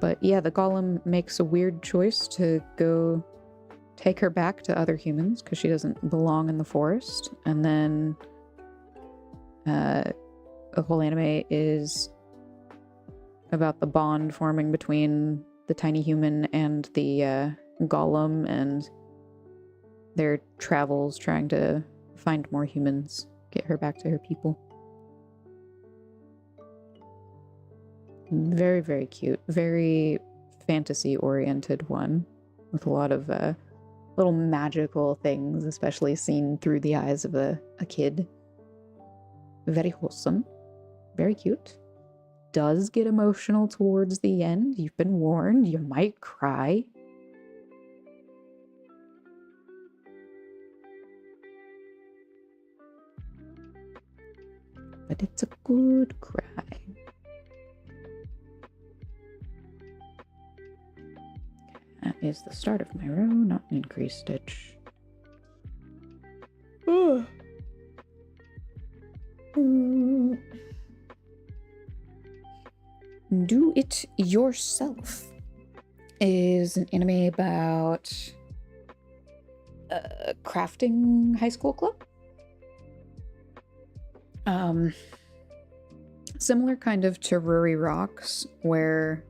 But yeah, the golem makes a weird choice to go take her back to other humans because she doesn't belong in the forest. And then the whole anime is about the bond forming between the tiny human and the golem and their travels trying to find more humans, get her back to her people. Very, very cute. Very fantasy-oriented one with a lot of little magical things, especially seen through the eyes of a kid. Very wholesome. Very cute. Does get emotional towards the end. You've been warned. You might cry. But it's a good cry. That is the start of my row, not an increased stitch. Do It Yourself is an anime about a crafting high school club. Similar kind of to Ruri Rocks, where...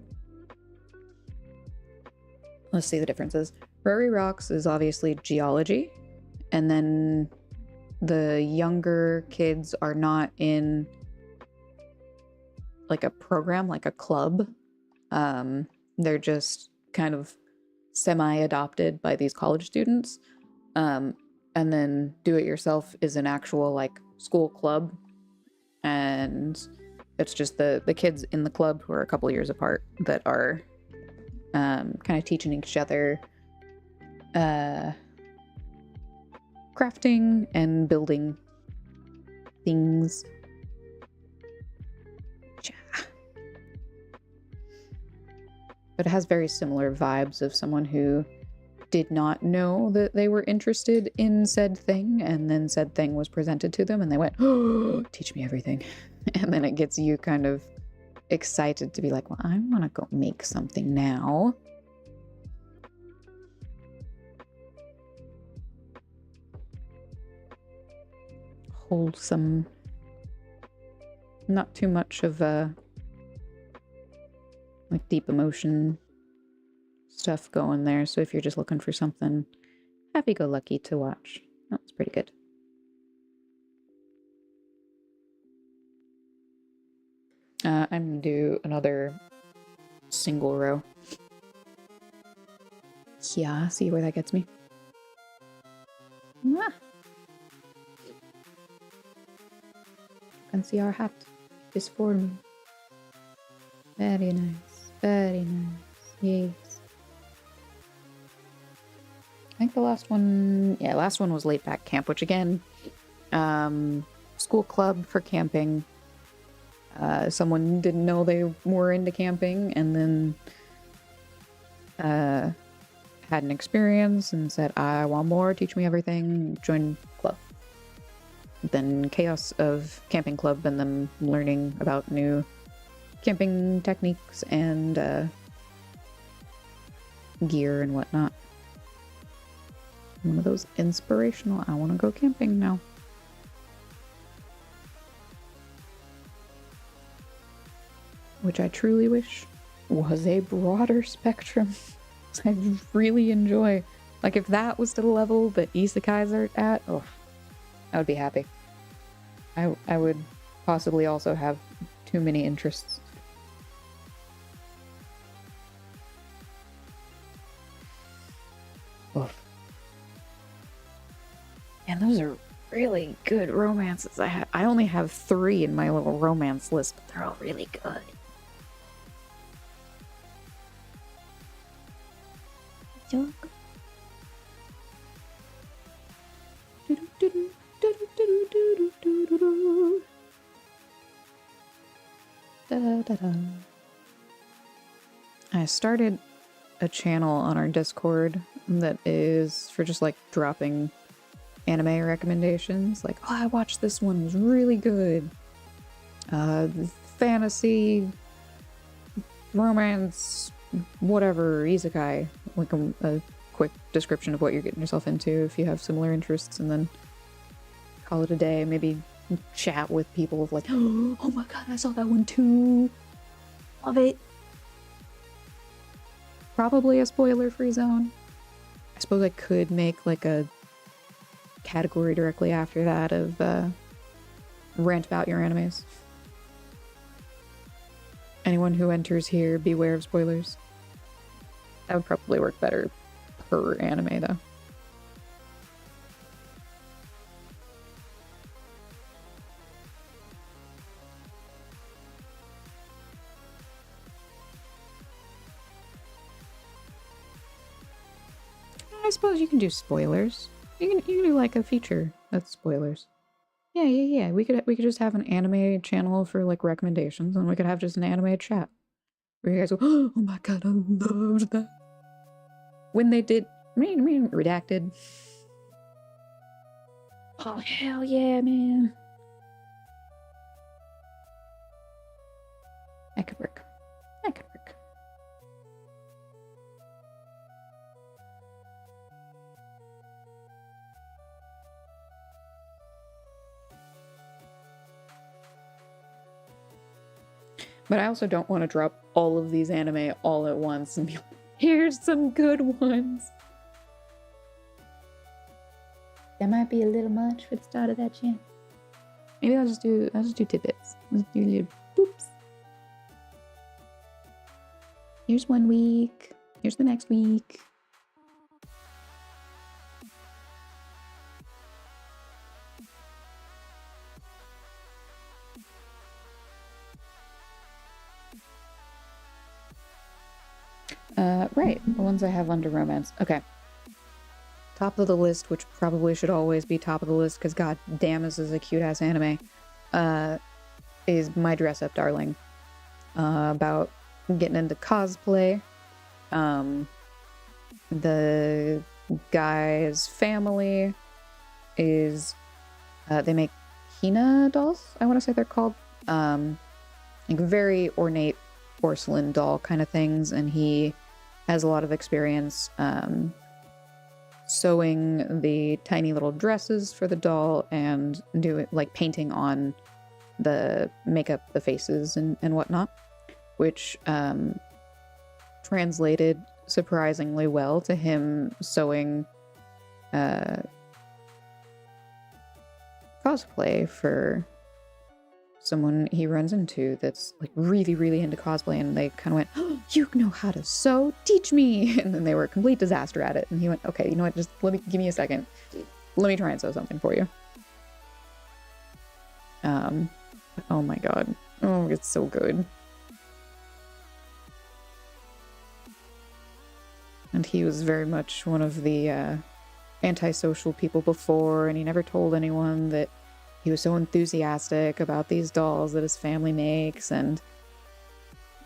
Let's see the differences. Ruri Rocks is obviously geology, and then the younger kids are not in like a program, like a club. They're just kind of semi-adopted by these college students. And then Do It Yourself is an actual like school club, and it's just the kids in the club who are a couple years apart that are kind of teaching each other crafting and building things. But it has very similar vibes of someone who did not know that they were interested in said thing, and then said thing was presented to them and they went, oh, teach me everything. And then it gets you kind of excited to be like, well, I want to go make something now. Wholesome. Not too much of a like deep emotion stuff going there. So if you're just looking for something happy-go-lucky to watch, that's pretty good. I'm gonna do another single row. Yeah, see where that gets me. Ah. You can see our hat is forming. Very nice, very nice. Yes. I think the last one, yeah, last one was late back camp, which again, school club for camping. Someone didn't know they were into camping and then had an experience and said, I want more, teach me everything, join club. Then chaos of camping club and them learning about new camping techniques and gear and whatnot. One of those inspirational, I want to go camping now. Which I truly wish was a broader spectrum. I really enjoy. Like, if that was to the level that isekais are at, oh, I would be happy. I would possibly also have too many interests. Oof. And those are really good romances. I only have 3 in my little romance list, but they're all really good. Da-da-da. I started a channel on our Discord that is for just like dropping anime recommendations. Like, oh, I watched this one, it was really good. Fantasy, romance, whatever, isekai. Like a quick description of what you're getting yourself into if you have similar interests, and then call it a day. Maybe chat with people of like, oh my god, I saw that one too. Love it. Probably a spoiler-free zone. I suppose I could make like a category directly after that of rant about your animes. Anyone who enters here, beware of spoilers. That would probably work better per anime though. I suppose you can do spoilers. You can do like a feature that's spoilers. Yeah. We could just have an anime channel for like recommendations, and we could have just an anime chat where you guys go, oh my god, I loved that. When they did redacted. Oh hell yeah, man. That could work. That could work. But I also don't want to drop all of these anime all at once and be like, here's some good ones. That might be a little much for the start of that channel. Maybe I'll just do tidbits. I'll just do little boops. Here's 1 week. Here's the next week. Right, the ones I have under romance. Okay. Top of the list, which probably should always be top of the list, because god damn, this is a cute-ass anime, is My Dress Up Darling. About getting into cosplay. The guy's family is, they make Hina dolls, I want to say they're called. Like very ornate porcelain doll kind of things, and he has a lot of experience sewing the tiny little dresses for the doll and like painting on the makeup, the faces and whatnot, which translated surprisingly well to him sewing cosplay for someone he runs into that's like really into cosplay, and they kind of went, oh, you know how to sew, teach me. And then they were a complete disaster at it, and he went, okay, you know what, just give me a second, let me try and sew something for you. Oh my god, oh, it's so good. And he was very much one of the antisocial people before, and he never told anyone that he was so enthusiastic about these dolls that his family makes, and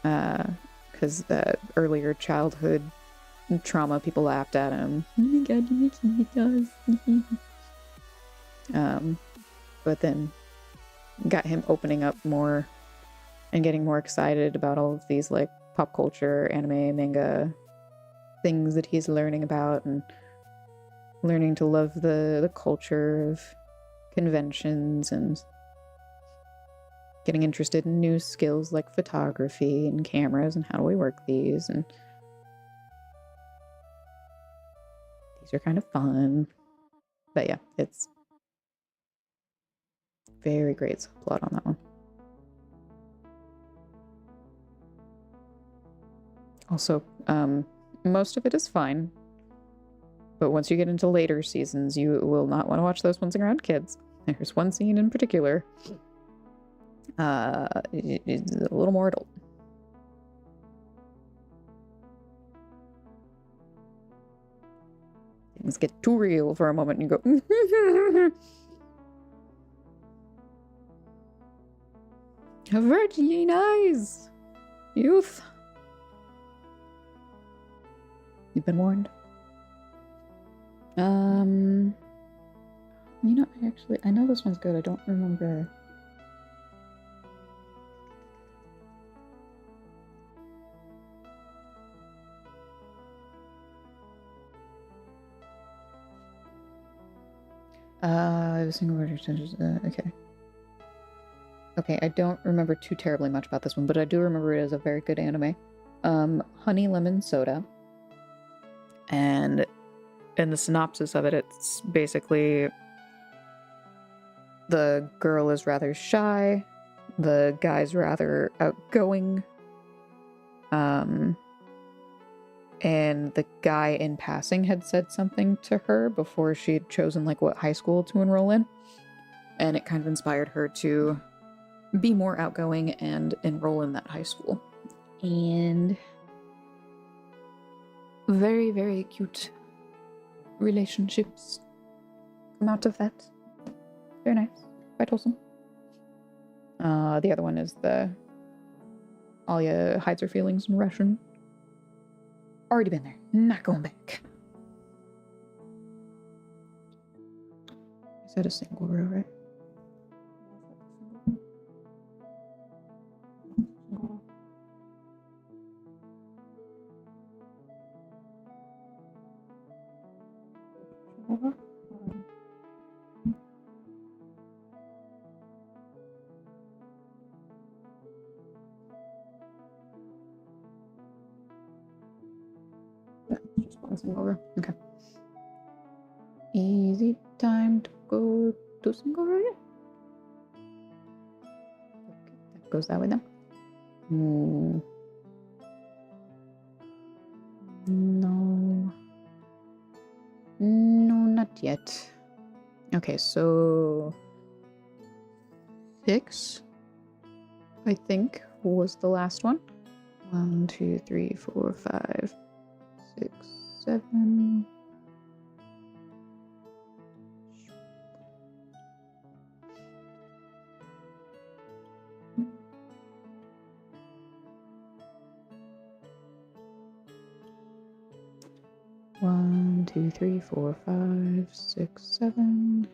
because the earlier childhood trauma, people laughed at him. Oh my god, you make cute dolls. But then got him opening up more and getting more excited about all of these like pop culture, anime, manga things that he's learning about, and learning to love the culture of conventions, and getting interested in new skills like photography and cameras and how do we work these, and these are kind of fun. But yeah, it's very great subplot on that one. Also, most of it is fine, but once you get into later seasons, you will not want to watch those ones around kids. There's one scene in particular. It's a little more adult. Things get too real for a moment and you go, virgin eyes. Youth. You've been warned. You know, I know this one's good. I don't remember. I have a single word exchanges. Okay. Okay, I don't remember too terribly much about this one, but I do remember it as a very good anime. Honey Lemon Soda. And in the synopsis of it, it's basically the girl is rather shy, the guy's rather outgoing, and the guy in passing had said something to her before she had chosen like what high school to enroll in, and it kind of inspired her to be more outgoing and enroll in that high school. And very, very cute relationships come out of that. Very nice. Quite wholesome. The other one is the Alia hides her feelings in Russian. Already been there. Not going back. Is that a single row, right? Just one single row. Okay. Easy time to go to single row, yeah? Okay, that goes that way then. No. No, not yet. Okay, so 6, I think, was the last one. 1, 2, 3, 4, 5, 6, 7. One, 2, 3, 4, 5, 6, 7.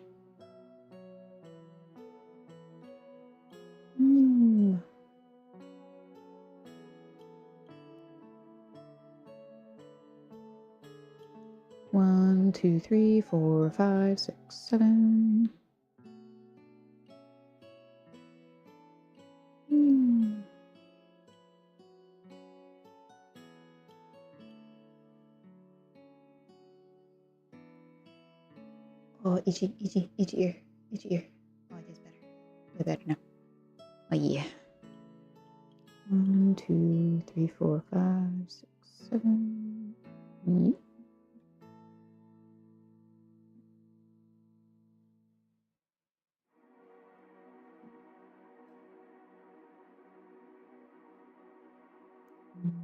One, 2, 3, 4, 5, 6, 7. Oh, itchy ear, itchy ear. Oh, it is better. Way better now. Oh, yeah. 1, 2, 3, 4, 5, 6, 7. Yep.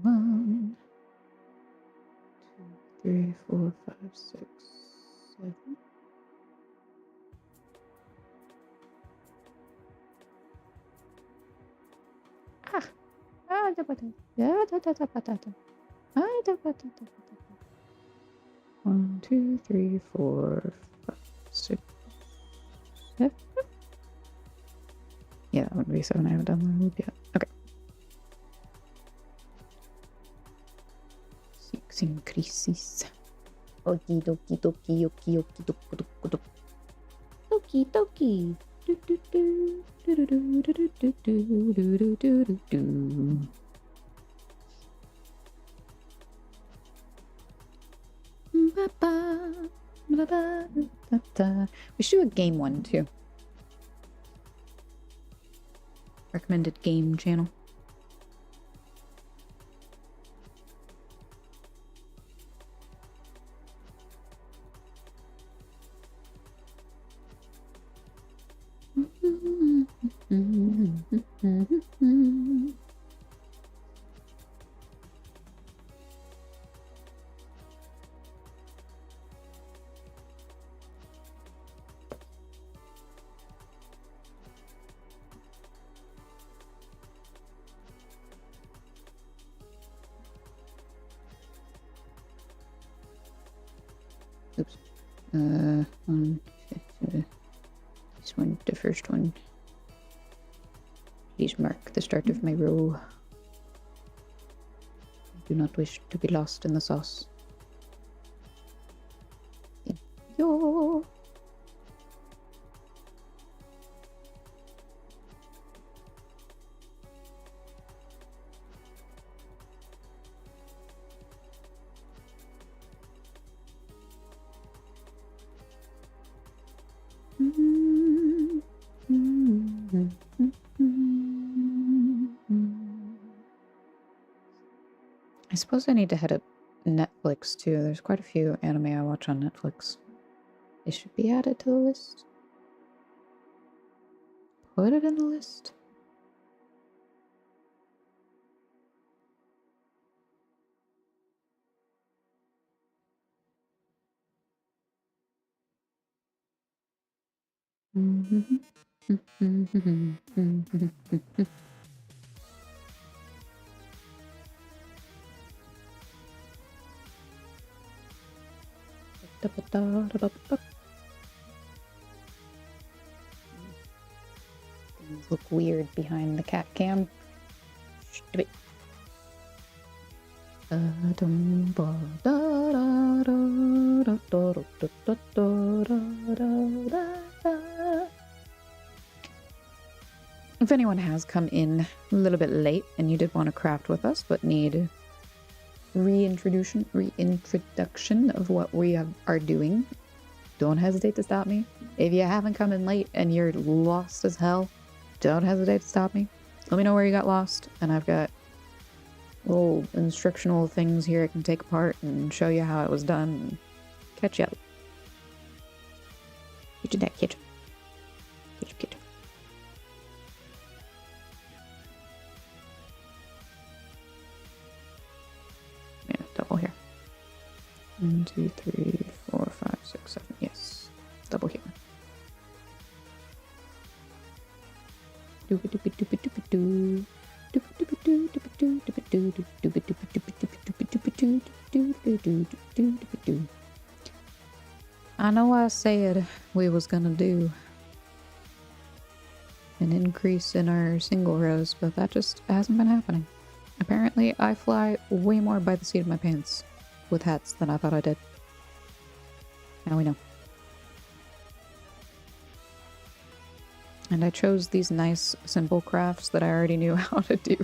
One, 2, 3, 4, 5, 6, 7. Ah, da patata. Yeah, da patata. Ah, da patata. 1, 2, 3, 4, 5, 6, 7. Yeah, that would be 7. I haven't done the loop yet. Okay. 6 increases. Okie dokie dokie okie okie dokie dokie dokie. Dokie dokie. Do do do. Do do do do do do do do do do do. We should do a game one too. Recommended game channel. Oops. This one, the first one. Please mark the start of my row. I do not wish to be lost in the sauce. Yo. I suppose I need to head up Netflix too. There's quite a few anime I watch on Netflix. They should be added to the list. Put it in the list. Things look weird behind the cat cam. Stupid. If anyone has come in a little bit late and you did want to craft with us but need reintroduction of what we are doing, don't hesitate to stop me. If you haven't come in late and you're lost as hell, don't hesitate to stop me. Let me know where you got lost, and I've got little instructional things here I can take apart and show you how it was done and catch you up. Kitchen that kitchen. Kitchen. Yeah, double here. 1, 2, 3, 4, 5, 6, 7. Yes. Double here. I know I said we was gonna do an increase in our single rows, but that just hasn't been happening. Apparently, I fly way more by the seat of my pants with hats than I thought I did. Now we know. And I chose these nice, simple crafts that I already knew how to do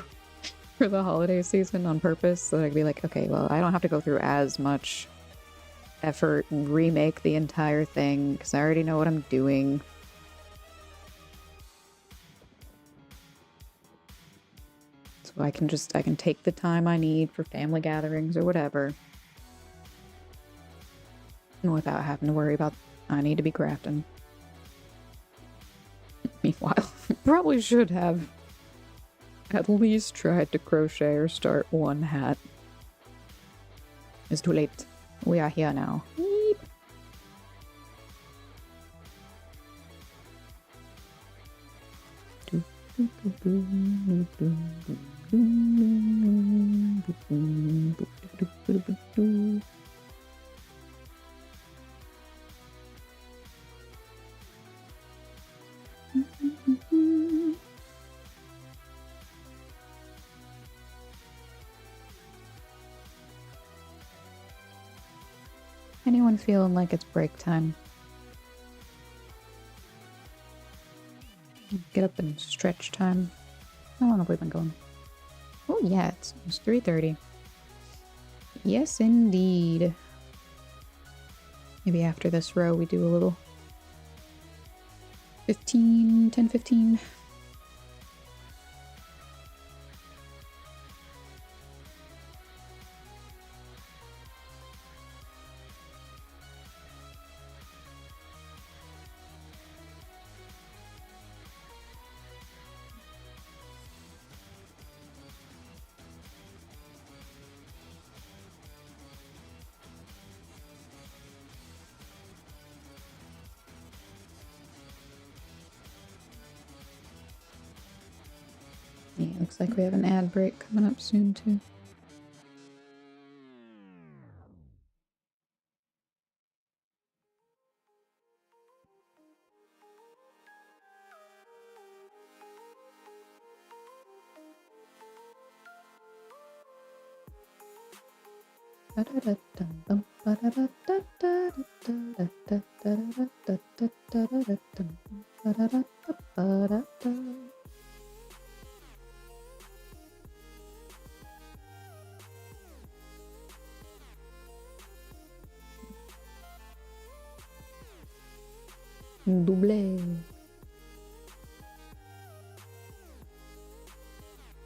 for the holiday season on purpose, so that I'd be like, okay, well, I don't have to go through as much effort and remake the entire thing, because I already know what I'm doing. So I can take the time I need for family gatherings or whatever, and without having to worry about, I need to be crafting. Meanwhile, probably should have at least tried to crochet or start one hat. It's too late. We are here now. Beep. Anyone feeling like it's break time? Get up and stretch time. How long have we been going? Oh yeah, it's 3:30. Yes, indeed. Maybe after this row we do a little 10-15. Yeah, looks like we have an ad break coming up soon too. Double.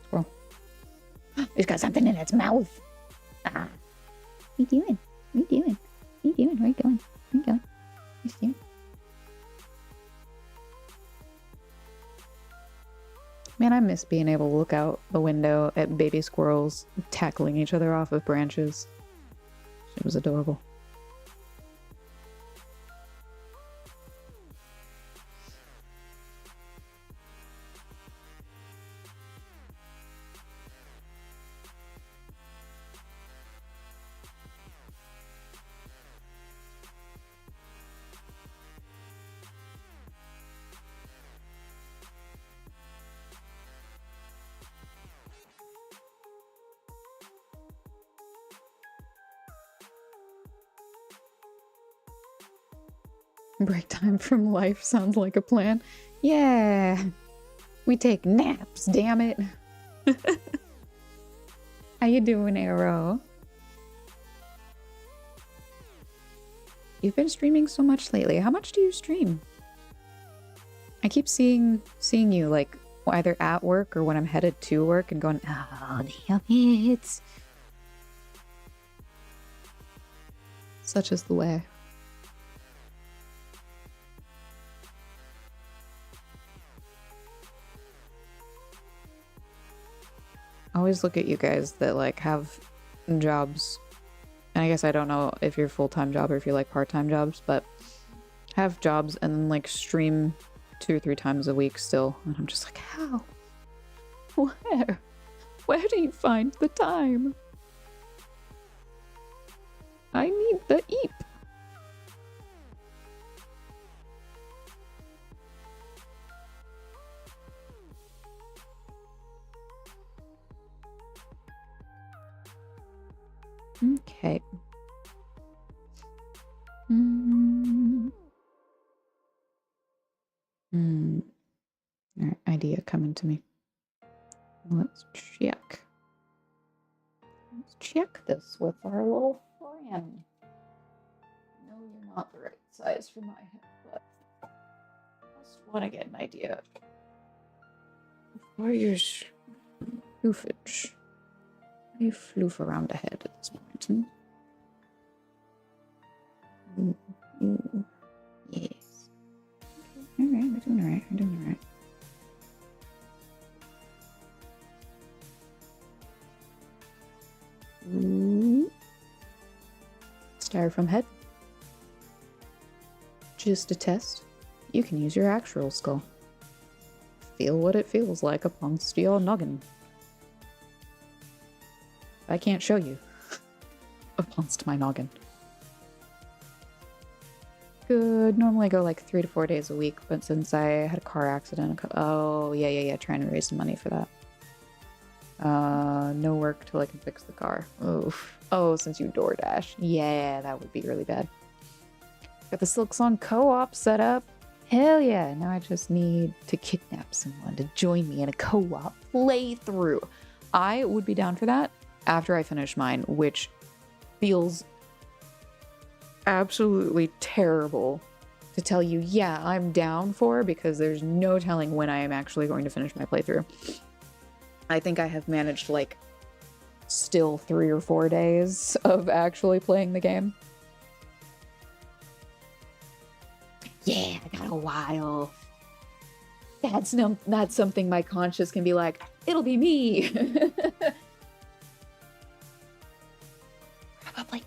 Squirrel. It's got something in its mouth. Ah. What are you doing? What are you doing? What are you doing? Where are you going? Where are you going? What are you doing? Man, I miss being able to look out the window at baby squirrels tackling each other off of branches. It was adorable. Break time from life sounds like a plan. Yeah. We take naps, damn it. How you doing, Arrow? You've been streaming so much lately. How much do you stream? I keep seeing you like either at work or when I'm headed to work and going, oh, damn it. Such is the way. I always look at you guys that like have jobs, and I guess I don't know if you're full-time job or if you're like part-time jobs, but have jobs and then like stream 2 or 3 times a week still, and I'm just like, how? Where do you find the time? I need the eep. Okay. Alright, idea coming to me. Let's check. Let's check this with our little friend. No, you're not the right size for my head, but I just want to get an idea for your floofage. How do you floof around a head at this point? Ooh. Yes. Okay. Alright, we're doing alright. We're doing alright. Styrofoam head. Just a test. You can use your actual skull. Feel what it feels like amongst your noggin. I can't show you. Amongst my noggin. Could normally go like 3 to 4 days a week, but since I had a car accident, oh yeah, trying to raise some money for that. No work till I can fix the car. Oof. Oh, since you DoorDash. Yeah, that would be really bad. Got the Silksong co-op set up. Hell yeah. Now I just need to kidnap someone to join me in a co-op playthrough. I would be down for that after I finish mine, which feels absolutely terrible to tell you, yeah, I'm down for, because there's no telling when I am actually going to finish my playthrough. I think I have managed like still 3 or 4 days of actually playing the game. Yeah, I got a while. That's not something my conscience can be like, it'll be me. Probably.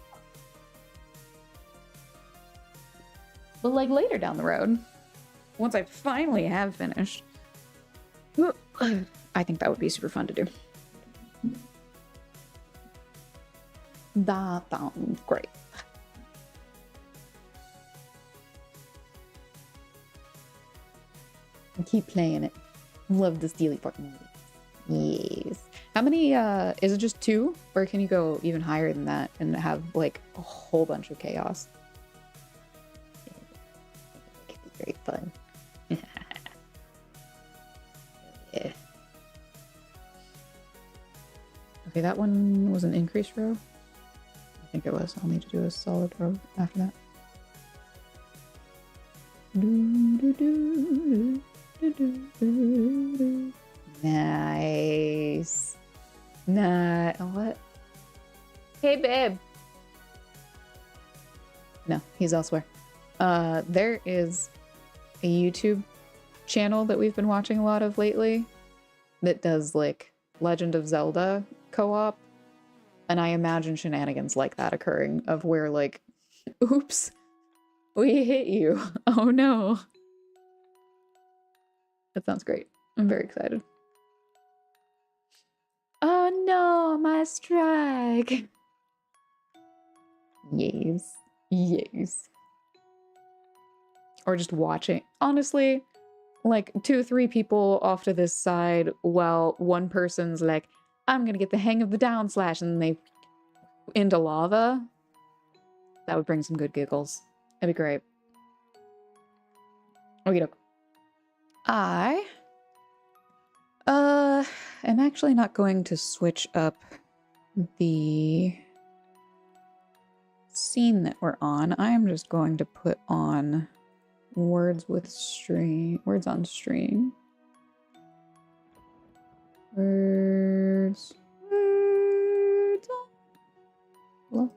But like later down the road, once I finally have finished, I think that would be super fun to do. That sounds great. And keep playing it. Love the Steely part. Yes. How many, is it just 2? Or can you go even higher than that and have, like, a whole bunch of chaos? It could be very fun. Yeah. Okay, that one was an increased row. I think it was. I'll need to do a solid row after that. Nice. Nah, what? Hey, babe. No, he's elsewhere. There is a YouTube channel that we've been watching a lot of lately that does like Legend of Zelda co-op. And I imagine shenanigans like that occurring of where like, oops, we hit you. Oh no. That sounds great. I'm very excited. Oh no, my strike. Yes. Yes. Or just watching. Honestly, like 2 or 3 people off to this side while one person's like, I'm gonna get the hang of the down slash, and they into lava. That would bring some good giggles. That'd be great. Okie doke. I am actually not going to switch up the scene that we're on. I am just going to put on words on stream. Words on. Hello?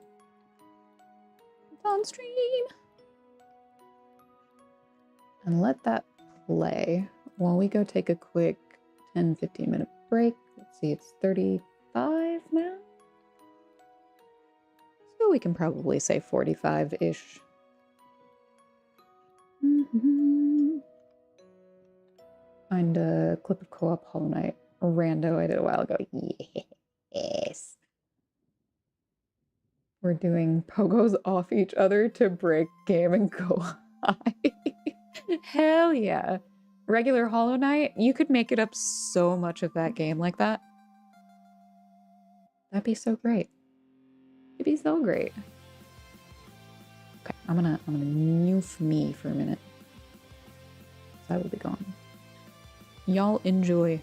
It's on stream. And let that play while we go take a quick 10-15 minute break. Let's see, it's 35 now. So we can probably say 45-ish. Find a clip of Co-op Hollow Knight. Rando I did a while ago. Yes. We're doing pogos off each other to break game and go high. Hell yeah. Regular Hollow Knight, you could make it up so much of that game like that. That'd be so great. It'd be so great. Okay, I'm gonna noof me for a minute. I will be gone. Y'all enjoy.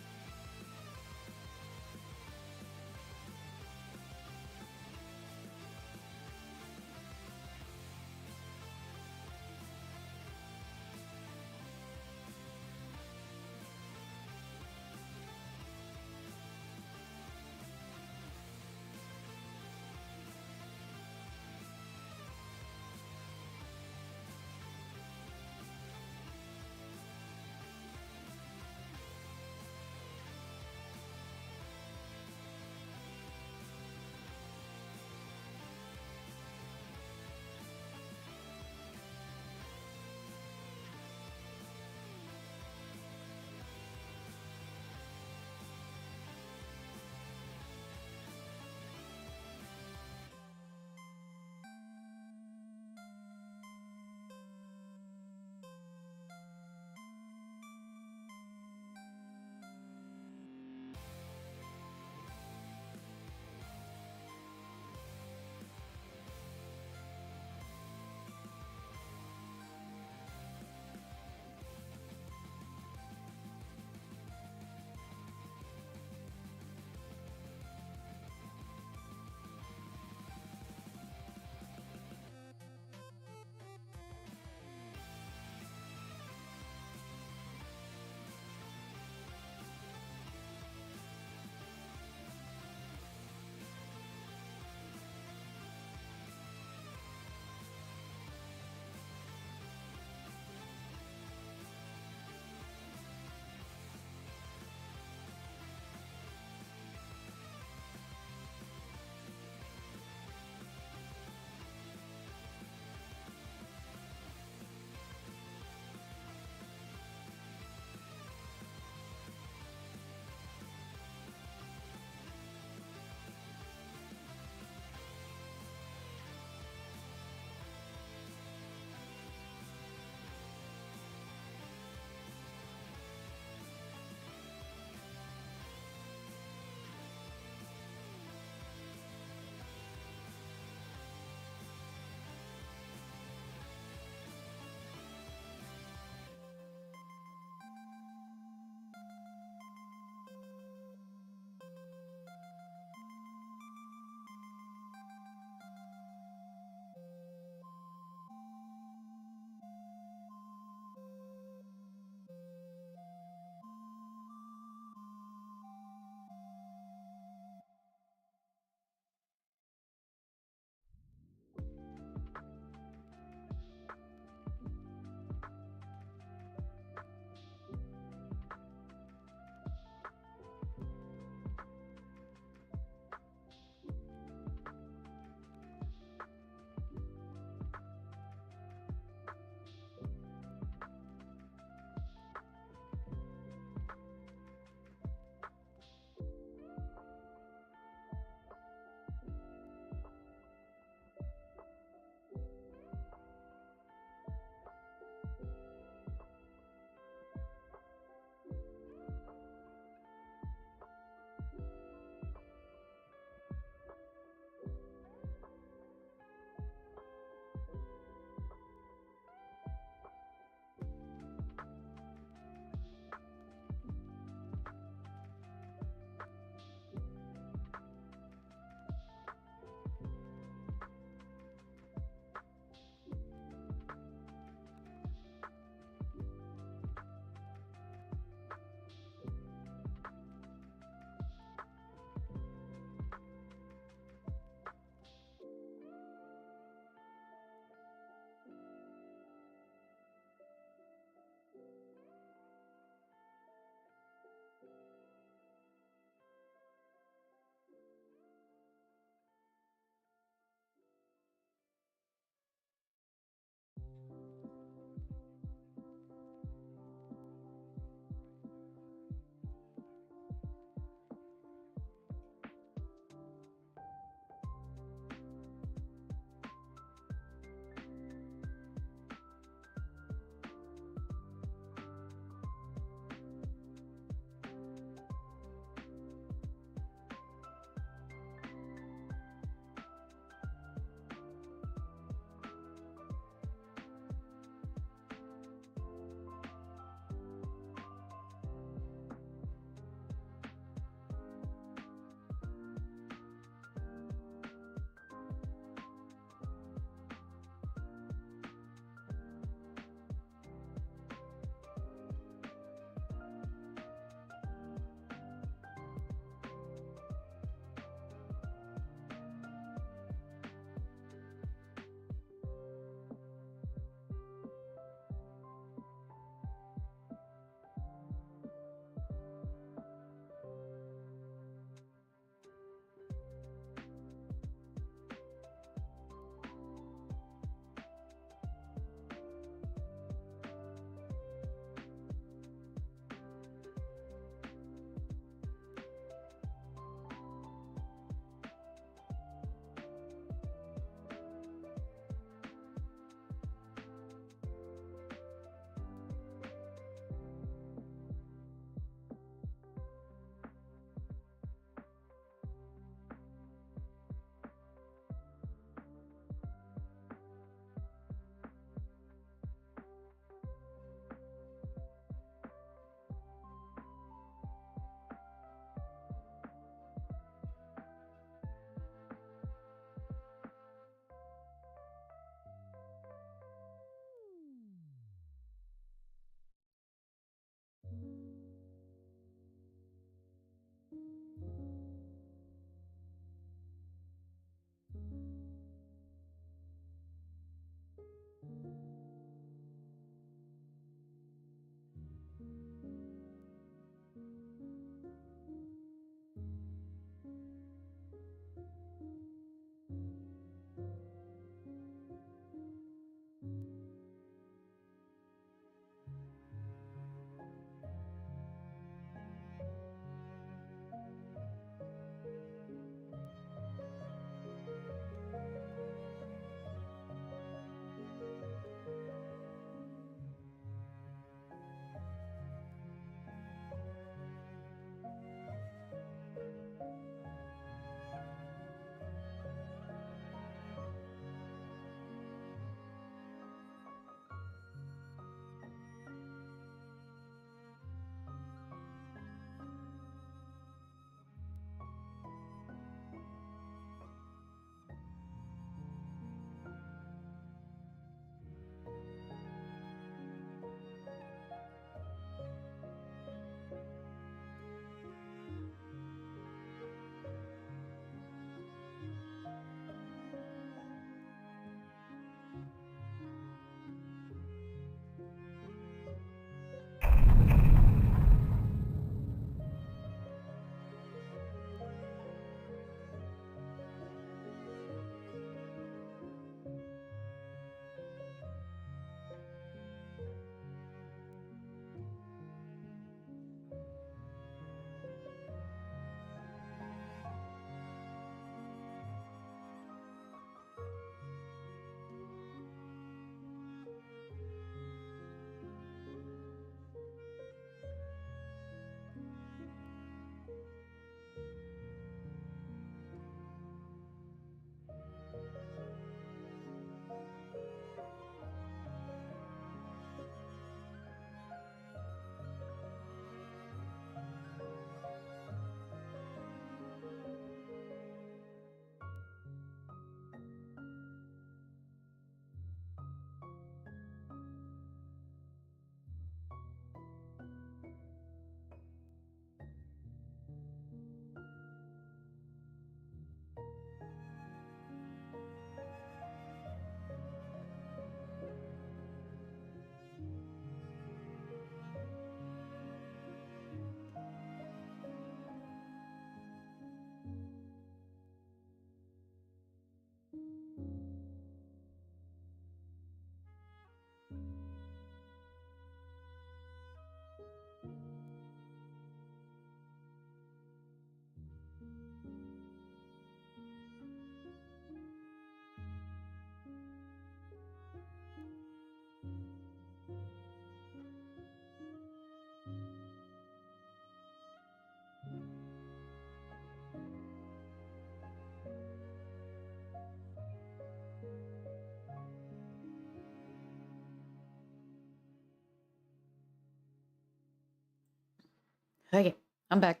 Okay, I'm back.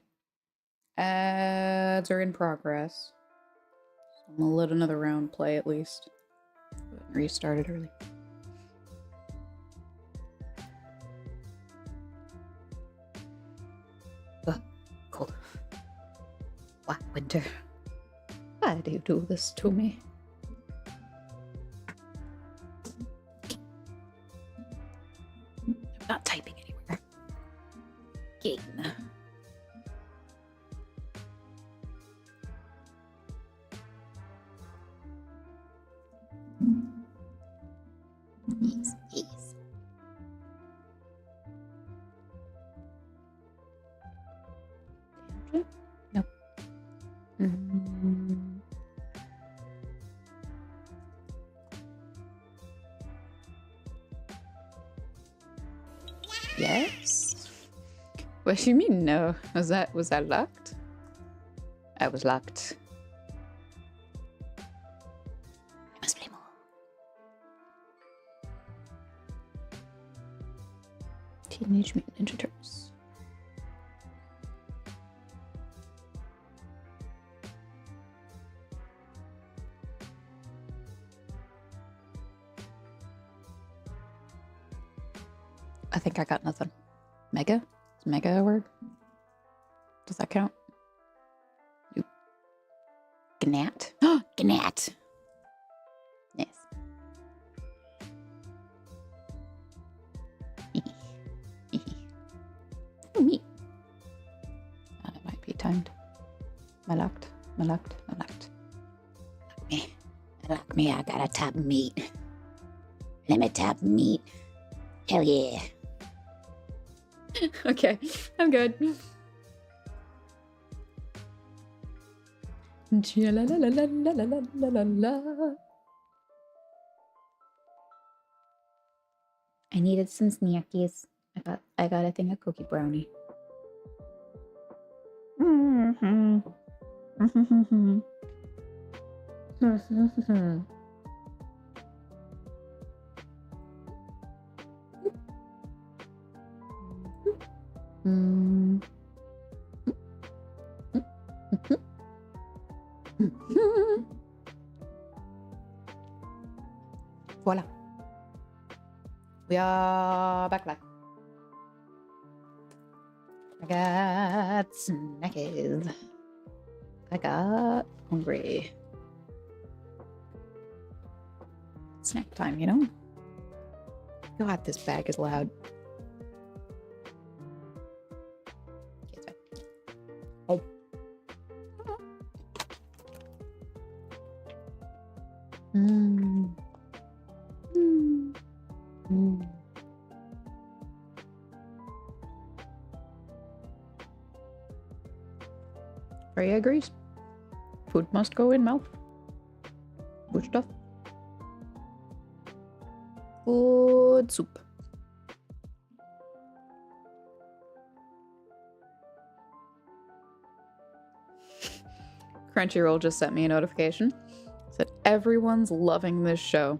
Ads are in progress. So I'm gonna let another round play at least. Restart it early. Ugh, cold. Why, winter? Why do you do this to me? I'm not typing anywhere. Game. Yes, yes. Nope. Yes. What do you mean no? Was that locked? I was locked. I must play more. Teenage Mutant Ninja Turtles. I think I got nothing. Mega? Is mega a word? Does that count? Nope. Gnat? Oh, Gnat! Yes. I locked. I locked. I locked. Me. Lock me. I got a top meat. Let me top meat. Hell yeah. Okay, I'm good. I needed some snackies. I got a thing of cookie brownie. Voila. We are back. I got snackies. I got hungry. Snack time, you know? God, this bag is loud. Okay, oh. Freya agrees. Food must go in mouth. Good stuff. Good soup. Crunchyroll just sent me a notification. Said everyone's loving this show.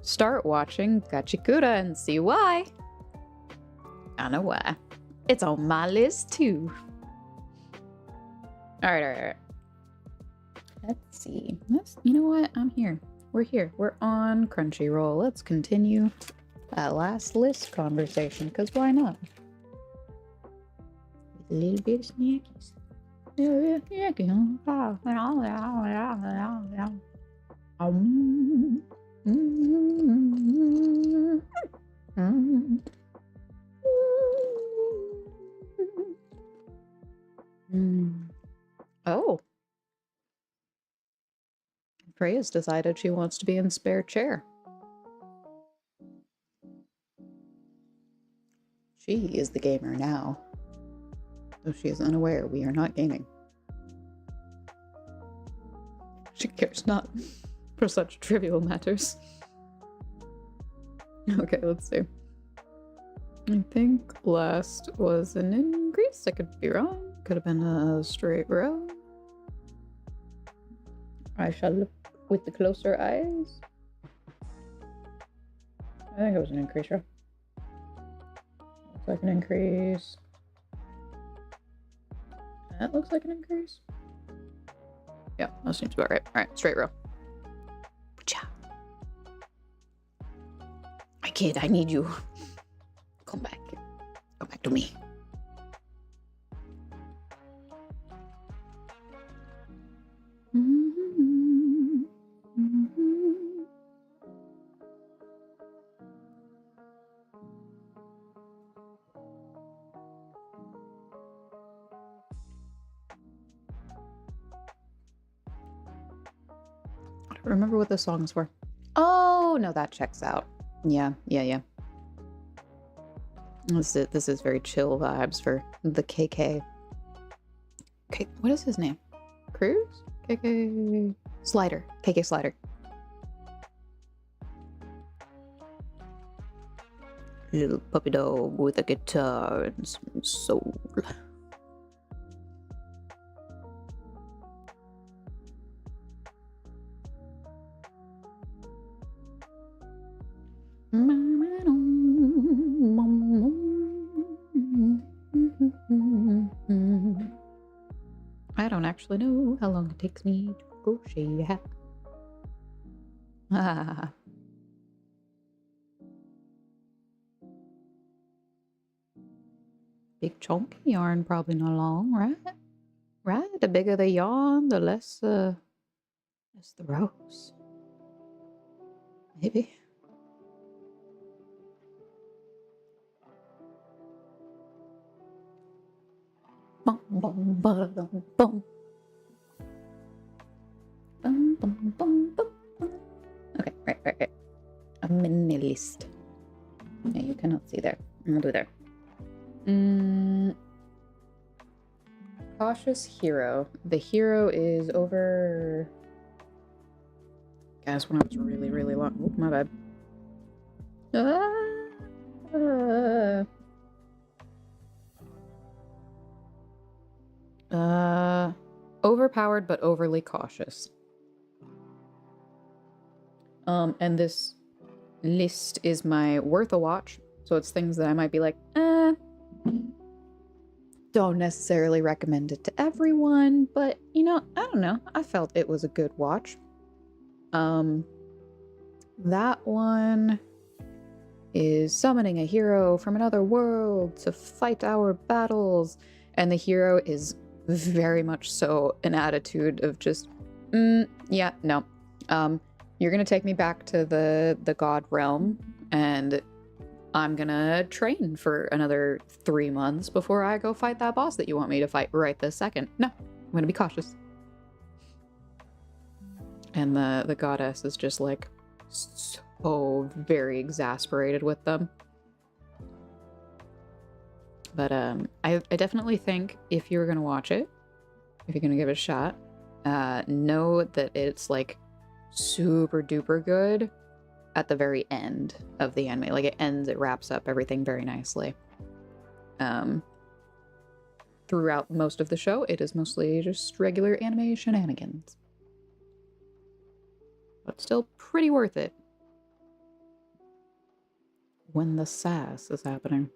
Start watching Gachikura and see why. I know why. It's on my list too. Alright. Let's see. You know what? I'm here. We're here. We're on Crunchyroll. Let's continue that last list conversation, because why not? With a little bit of snackies. Oh. Freya's decided she wants to be in spare chair. She is the gamer now. Though she is unaware we are not gaming. She cares not for such trivial matters. Okay, let's see. I think last was an increase. I could be wrong. Could have been a straight row. I shall look with the closer eyes. I think it was an increase row. Looks like an increase. That looks like an increase. Yeah, that seems about right. Alright, straight row. My kid, I need you. Come back. Come back to me. I don't remember what the songs were. Oh, no, that checks out. Yeah. This is very chill vibes for the KK. Okay, what is his name? Cruz? KK Slider. KK Slider. Little puppy dog with a guitar and some soul. I don't actually know how long it takes me to crochet. Big chunky yarn, probably not long, right? Right? The bigger the yarn, the less the rows. Maybe. Bum, bum, bum, bum. Boom, boom, boom, boom. Okay, right. A mini list. Yeah, you cannot see there. We'll do there. Cautious hero. The hero is over. Guys, when I was really, really long. Oh, my bad. Overpowered but overly cautious. And this list is my worth a watch. So it's things that I might be like, don't necessarily recommend it to everyone, but you know, I don't know. I felt it was a good watch. That one is summoning a hero from another world to fight our battles, and the hero is very much so an attitude of just, yeah, no. You're gonna take me back to the god realm, and I'm gonna train for another 3 months before I go fight that boss that you want me to fight right this second. No, I'm gonna be cautious. And the goddess is just like so very exasperated with them. But I definitely think if you're gonna watch it, if you're gonna give it a shot, know that it's like super duper good at the very end of the anime. Like it wraps up everything very nicely. Throughout most of the show, it is mostly just regular anime shenanigans. But still pretty worth it when the sass is happening.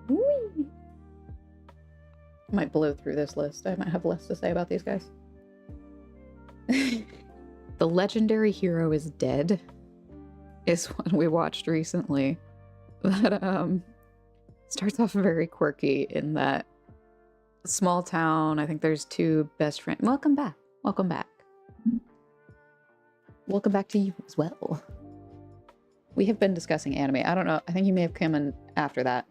Whee! I might blow through this list. I might have less to say about these guys. The legendary hero is dead is one we watched recently. That starts off very quirky in that small town. I think there's two best friends. Welcome back. Welcome back. Welcome back to you as well. We have been discussing anime. I don't know. I think you may have come in after that.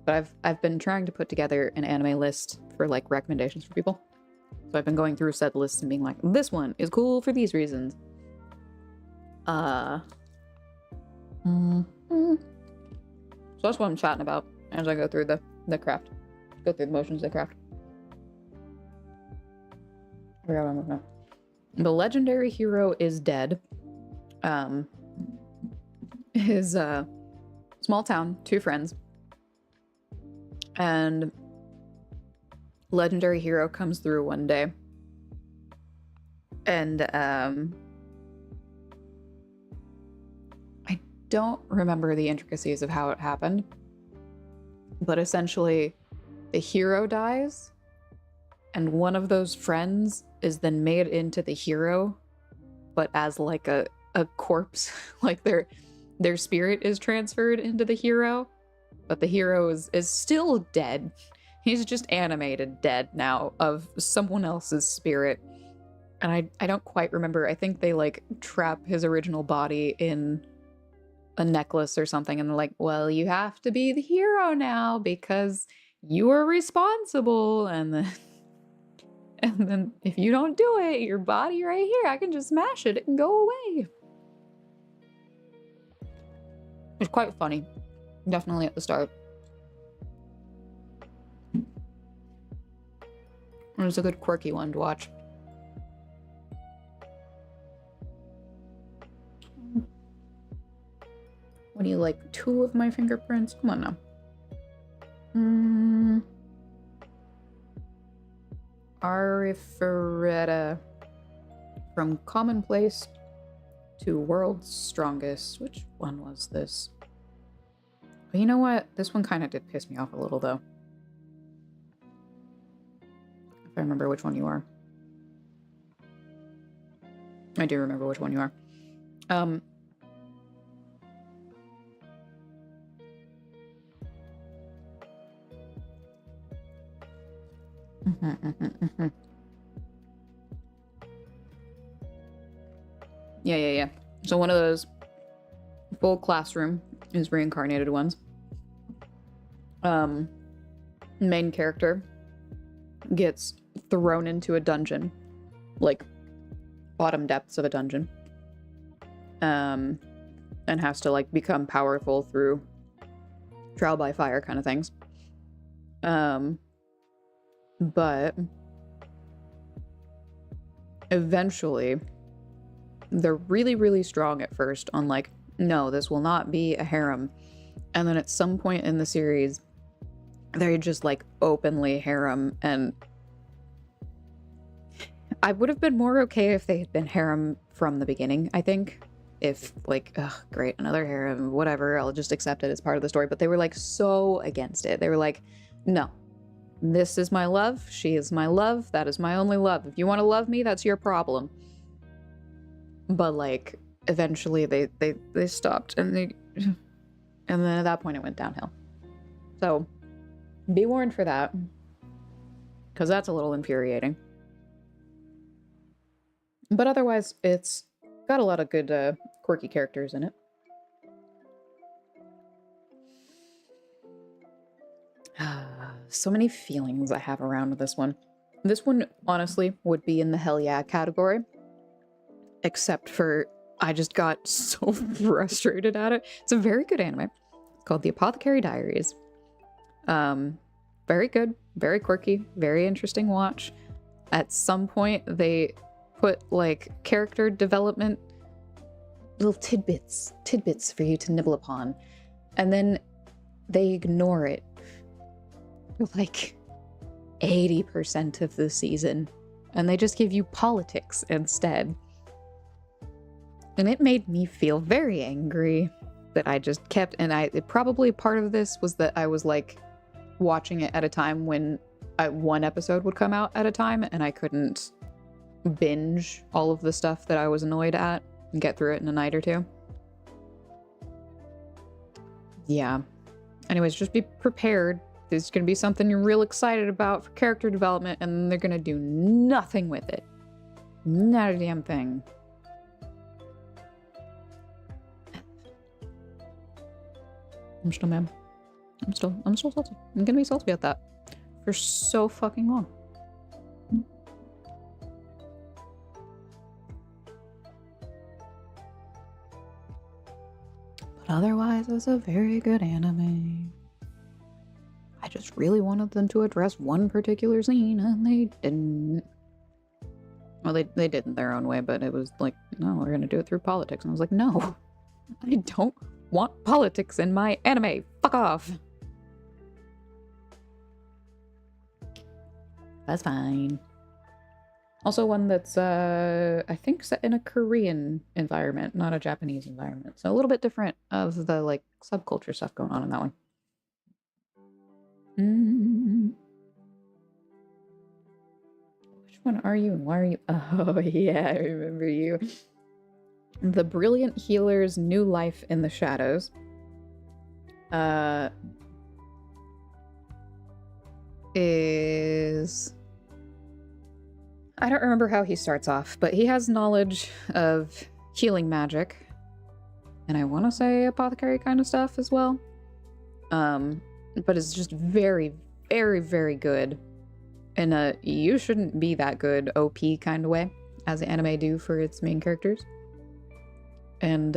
But I've been trying to put together an anime list for like recommendations for people. So I've been going through said lists and being like, this one is cool for these reasons. So that's what I'm chatting about as I go through the craft. Go through the motions of the craft. I forgot what I'm looking at. The legendary hero is dead. His small town, two friends. And legendary hero comes through one day. And I don't remember the intricacies of how it happened. But essentially, the hero dies, and one of those friends is then made into the hero, but as like a corpse. Like their spirit is transferred into the hero, but the hero is still dead. He's just animated dead now of someone else's spirit. And I don't quite remember. I think they like trap his original body in a necklace or something, and they're like, well, you have to be the hero now because you are responsible. And then if you don't do it, your body right here, I can just smash it. It can go away. It's quite funny. Definitely at the start. It was a good quirky one to watch. What do you like? 2 of my fingerprints? Come on now. Arifureta. From Commonplace to World's Strongest. Which one was this? But you know what? This one kind of did piss me off a little, though. If I remember which one you are. I do remember which one you are. Yeah. So one of those full classroom is reincarnated ones. Main character gets thrown into a dungeon, like bottom depths of a dungeon, and has to like become powerful through trial by fire kind of things. But eventually they're really strong at first on like, no, this will not be a harem. And then at some point in the series, they're just like openly harem. And I would have been more okay if they had been harem from the beginning, I think. If like, ugh, great, another harem, whatever, I'll just accept it as part of the story. But they were like so against it. They were like, no, this is my love. She is my love. That is my only love. If you want to love me, that's your problem. But like, eventually they stopped, and then at that point it went downhill. So be warned for that, because that's a little infuriating. But otherwise, it's got a lot of good quirky characters in it. So many feelings I have around this one. This one, honestly, would be in the hell yeah category. Except for, I just got so frustrated at it. It's a very good anime. It's called The Apothecary Diaries. Very good, very quirky, very interesting watch. At some point, they put like character development, little tidbits for you to nibble upon, and then they ignore it for like 80% of the season, and they just give you politics instead. And it made me feel very angry that I just kept, and probably part of this was that I was like watching it at a time when one episode would come out at a time, and I couldn't binge all of the stuff that I was annoyed at and get through it in a night or two. Yeah. Anyways, just be prepared. There's going to be something you're real excited about for character development, and they're going to do nothing with it. Not a damn thing. I'm still mad. I'm still salty. I'm gonna be salty about that for so fucking long. But otherwise, it's a very good anime. I just really wanted them to address one particular scene, and they didn't. Well, they did in their own way, but it was like, no, we're gonna do it through politics. And I was like, no, I don't want politics in my anime. Fuck off. That's fine. Also one that's, I think set in a Korean environment, not a Japanese environment. So a little bit different of the, like, subculture stuff going on in that one. Which one are you and why are you? Oh, yeah, I remember you. The Brilliant Healer's New Life in the Shadows. Is... I don't remember how he starts off, but he has knowledge of healing magic. And I want to say apothecary kind of stuff as well. But it's just very, very, very good in a you shouldn't be that good OP kind of way, as the anime do for its main characters. And,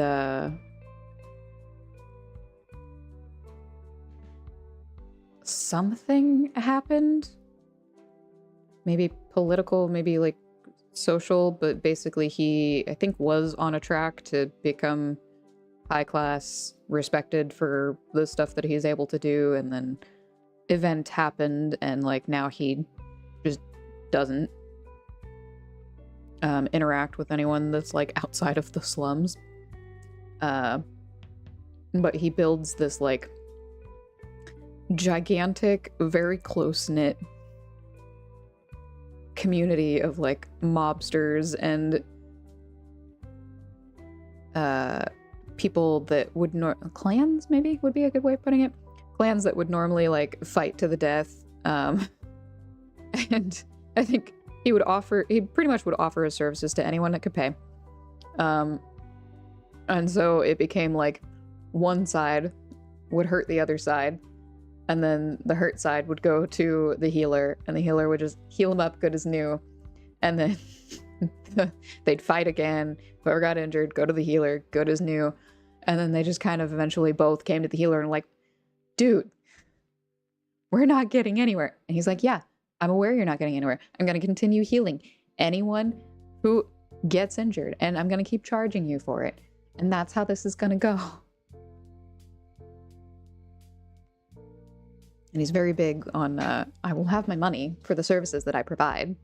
something happened. Maybe political, maybe like social, but basically he, I think, was on a track to become high class, respected for the stuff that he's able to do, and then event happened, and like now he just doesn't interact with anyone that's like outside of the slums. But he builds this like gigantic, very close-knit community of like mobsters and people that would clans maybe would be a good way of putting it. Clans that would normally like fight to the death. And I think he pretty much would offer his services to anyone that could pay. And so it became like one side would hurt the other side, and then the hurt side would go to the healer, and the healer would just heal him up good as new. And then they'd fight again. Whoever got injured, go to the healer, good as new. And then they just kind of eventually both came to the healer and like, dude, we're not getting anywhere. And he's like, yeah, I'm aware you're not getting anywhere. I'm going to continue healing anyone who gets injured, and I'm going to keep charging you for it. And that's how this is going to go. And he's very big on, I will have my money for the services that I provide.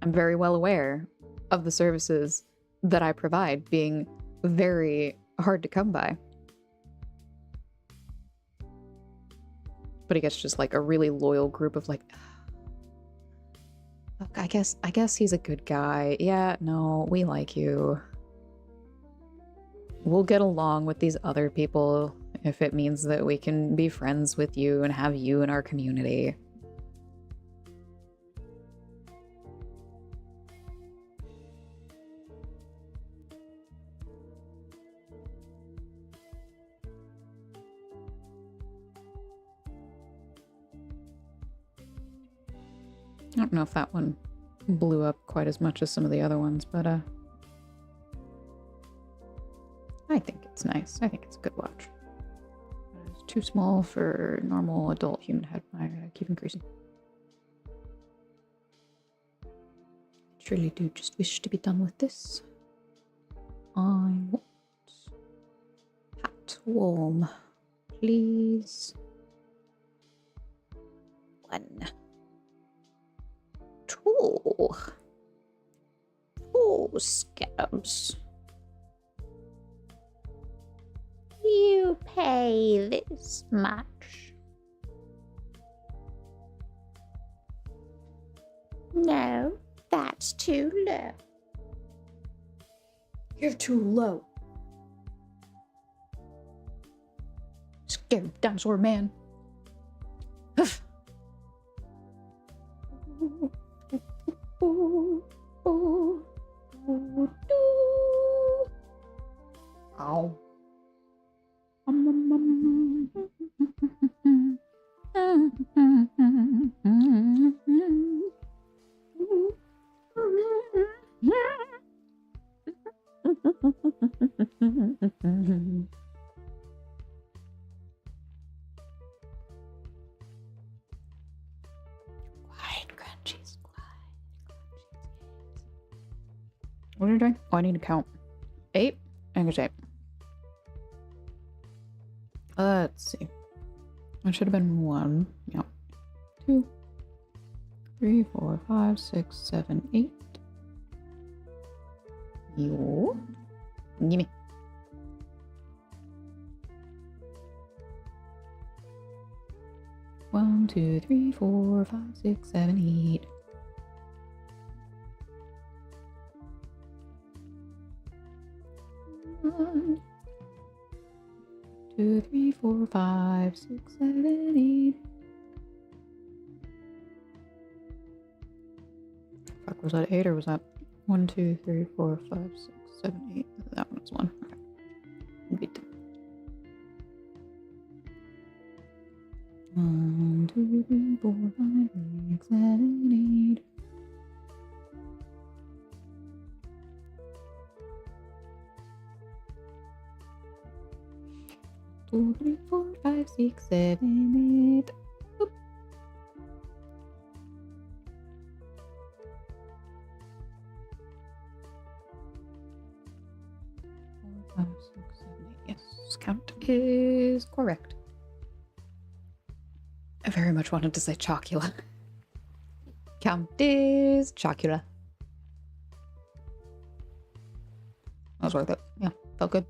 I'm very well aware of the services that I provide being very hard to come by. But he gets just like a really loyal group of like, look, I guess he's a good guy. Yeah, no, we like you. We'll get along with these other people if it means that we can be friends with you and have you in our community. I don't know if that one blew up quite as much as some of the other ones, but I think it's nice. I think it's a good watch. It's too small for normal adult human head. I keep increasing. I truly do just wish to be done with this. I want hat warm, please. 1, 2, 4 scabs. You pay this much. No, that's too low. You're too low. Scared dinosaur man. Ow. What are you doing? Oh, I need to count. 8? I think it's 8. Let's see. It should have been 1. Yeah. 2, 3, 4, 5, 6, 7, 8. Yo. Gimme. One, 2, 3, 4, 5, 6, 7, 8. One, 2, 3, 4, 5, 6, 7, 8. Fuck, was that 8 or was that 1, 2, 3, 4, 5, 6, 7, 8? That one was 1. Okay. Beat them. 1, 2, 3, 4, 5, 6, 7, 8. 2, 3, 4, 5, 6, 7, 8. Oop. 4, 5, 6, 7, 8. Yes, count is correct. I very much wanted to say chocula. Count is chocula. That was worth it. Yeah, felt good.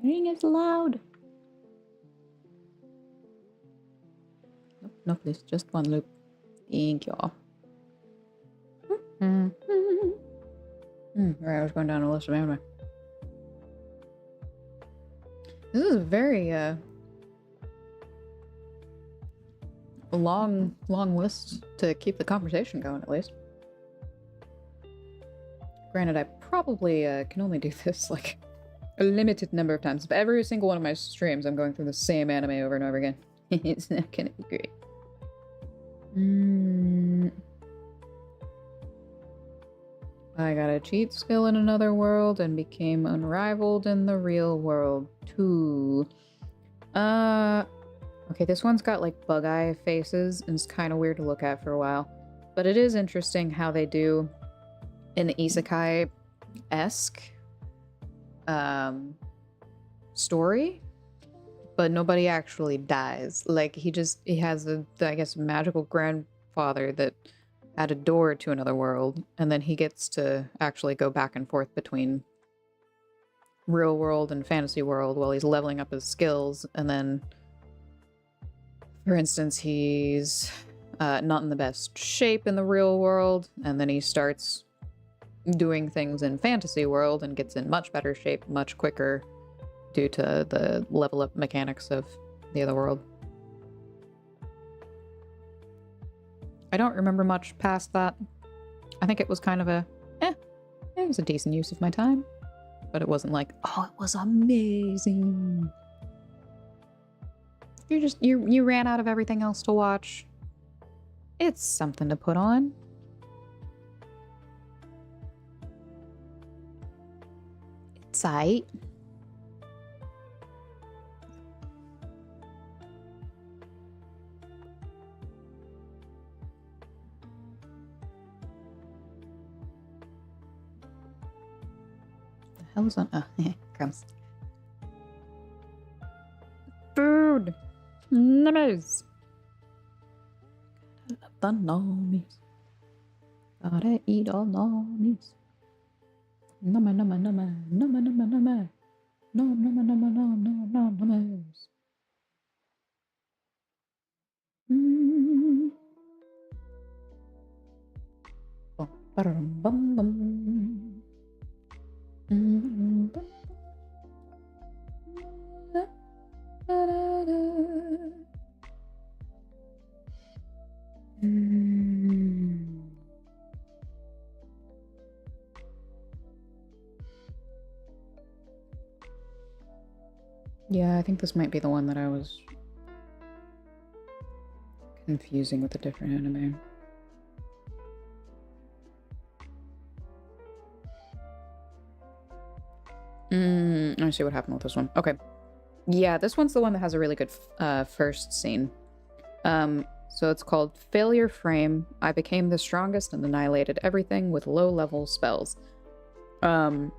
Ring is loud. Nope, no, please, just one loop. Thank you. Right, I was going down a list of anime. This is a very long list to keep the conversation going, at least. Granted, I probably can only do this like a limited number of times. But every single one of my streams, I'm going through the same anime over and over again. It's not gonna be great. I got a cheat skill in another world and became unrivaled in the real world too. Okay, this one's got like bug eye faces and it's kind of weird to look at for a while. But it is interesting how they do an isekai-esque story, but nobody actually dies. Like he has a, I guess, magical grandfather that had a door to another world, and then he gets to actually go back and forth between real world and fantasy world while he's leveling up his skills. And then, for instance, he's not in the best shape in the real world, and then he starts doing things in fantasy world and gets in much better shape much quicker due to the level up mechanics of the other world. I don't remember much past that. I think it was kind of a it was a decent use of my time, but it wasn't like, oh, it was amazing. You ran out of everything else to watch. It's something to put on. It's aight. The hell is on? Oh, crumbs. Food! Nummies! Gotta love the normies. Gotta eat all normies. Numma, numma, numma, numma, numma, numma. No, numma, numma, no, no, no, nummies. Bum, ba-dum, bum, bum. Yeah, I think this might be the one that I was confusing with a different anime. Let me see what happened with this one. Okay. Yeah, this one's the one that has a really good first scene. So it's called Failure Frame. I became the strongest and annihilated everything with low-level spells. Whole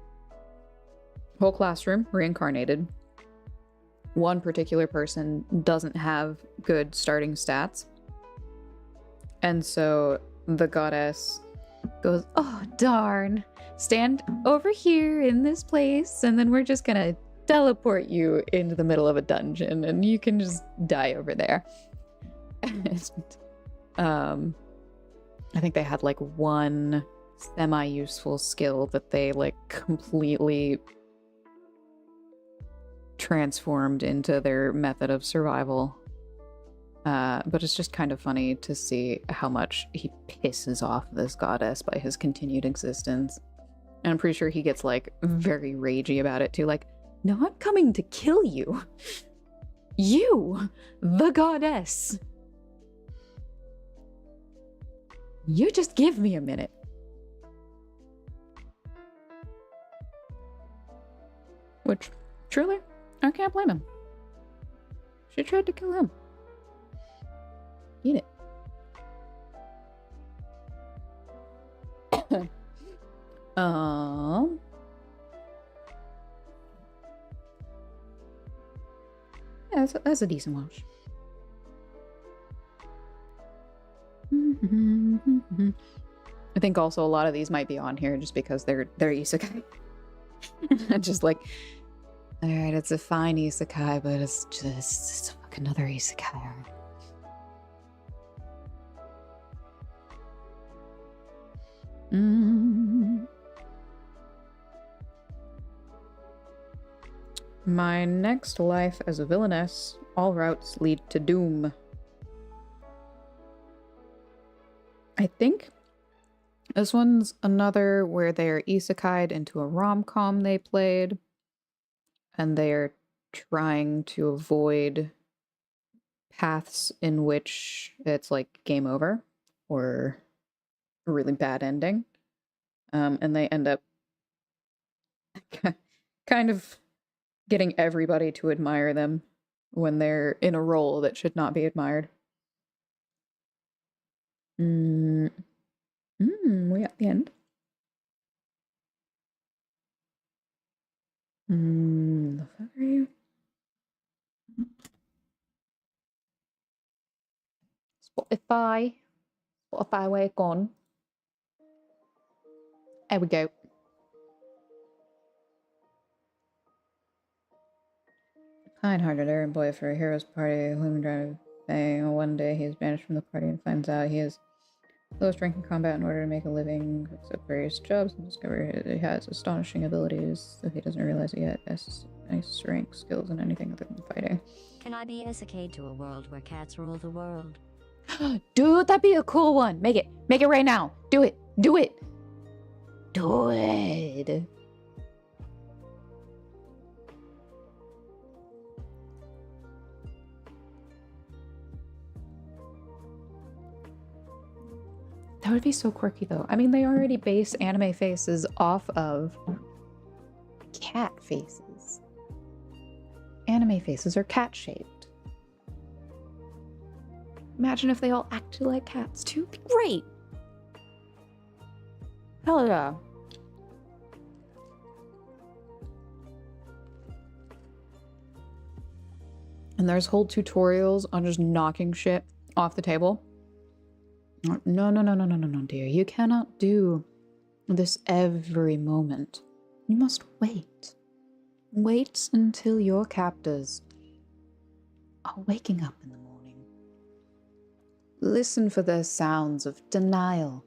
classroom reincarnated. One particular person doesn't have good starting stats. And so the goddess goes, oh, darn. Stand over here in this place, and then we're just gonna teleport you into the middle of a dungeon, and you can just die over there. I think they had like one semi-useful skill that they like completely transformed into their method of survival. But it's just kind of funny to see how much he pisses off this goddess by his continued existence. And I'm pretty sure he gets like very ragey about it too. Like, no, I'm coming to kill you. You, the goddess. You just give me a minute. Which, truly, I can't blame him. She tried to kill him. Eat it. Yeah, that's a decent wash. I think also a lot of these might be on here just because they're isekai. Just like, all right, it's a fine isekai, but it's like another isekai. My next life as a villainess, all routes lead to doom. I think this one's another where they're isekai'd into a rom-com they played, and they're trying to avoid paths in which it's like game over or a really bad ending. And they end up kind of getting everybody to admire them when they're in a role that should not be admired. We at the end. The fuck are you? Spotify way gone. There we go. Kind-hearted errand boy for a hero's party, whom drive bang. One day he is banished from the party and finds out he is lowest rank in combat in order to make a living, accept various jobs, and discover he has astonishing abilities that he doesn't realize yet. Nice rank skills in anything other than fighting. Can I be isekai to a world where cats rule the world? Dude, that'd be a cool one. Make it. Make it right now. Do it. Do it. Do it. That would be so quirky, though. I mean, they already base anime faces off of cat faces. Anime faces are cat-shaped. Imagine if they all acted like cats, too. Great! Hell yeah. And there's whole tutorials on just knocking shit off the table. No, dear. You cannot do this every moment. You must wait. Wait until your captors are waking up in the morning. Listen for their sounds of denial,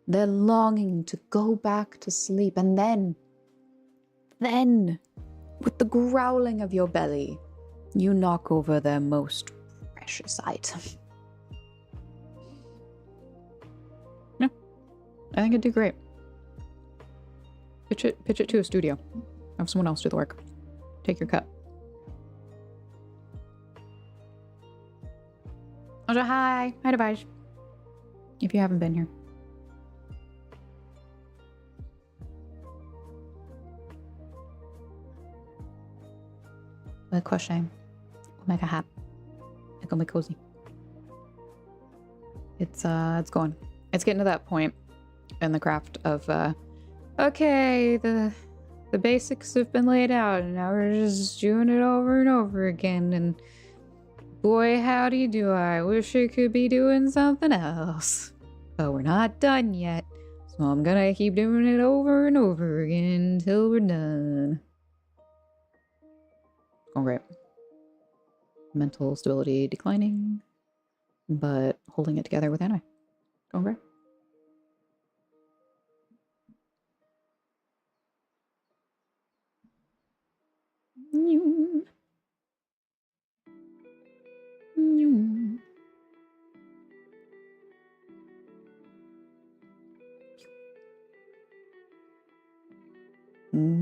their longing to go back to sleep, and then, with the growling of your belly, you knock over their most precious item. I think it'd do great. Pitch it to a studio. Have someone else do the work. Take your cut. Hi, Devij. If you haven't been here. We're crocheting. We'll make a hat. It's gonna be cozy. It's going. It's getting to that point in the craft of okay, the basics have been laid out and now we're just doing it over and over again, and boy howdy do I wish I could be doing something else, but we're not done yet, so I'm gonna keep doing it over and over again until we're done. Going great. Mental stability declining, but holding it together with anime. Going great.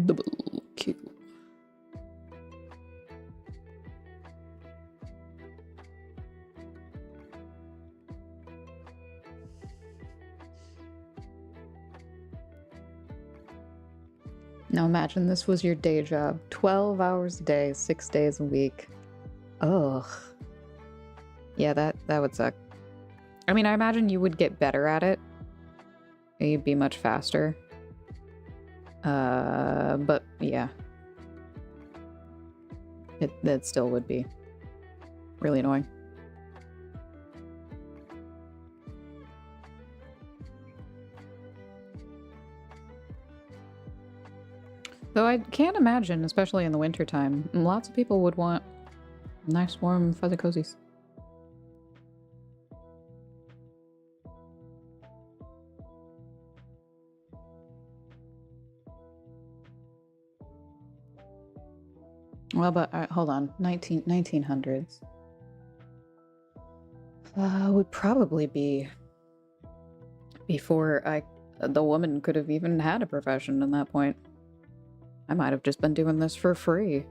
Double kill. Now imagine this was your day job. 12 hours a day, 6 days a week. Ugh. Yeah, that would suck. I mean, I imagine you would get better at it. You'd be much faster. But yeah. It still would be really annoying. Though I can't imagine, especially in the wintertime, lots of people would want nice, warm, fuzzy cozies. Well, but hold on. 1900s. Would probably be before the woman could have even had a profession at that point. I might have just been doing this for free.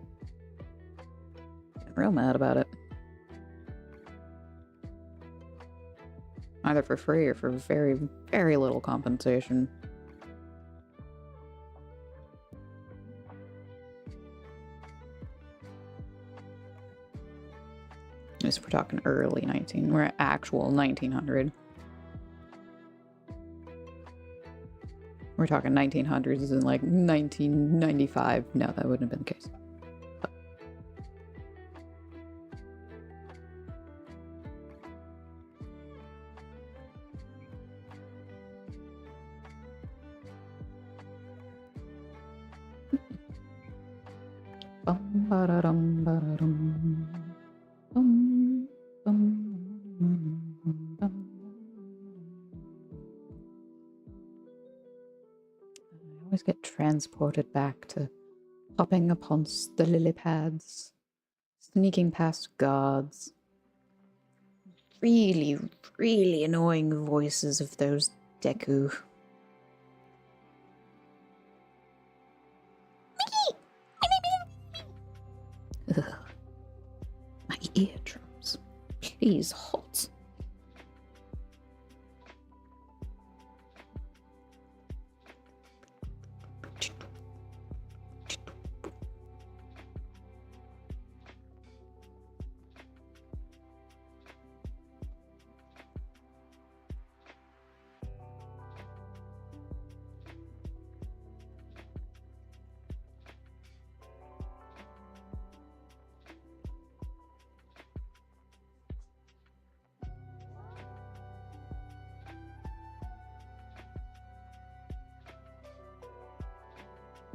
I'm real mad about it. Either for free or for very, very little compensation. At we're talking early we're at actual 1900. We're talking 1900s in like 1995. No, that wouldn't have been the case. Bum, ba-da-dum, ba-da-dum. Bum, bum, bum. I always get transported back to hopping upon the lily pads, sneaking past guards. Really, really annoying voices of those Deku. Ugh. My eardrums. Please, halt.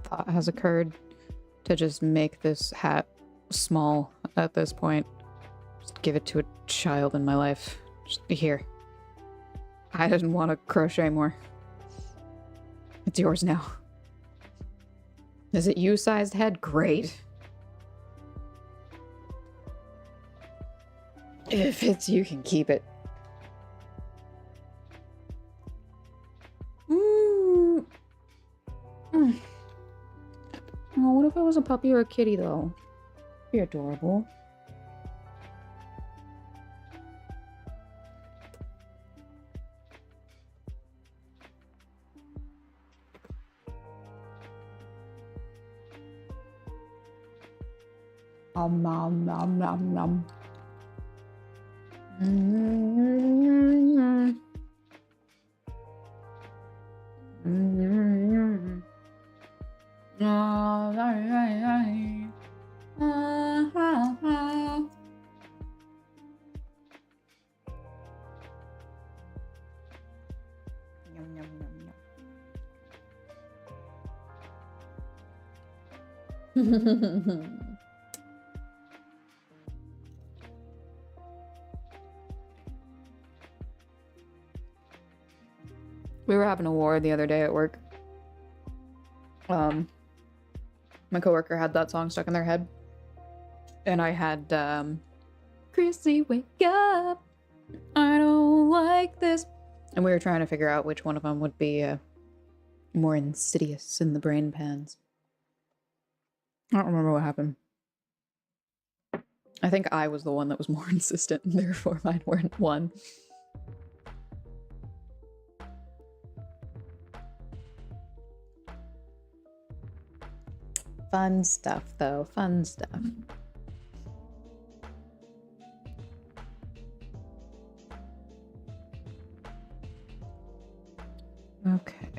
Thought has occurred to just make this hat small at this point. Just give it to a child in my life. Just here. I didn't want to crochet more. It's yours now. Is it you-sized head? Great. If it's you can keep it. Oh, what if it was a puppy or a kitty, though? Be adorable. Nom nom nom nom. We were having a war the other day at work. My coworker had that song stuck in their head. And I had, Chrissy, wake up. I don't like this. And we were trying to figure out which one of them would be more insidious in the brain pans. I don't remember what happened. I think I was the one that was more insistent, and therefore mine weren't one. Fun stuff, though. Fun stuff. Okay.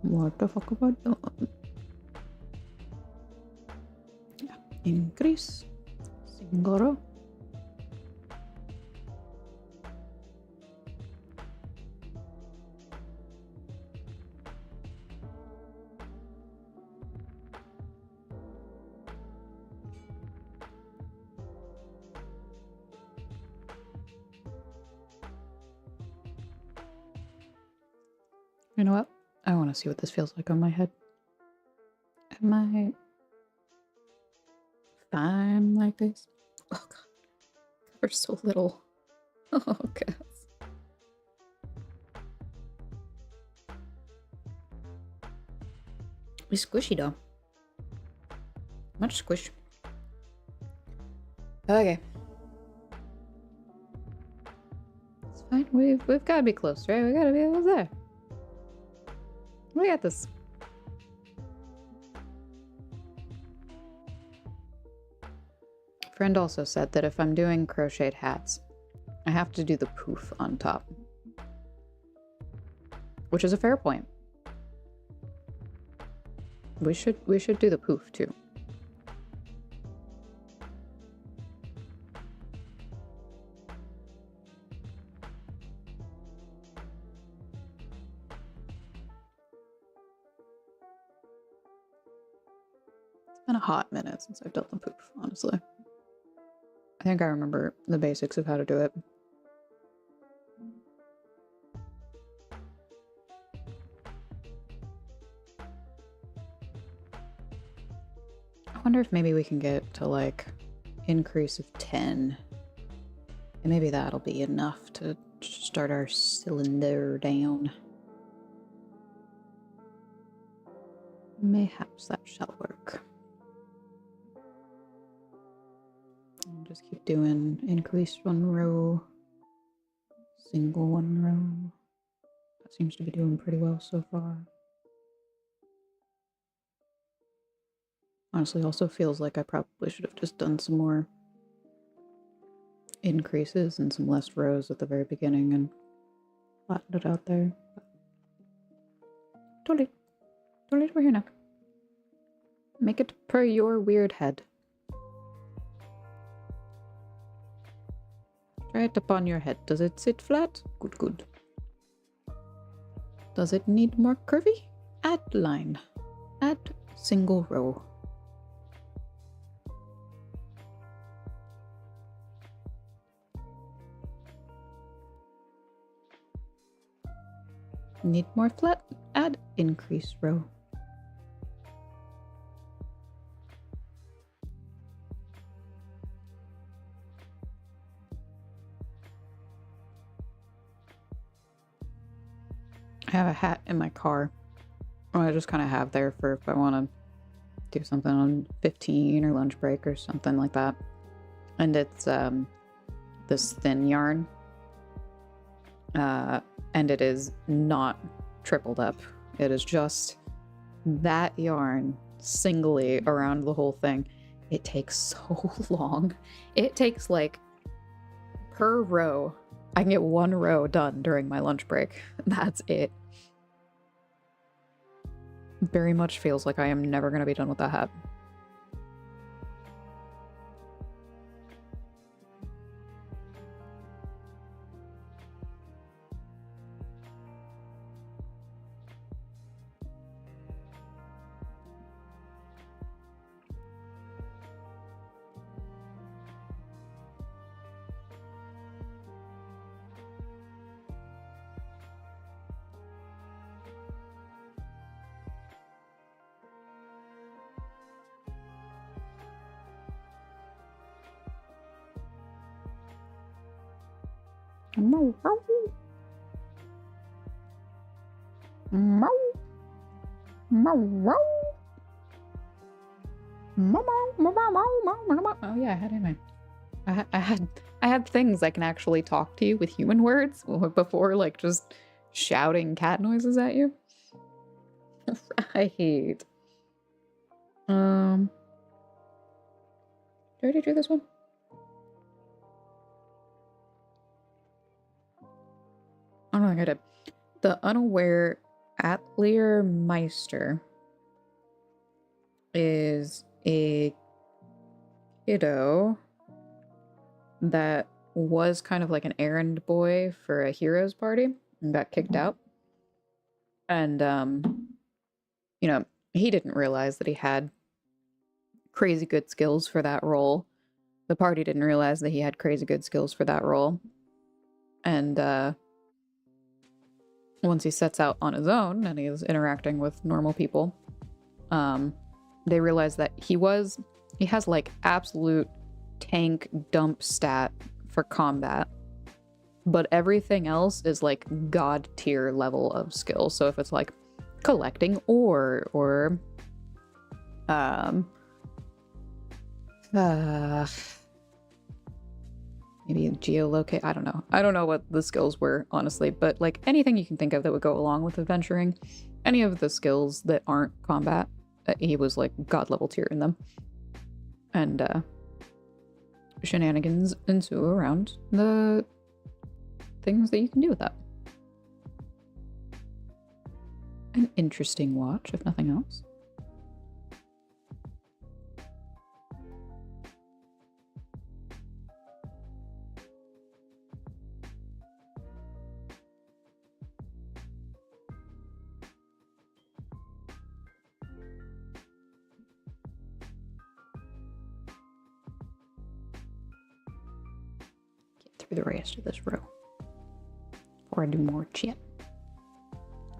What the fuck have I done? Yeah. Increase. Singoro. You know what? I want to see what this feels like on my head. Am I... time like this. Oh god. We're so little. Oh god. It's squishy though. Much squish. Okay. It's fine. We've got to be close, right? We got to be almost there. We got this. Friend also said that if I'm doing crocheted hats, I have to do the poof on top. Which is a fair point. We should do the poof too. It's been a hot minute since I've done the poof, honestly. I think I remember the basics of how to do it. I wonder if maybe we can get to like increase of 10. And maybe that'll be enough to start our cylinder down. Mayhaps that shall work. And just keep doing increase 1 row, single 1 row. That seems to be doing pretty well so far. Honestly, also feels like I probably should have just done some more increases and some less rows at the very beginning and flattened it out there. Totally. Totally, we're here now. Make it per your weird head. Try it upon your head. Does it sit flat? Good, good. Does it need more curvy? Add line. Add single row. Need more flat? Add increase row. I have a hat in my car. I just kind of have there for if I want to do something on 15 or lunch break or something like that. And it's this thin yarn. And it is not tripled up. It is just that yarn singly around the whole thing. It takes so long. It takes like per row. I can get 1 row done during my lunch break. That's it. Very much feels like I am never going to be done with that hat. Oh yeah, I had anyway. I had things I can actually talk to you with human words before like just shouting cat noises at you. Right. Did I already do this one? I don't think I did. The unaware Atelier Meister is a kiddo that was kind of like an errand boy for a heroes party and got kicked out. And, you know, he didn't realize that he had crazy good skills for that role. The party didn't realize that he had crazy good skills for that role. And, once he sets out on his own and he is interacting with normal people, they realize that he was He has like absolute tank dump stat for combat, but everything else is like god tier level of skill. So if it's like collecting ore or maybe geolocate. I don't know. I don't know what the skills were, honestly, but like anything you can think of that would go along with adventuring, any of the skills that aren't combat, he was like god level tier in them. And shenanigans ensue around the things that you can do with that. An interesting watch, if nothing else. Get through the rest of this row before I do more chat.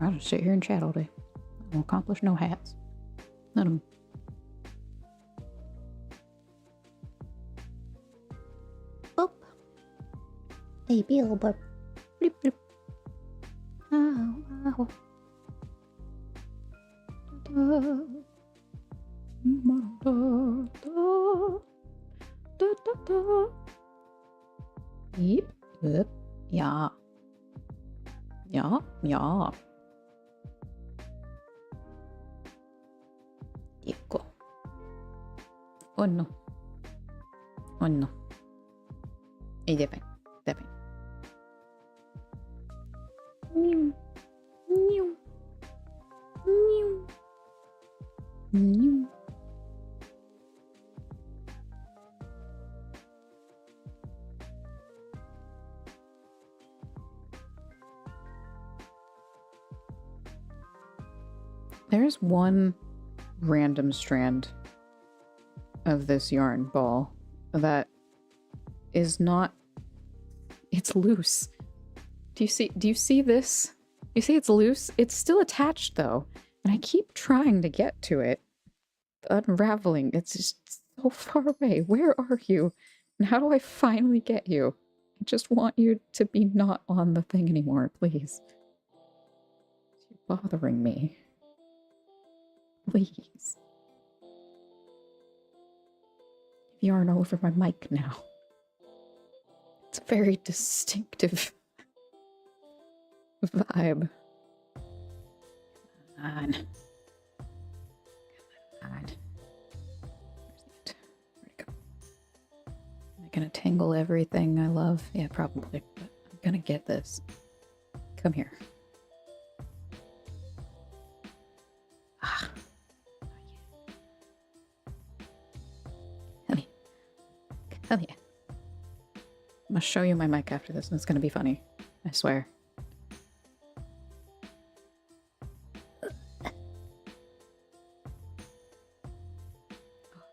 I'll just sit here and chat all day. I won't accomplish no hats. None of them. Boop. Hey, Beelzebub. Bloop, bloop. Ow, ow. Yep, yep, yeah. Yeah, yeah. Ecco. Oh no. Oh no. E deve. Mew. Mew. Mew. Mew. There's one random strand of this yarn ball that is not, it's loose. Do you see this? You see it's loose? It's still attached though. And I keep trying to get to it. Unraveling. It's just so far away. Where are you? And how do I finally get you? I just want you to be not on the thing anymore, please. You're bothering me. Please. Yarn all over my mic now. It's a very distinctive vibe. Come on. Come on. Where's it? Where'd it go? Am I gonna tangle everything I love? Yeah, probably, but I'm gonna get this. Come here. Ah. Come here. Come here. I'm gonna show you my mic after this, and it's gonna be funny. I swear.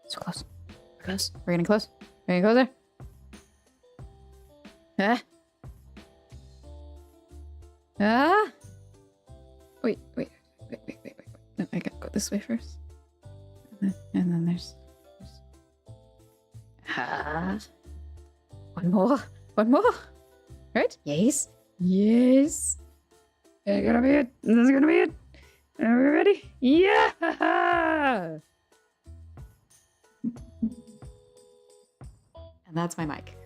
So close. We're close. We're getting close. We're getting closer. Ah. Ah. Wait. No, I gotta go this way first. And then there's... Ah. One more. Right? Yes. Yes. That's gonna be it. This is gonna be it. Are we ready? Yeah! And that's my mic.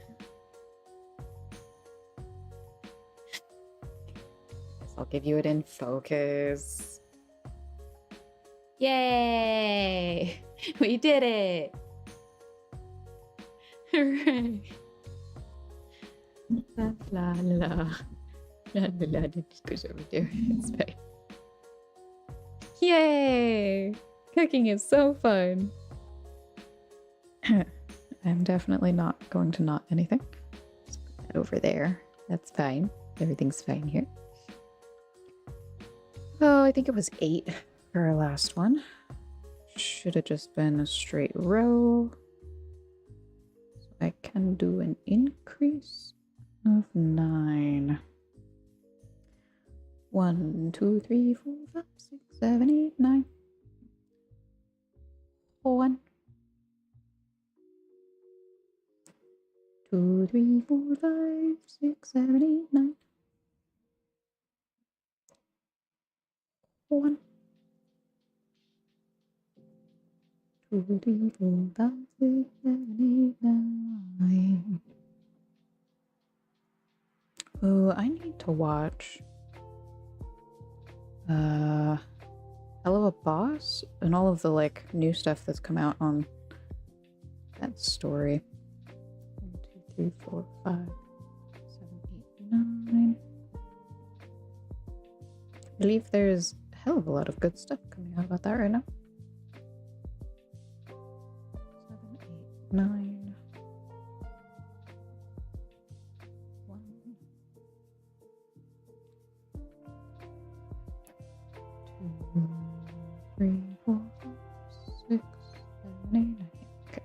Guess I'll give you it in focus. Yay! We did it! Hooray! La la la. La la la. Just goes over there. It's fine. Yay! Cooking is so fun. I'm definitely not going to knot anything. Just put that over there. That's fine. Everything's fine here. Oh, I think it was 8 for our last one. Should have just been a straight row. So I can do an increase of 9. 1, 2, 3, 4, 5, 6, 7, 8, 9. 1. 2, 3, 4, 5, 6, 7, 8, 9. 1, 2, 3, 4, 5, 6, 7, 8, 9. Oh, I need to watch Hell of a Boss and all of the like new stuff that's come out on that story. 1, 2, 3, 4, 5, 7, 8, 9. I believe there's a hell of a lot of good stuff coming out about that right now. 7, 8, 9. 1. 2, 3, 4, 5, 6, 7, 8, 9. Okay.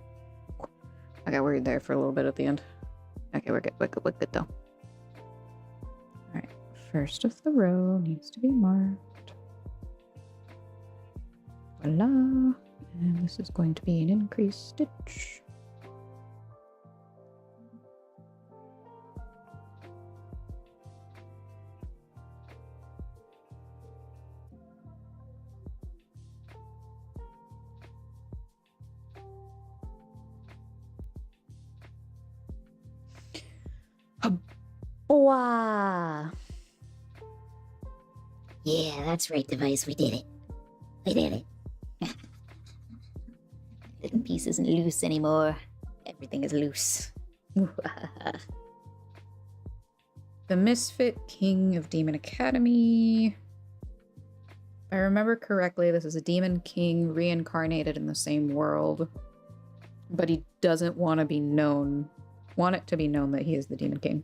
Cool. I got worried there for a little bit at the end. Okay, we're good. We're good though. Alright. First of the row needs to be marked. Voila. And this is going to be an increased stitch. Wow. Yeah, that's right, device. We did it. We did it. Little piece isn't loose anymore. Everything is loose. The Misfit King of Demon Academy. If I remember correctly, this is a demon king reincarnated in the same world. But he doesn't want it to be known that he is the demon king.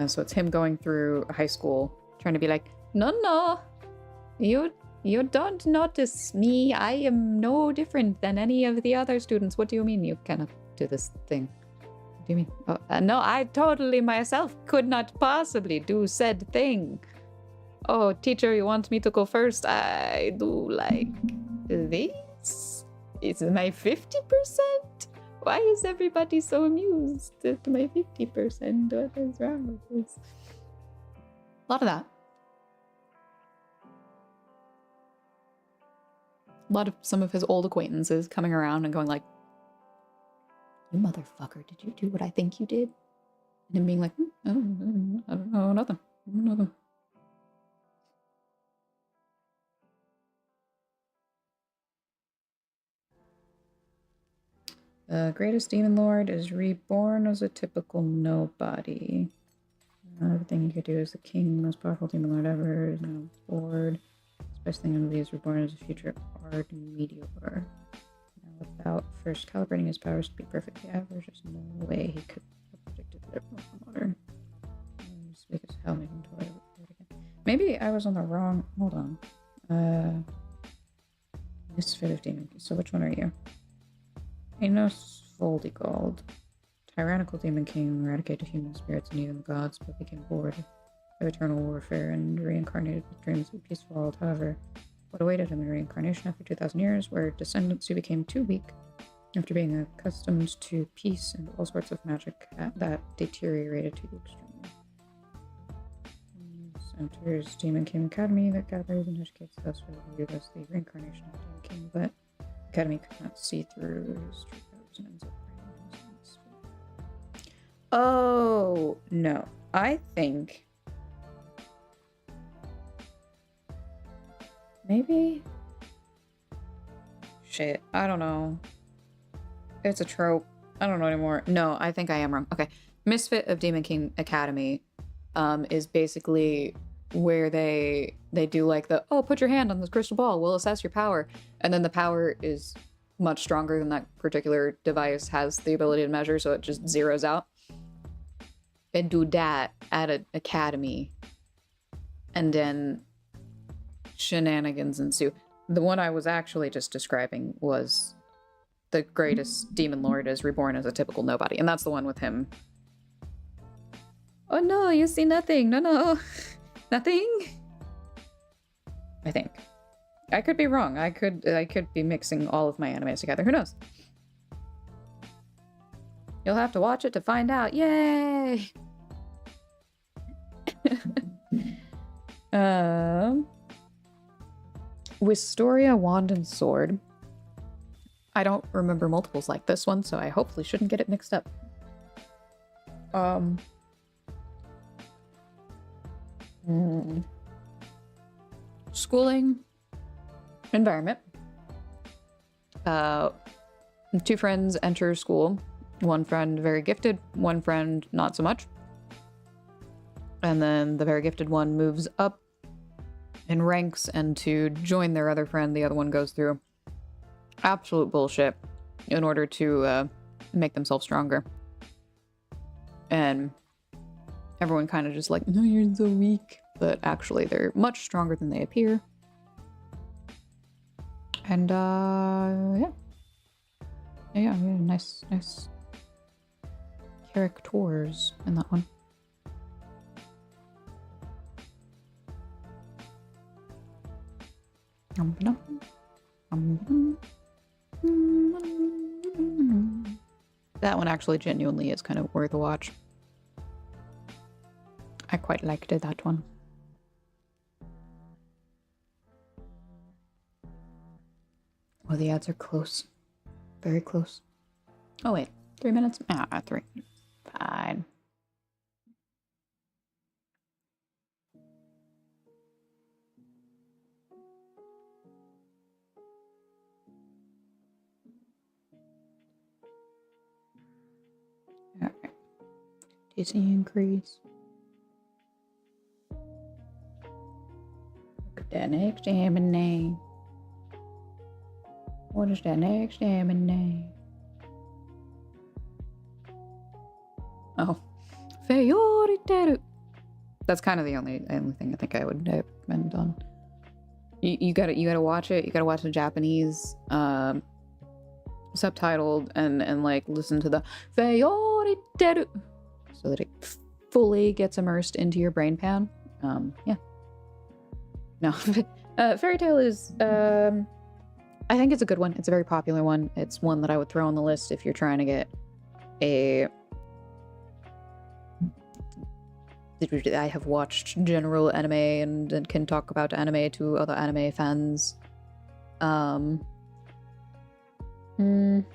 So it's him going through high school, trying to be like, no, you don't notice me. I am no different than any of the other students. What do you mean you cannot do this thing? What do you mean? Oh, no, I totally myself could not possibly do said thing. Oh, teacher, you want me to go first? I do like this. It's my 50%. Why is everybody so amused at my 50%? What is wrong with this? A lot of that. A lot of some of his old acquaintances coming around and going like, you motherfucker, did you do what I think you did? And him being like, I don't know, nothing. Nothing. The greatest demon lord is reborn as a typical nobody. Everything he could do as the king, most powerful demon lord ever, is now bored. The best thing in the is reborn as a future ard meteor. Now, without first calibrating his powers to be perfectly average, there's no way he could have predicted the water. Because hell made him toy again. Maybe I was on the wrong. Hold on. Misfit of demon. So which one are you? Enos Voldigald, tyrannical demon king, eradicated human spirits and even the gods, but became bored of eternal warfare and reincarnated with dreams of a peaceful world. However, what awaited him in reincarnation after 2,000 years were descendants who became too weak after being accustomed to peace and all sorts of magic that deteriorated to the extreme. Enters Demon King Academy that gathers and educates us for the as the reincarnation of Demon King, but Academy could not see through his true powers and ends up bringing his. Oh, no. I think maybe? Shit, I don't know. It's a trope. I don't know anymore. No, I think I am wrong. Okay. Misfit of Demon King Academy is basically where they do like the, oh, put your hand on this crystal ball, we'll assess your power. And then the power is much stronger than that particular device has the ability to measure, so it just zeroes out. And do that at an academy. And then shenanigans ensue. The one I was actually just describing was the greatest demon lord is reborn as a typical nobody. And that's the one with him. Oh no, you see nothing. No. Nothing? I think. I could be wrong. I could be mixing all of my animes together. Who knows? You'll have to watch it to find out. Yay! Wisteria Wand and Sword. I don't remember multiples like this one, so I hopefully shouldn't get it mixed up. Schooling environment. Two friends enter school. One friend very gifted, one friend not so much. And then the very gifted one moves up in ranks, and to join their other friend, the other one goes through absolute bullshit in order to make themselves stronger. And everyone kind of just like, no, you're so weak. But actually, they're much stronger than they appear. And, yeah. Yeah, nice characters in that one. That one actually genuinely is kind of worth a watch. I quite liked it, that one. Oh, the ads are close. Very close. Oh, wait. 3 minutes? Ah, 3. Fine. Alright. DC increase. Look at that next name. What is that next name? Oh. Fayoriteru. That's kind of the only thing I think I would recommend on. You gotta watch it. You gotta watch the Japanese subtitled and like listen to the Fayoriteru so that it fully gets immersed into your brain pan. Yeah. No. Fairy Tail is I think it's a good one. It's a very popular one. It's one that I would throw on the list if you're trying to get a... I have watched general anime and can talk about anime to other anime fans. I don't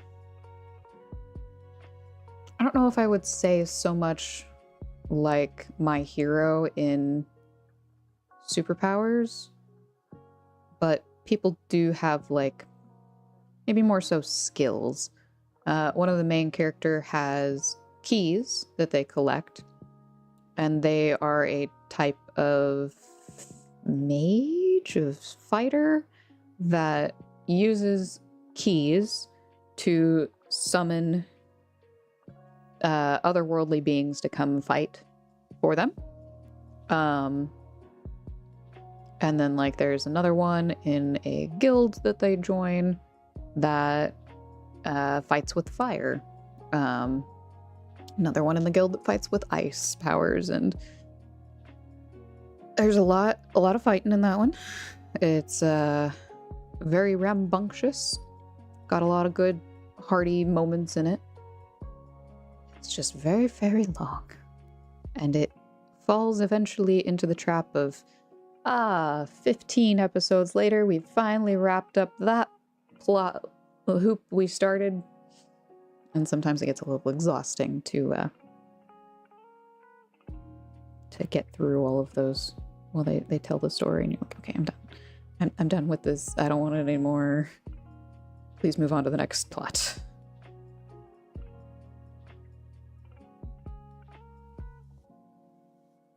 know if I would say so much like My Hero in superpowers, but people do have, like, maybe more so skills. One of the main character has keys that they collect, and they are a type of mage, of fighter, that uses keys to summon otherworldly beings to come fight for them. And then, like, there's another one in a guild that they join that fights with fire. Another one in the guild that fights with ice powers, and there's a lot of fighting in that one. It's very rambunctious. Got a lot of good, hearty moments in it. It's just very, very long. And it falls eventually into the trap of 15 episodes later, we finally wrapped up that plot hoop we started. And sometimes it gets a little exhausting to get through all of those. Well, they tell the story and you're like, okay, I'm done. I'm done with this. I don't want it anymore. Please move on to the next plot.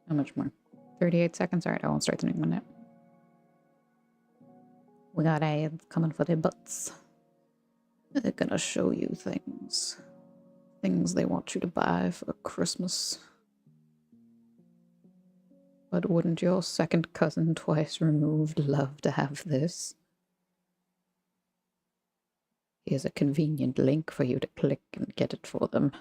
How much more? 38 seconds? Alright, I won't start the new one now. We got ads coming for their butts. They're gonna show you things. Things they want you to buy for Christmas. But wouldn't your second cousin twice removed love to have this? Here's a convenient link for you to click and get it for them.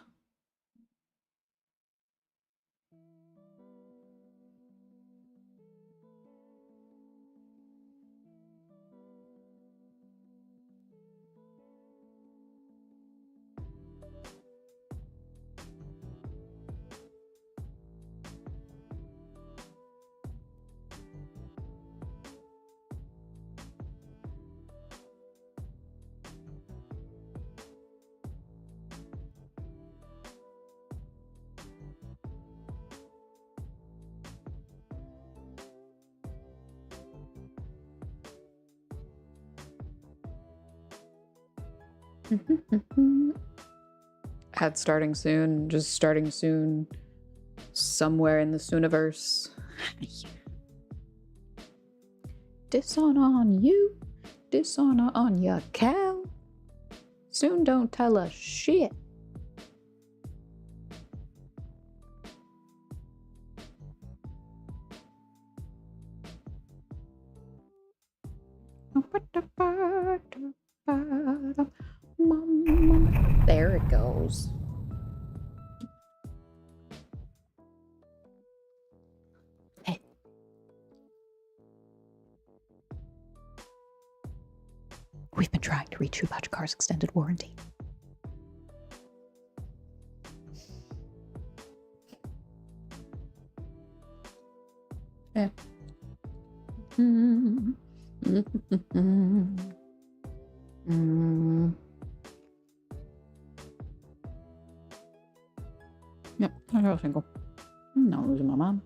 Ad starting soon, just starting soon, somewhere in the Sooniverse. Dishonor on you, dishonor on ya, Cal. Soon don't tell us shit. There it goes. Hey. We've been trying to reach you about your car's extended warranty. Yeah. Yep, I got a single. I'm not losing my mind.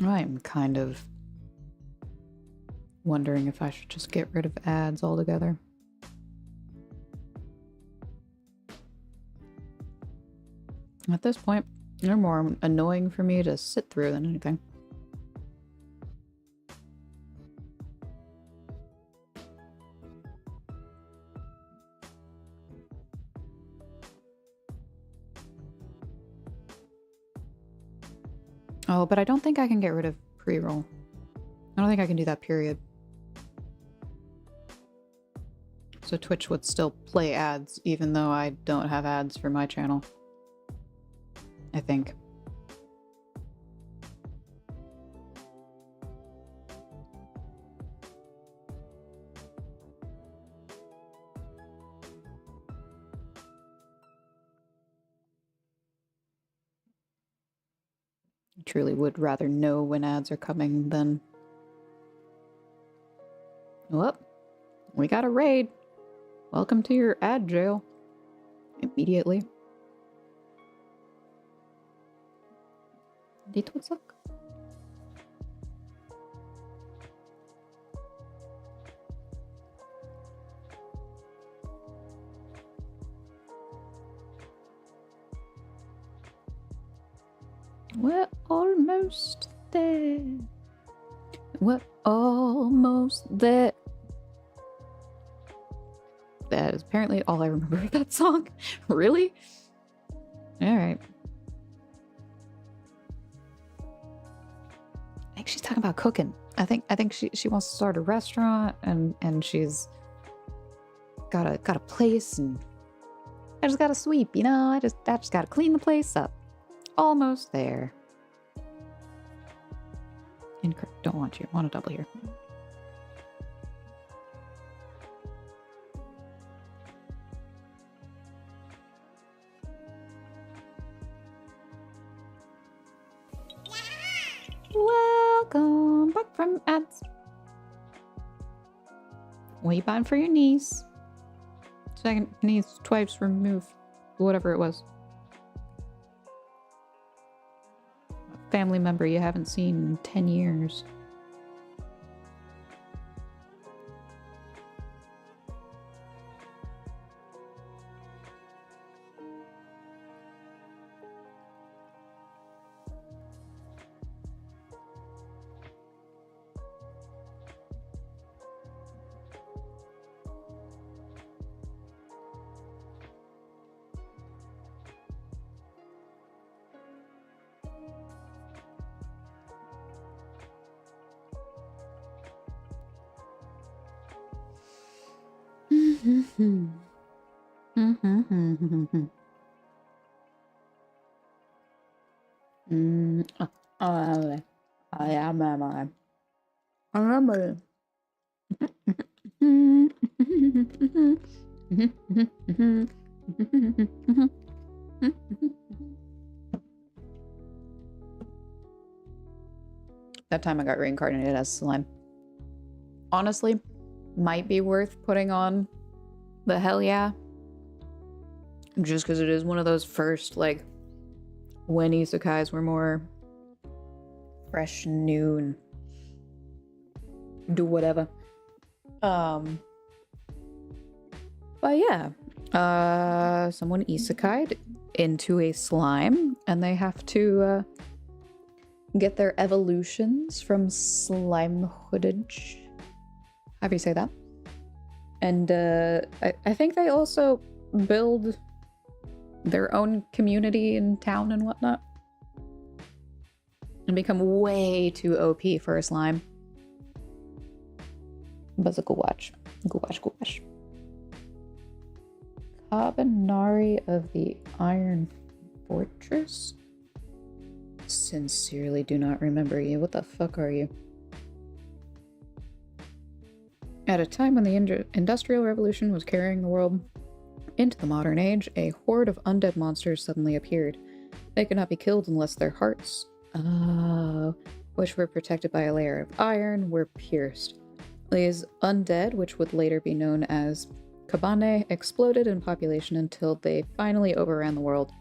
I'm kind of wondering if I should just get rid of ads altogether. At this point, they're more annoying for me to sit through than anything. Oh, but I don't think I can get rid of pre-roll. I don't think I can do that, period. So Twitch would still play ads even though I don't have ads for my channel. I think. I truly would rather know when ads are coming than... Whoop. We got a raid. Welcome to your ad jail. Immediately. Dit wat zak. We're almost there. We're almost there. That is apparently all I remember of that song. Really? Alright. I think she's talking about cooking. I think she wants to start a restaurant and she's got a place and I just gotta sweep, you know? I just gotta clean the place up. Almost there. Incorrect. Don't want you. Want a double here. Welcome back from ads. What are you buying for your niece? Second niece twice removed. Whatever it was. A family member you haven't seen in 10 years. I remember. That time I got reincarnated as slime. Honestly, might be worth putting on the hell yeah. Just because it is one of those first, like, when isekais were more fresh, new, and do whatever. But yeah, someone isekai'd into a slime, and they have to get their evolutions from slime hoodage. How do you say that? And I think they also build their own community in town and whatnot. And become way too OP for a slime. But it's a go watch. Go watch, go watch. Kabanari of the Iron Fortress? Sincerely do not remember you. What the fuck are you? At a time when the Industrial Revolution was carrying the world into the modern age, a horde of undead monsters suddenly appeared. They could not be killed unless their hearts, which were protected by a layer of iron, were pierced. These undead, which would later be known as Kabane, exploded in population until they finally overran the world.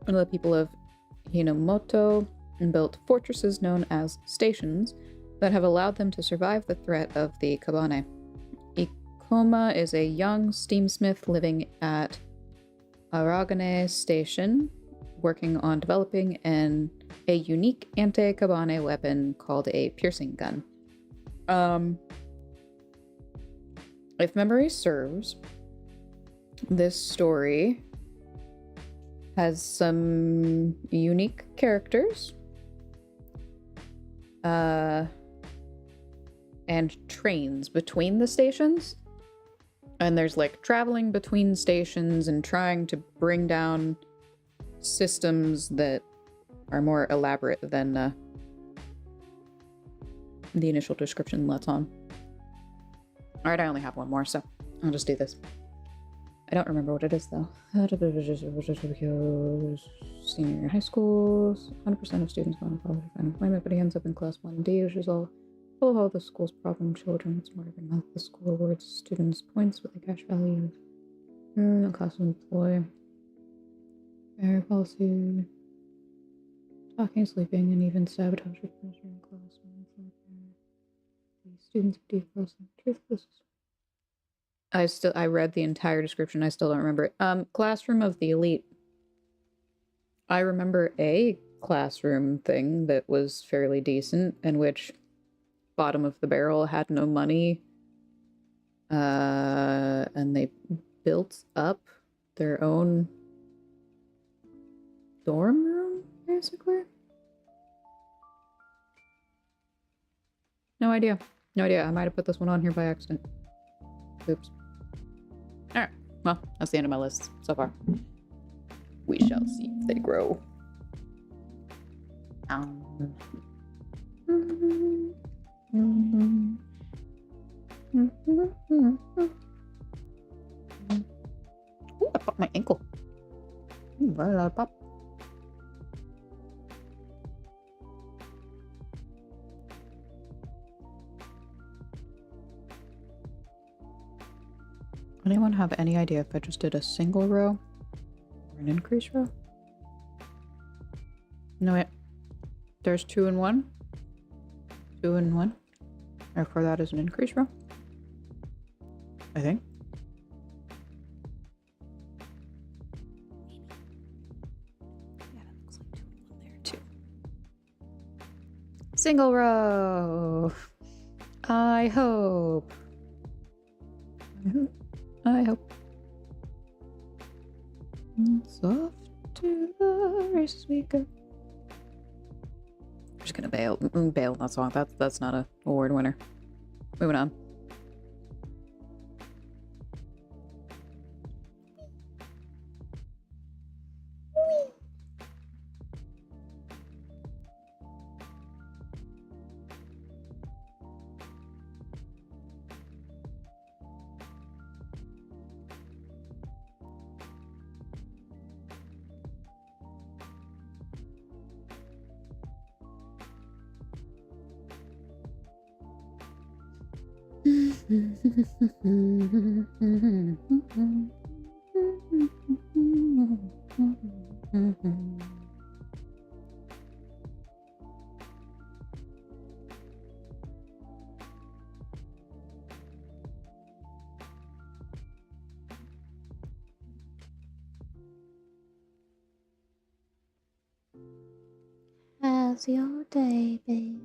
One of the people of Hinomoto built fortresses known as stations that have allowed them to survive the threat of the Kabane. Ikoma is a young steamsmith living at Aragane Station, working on developing a unique anti-Kabane weapon called a piercing gun. If memory serves, this story has some unique characters. And trains between the stations. And there's like traveling between stations and trying to bring down systems that are more elaborate than the initial description lets on. Alright, I only have one more, so I'll just do this. I don't remember what it is, though. Senior high school, 100% of students go on college to find employment, but he ends up in class 1D, which is all full of all the school's problem children. It's more every month the school awards students points with a cash value of class employee. Fair policy, talking, sleeping, and even sabotage your pressure in class. The students of D class and truthless. I read the entire description. I still don't remember it. Classroom of the elite. I remember a classroom thing that was fairly decent, in which bottom of the barrel had no money, and they built up their own dorm room, basically. No idea. No idea. I might have put this one on here by accident. Oops. Alright. Well, that's the end of my list so far. We shall see if they grow. Ooh, I popped my ankle. Very loud pop. Anyone have any idea if I just did a single row or an increase row? No, wait. There's 2 and 1. 2 and 1. Therefore, that is an increase row. I think. Yeah, that looks like 2 and 1 there, too. Single row. I hope. I hope. It's off to the races we go. I'm just gonna bail that song. That's not a award winner. Moving on. was your day, babe?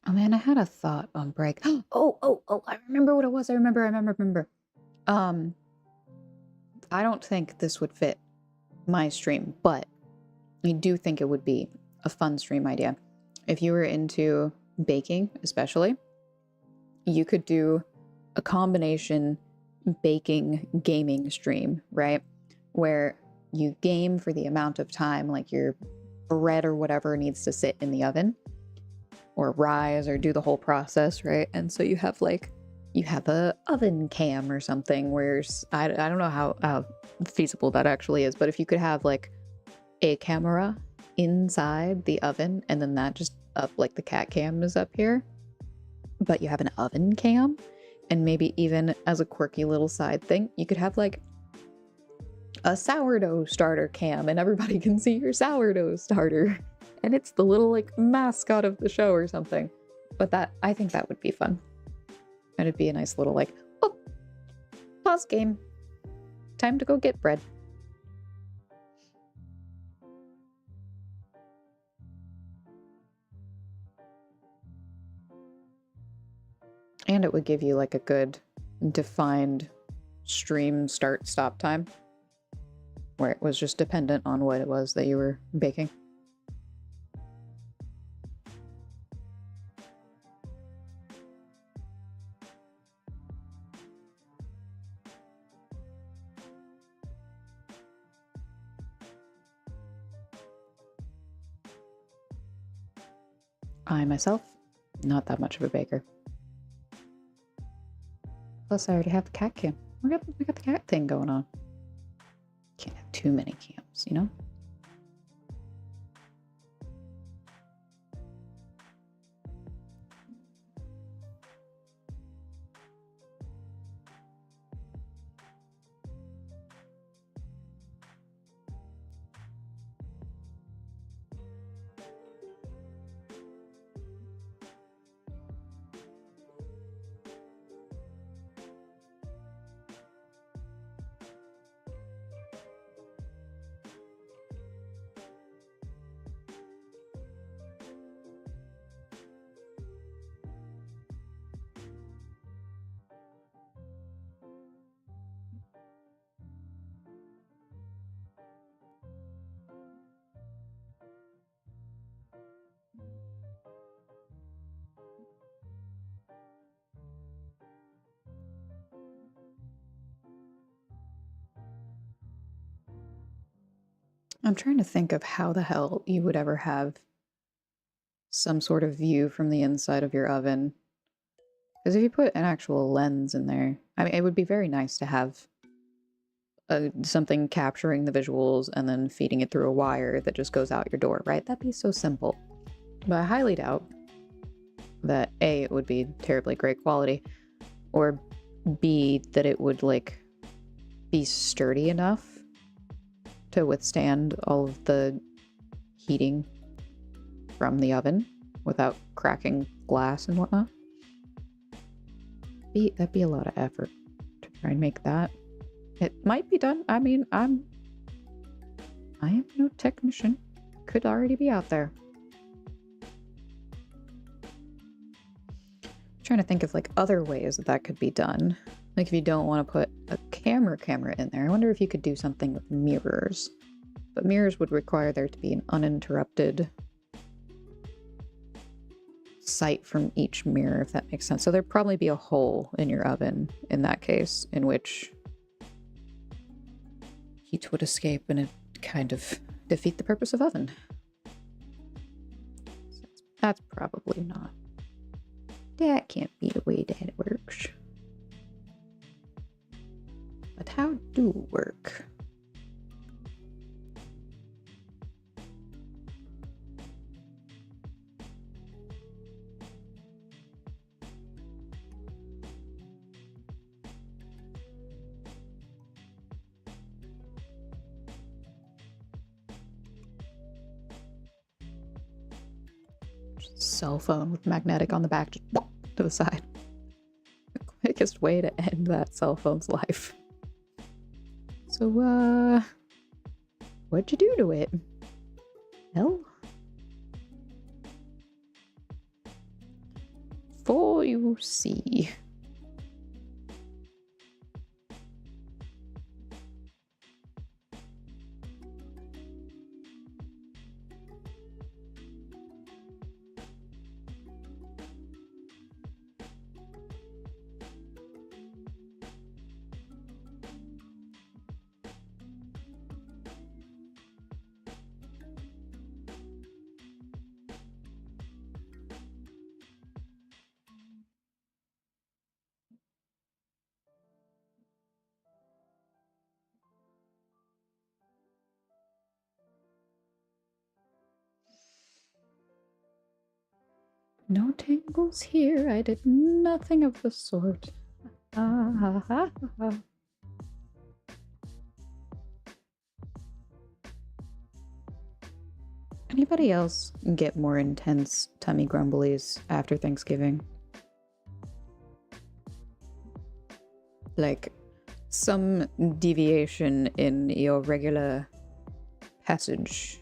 Oh man, I had a thought on break. Oh, I remember what it was. I remember. Um, I don't think this would fit my stream, but I do think it would be a fun stream idea. If you were into baking, especially, you could do a combination baking gaming stream, right? Where you game for the amount of time like your bread or whatever needs to sit in the oven or rise or do the whole process, right? And so you have a oven cam or something where I don't know how feasible that actually is, but if you could have like a camera inside the oven and then that just up like the cat cam is up here, but you have an oven cam, and maybe even as a quirky little side thing, you could have like a sourdough starter cam and everybody can see your sourdough starter. And it's the little like mascot of the show or something. But I think that would be fun. And it'd be a nice little like, oh, pause game. Time to go get bread. And it would give you like a good defined stream start stop time where it was just dependent on what it was that you were baking. I myself, not that much of a baker. Plus, I already have the cat cam. We got the cat thing going on. Can't have too many cams, you know? I'm trying to think of how the hell you would ever have some sort of view from the inside of your oven. Because if you put an actual lens in there, I mean, it would be very nice to have something capturing the visuals and then feeding it through a wire that just goes out your door, right? That'd be so simple. But I highly doubt that A, it would be terribly great quality, or B, that it would like be sturdy enough to withstand all of the heating from the oven without cracking glass and whatnot. That'd be a lot of effort to try and make that. It might be done. I mean, I am no technician. Could already be out there. I'm trying to think of like other ways that could be done. Like if you don't want to put a camera in there, I wonder if you could do something with mirrors. But mirrors would require there to be an uninterrupted sight from each mirror, if that makes sense. So there'd probably be a hole in your oven in that case, in which heat would escape and it kind of defeat the purpose of oven. So that's probably not. That can't be the way that it works. But how do work? Cell phone with magnetic on the back, just to the side. The quickest way to end that cell phone's life. So, what'd you do to it? Hell? For you see. No tangles here. I did nothing of the sort. Ah, ha, ha, ha. Anybody else get more intense tummy grumblies after Thanksgiving? Like some deviation in your regular passage,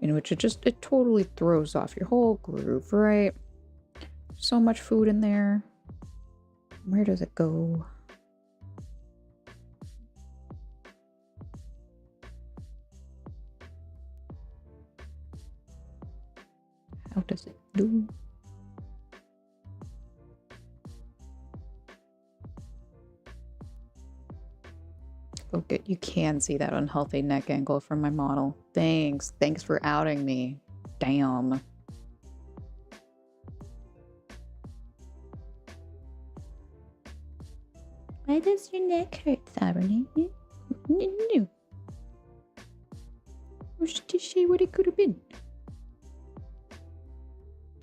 in which it totally throws off your whole groove, right? So much food in there. Where does it go? How does it do? Oh, good. You can see that unhealthy neck angle from my model. Thanks. Thanks for outing me. Damn. Why does your neck hurt, Sabrina? No. Who's to say what it could have been?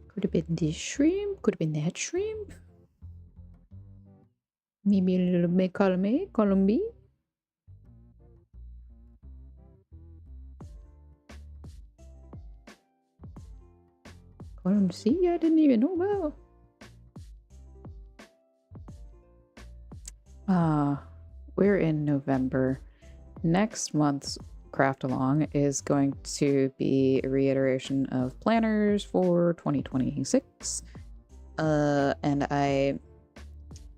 Could have been this shrimp. Could have been that shrimp. Maybe a little bit column A, column B. Column C, I didn't even know about. We're in November. Next month's craft along is going to be a reiteration of planners for 2026. And I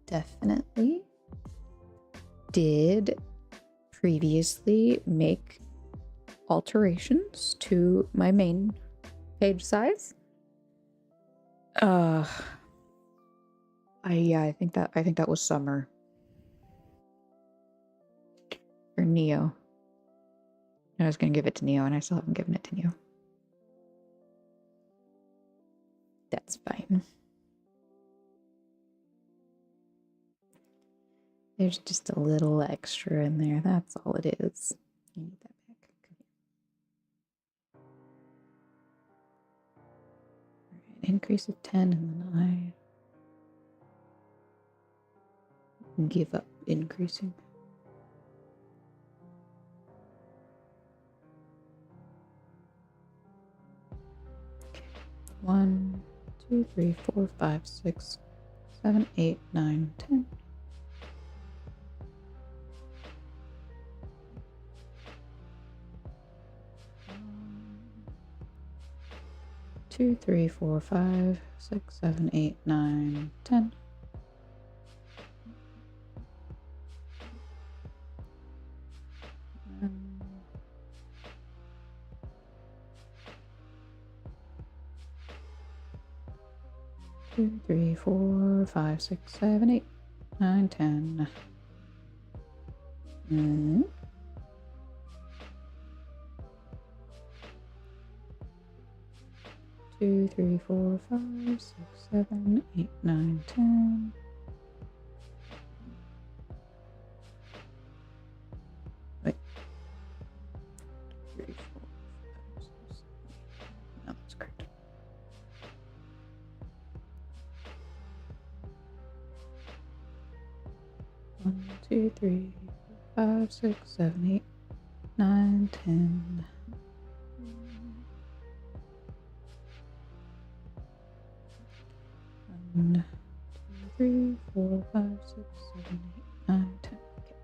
definitely did previously make alterations to my main page size. I think that was summer. Or Neo. I was gonna give it to Neo and I still haven't given it to Neo. That's fine. There's just a little extra in there. That's all it is. You need that back. Come here. Alright, increase of 10 and then I give up increasing. Okay. 1, 2, 3, 4, 5, 6, 7, 8, 9, 10. 2, 3, 4, 5, 6, 7, 8, 9, 10. Two, 3, 4, 5, 6, 7, 8, 9, 10. 2, 3, 4, 5, 6, 7, 8, 9, 10. Wait. 3, 4, 5, 6, 7, 8. No, that's correct. One, 2, 3, 4, 5, 6, 7, 8, 9, 10. 1, 2, 3, 4, 5, 6, 7, 8, 9, 10. Okay.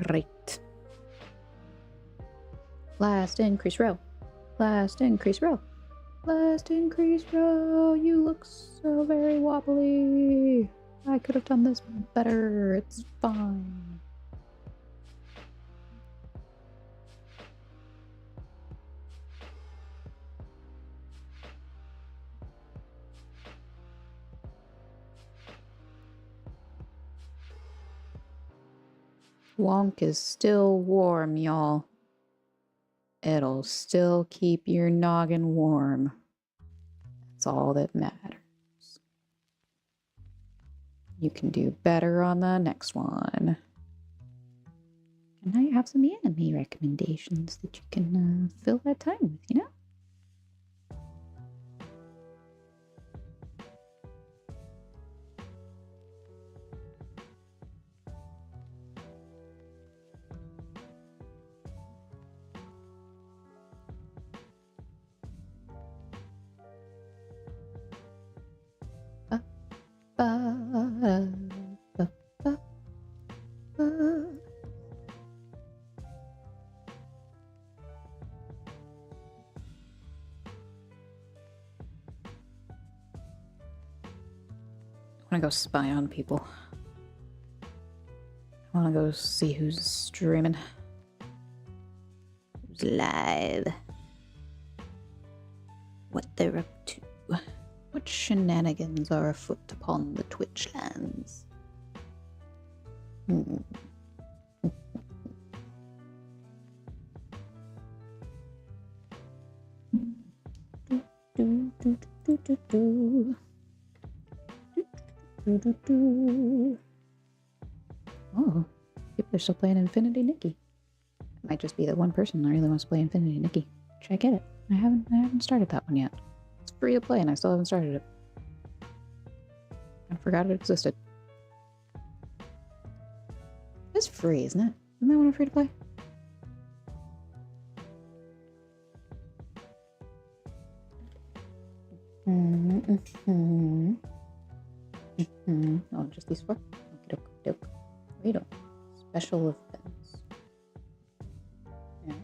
Great. Last increase row. Last increase row. Last increase row. You look so very wobbly. I could have done this better. It's fine. Wonk is still warm, y'all. It'll still keep your noggin warm. That's all that matters. You can do better on the next one. And now you have some anime recommendations that you can fill that time with, you know? I want to go spy on people. I want to go see who's streaming. Who's live. What they're up to. What shenanigans are afoot upon the Twitch lands? Oh, people are still playing Infinity Nikki. It might just be that one person that really wants to play Infinity Nikki. Should I get it? I haven't started that one yet. It's free to play and I still haven't started it. I forgot it existed. It's free, isn't it? Isn't that one free to play? Oh, just these four? Okey doke. Wait on. Special events. Alright then.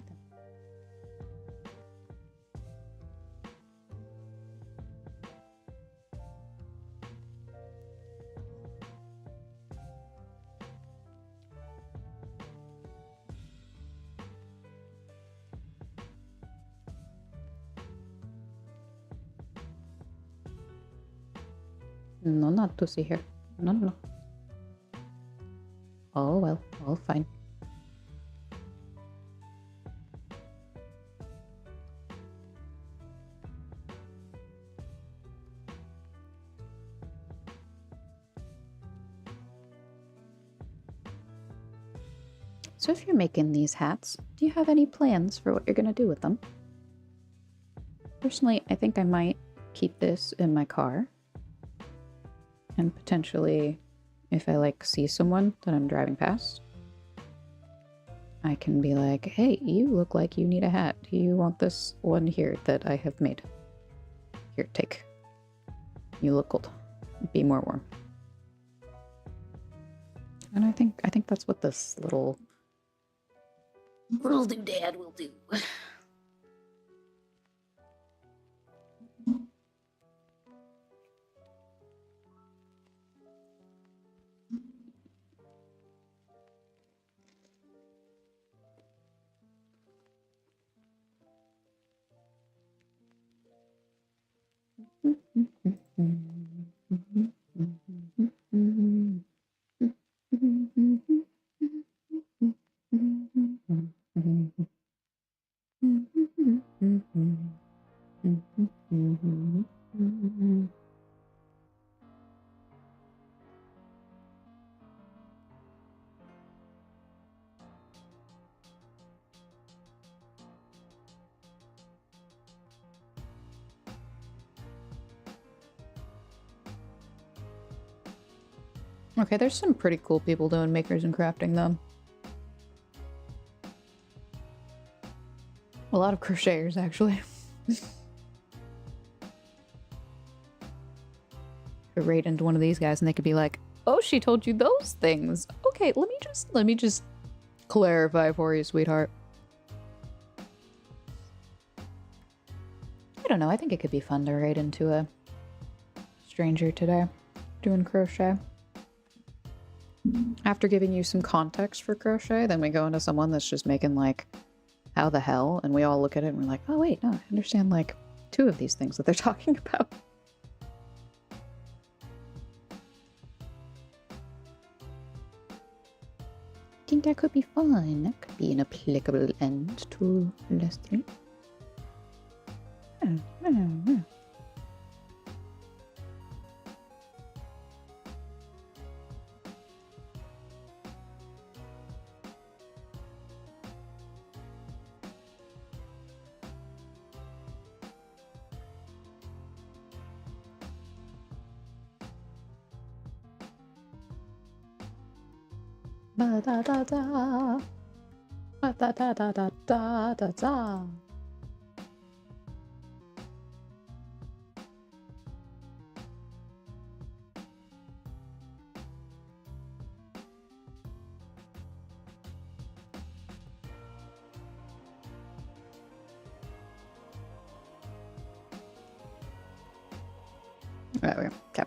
No, not to see here. No. Oh well, all fine. So if you're making these hats, do you have any plans for what you're gonna do with them? Personally, I think I might keep this in my car. And potentially, if I see someone that I'm driving past, I can be like, hey, you look like you need a hat. Do you want this one here that I have made? Here, take. You look cold. Be more warm. And I think that's what this little doodad will do. Okay, there's some pretty cool people doing makers and crafting though. A lot of crocheters actually. right into one of these guys and they could be like, oh, she told you those things. Okay, let me just clarify for you, sweetheart. I don't know, I think it could be fun to raid into a stranger today doing crochet. After giving you some context for crochet, then we go into someone that's just making like, how the hell? And we all look at it and we're like, oh wait, no, I understand like 2 of these things that they're talking about. I think that could be fun. That could be an applicable end to Leslie. Ba da da da. Ba da da da da da da da. There we go. Okay.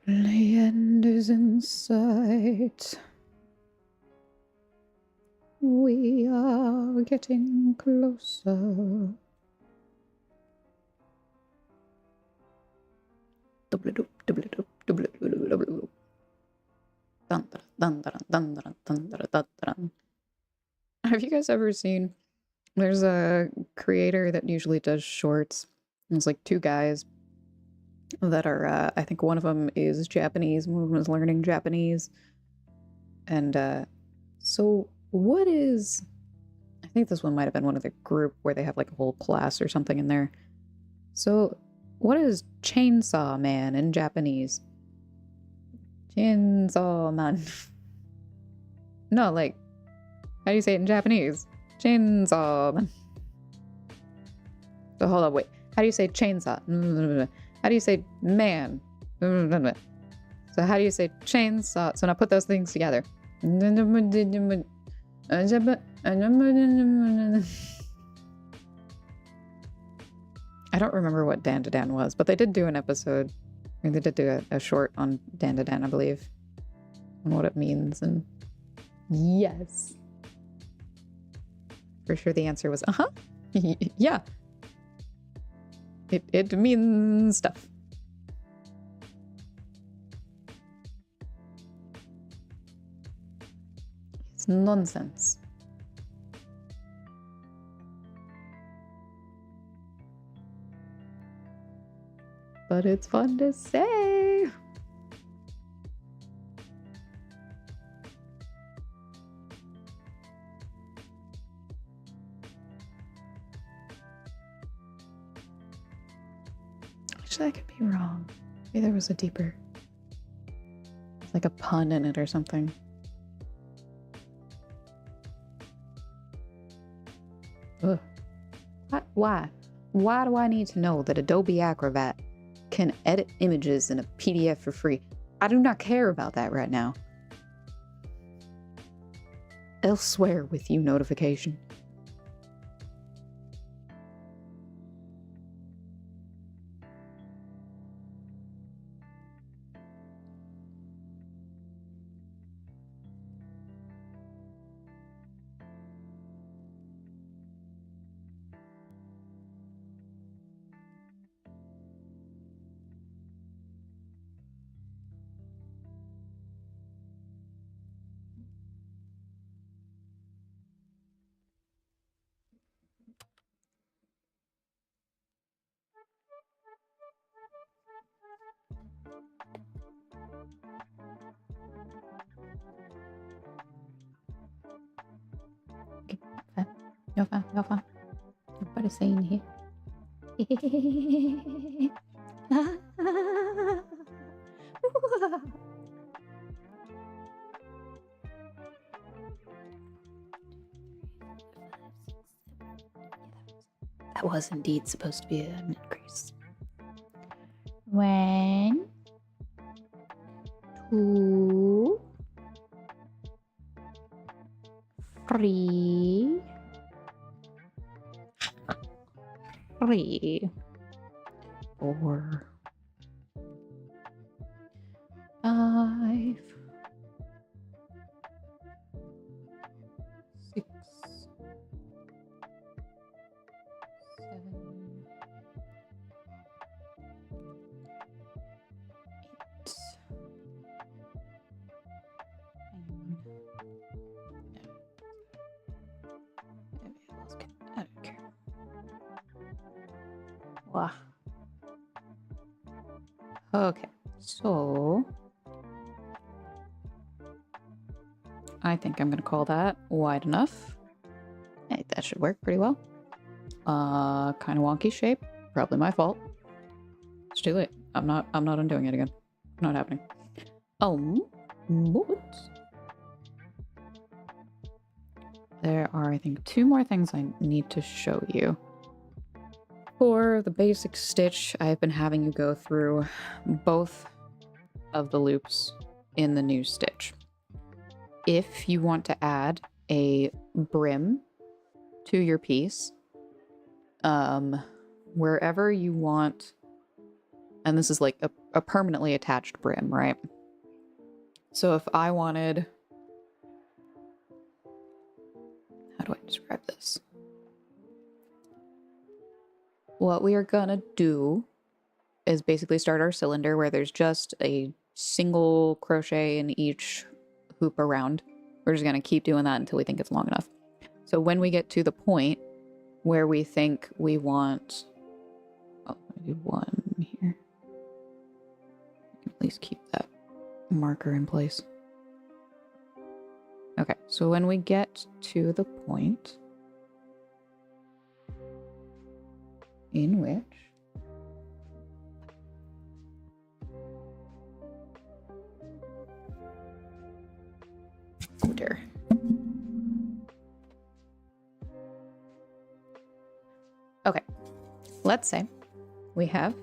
The end is in sight. We are getting closer. Have you guys ever seen? There's a creator that usually does shorts. It's like 2 guys that are, I think one of them is Japanese, one of them is learning Japanese. And so what is, I think this one might have been one of the group where they have like a whole class or something in there. So what is chainsaw man in Japanese? Chainsaw man. No, like, how do you say it in Japanese? Chainsaw man. So hold on, wait. How do you say chainsaw? How do you say man? So how do you say chainsaw? So now put those things together. I don't remember what Dan to Dan was, but they did do an episode, or they did do a short on Dan to Dan, I believe, and what it means. And yes, for sure the answer was yeah. It means stuff. It's nonsense. But it's fun to say. Actually, I could be wrong. Maybe there was a deeper, like a pun in it or something. Ugh. Why? Why do I need to know that Adobe Acrobat can edit images in a PDF for free? I do not care about that right now. Elsewhere with you, notification. You're fine. You're fine. Everybody's saying here. That was indeed supposed to be an increase. 1, 2, 3, 4, 5, 6, 7, 8, 9. I don't care. Wow. Okay, so I think I'm gonna call that wide enough. Hey, that should work pretty well. Kind of wonky shape. Probably my fault. It's too late. I'm not undoing it again. Not happening. But there are, I think, 2 more things I need to show you. For the basic stitch, I've been having you go through both of the loops in the new stitch. If you want to add a brim to your piece, wherever you want, and this is like a permanently attached brim, right? So if I wanted, how do I describe this? What we are gonna do is basically start our cylinder where there's just a single crochet in each hoop around. We're just gonna keep doing that until we think it's long enough. So when we get to the point where we think we want, oh, maybe 1 here. I can at least keep that marker in place. Okay, so when we get to the point in which oh dear. Okay, let's say we have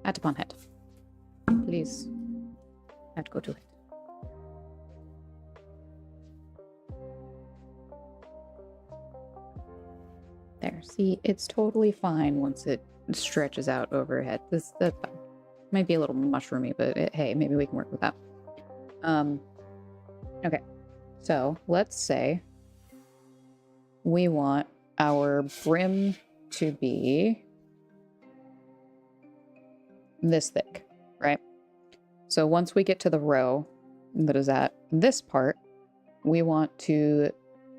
hat upon head. Please, have to go to it. There, see, it's totally fine once it stretches out overhead. That's fine. Might be a little mushroomy, but hey, maybe we can work with that. Okay, so let's say we want our brim to be this thick, right? So once we get to the row that is at this part, we want to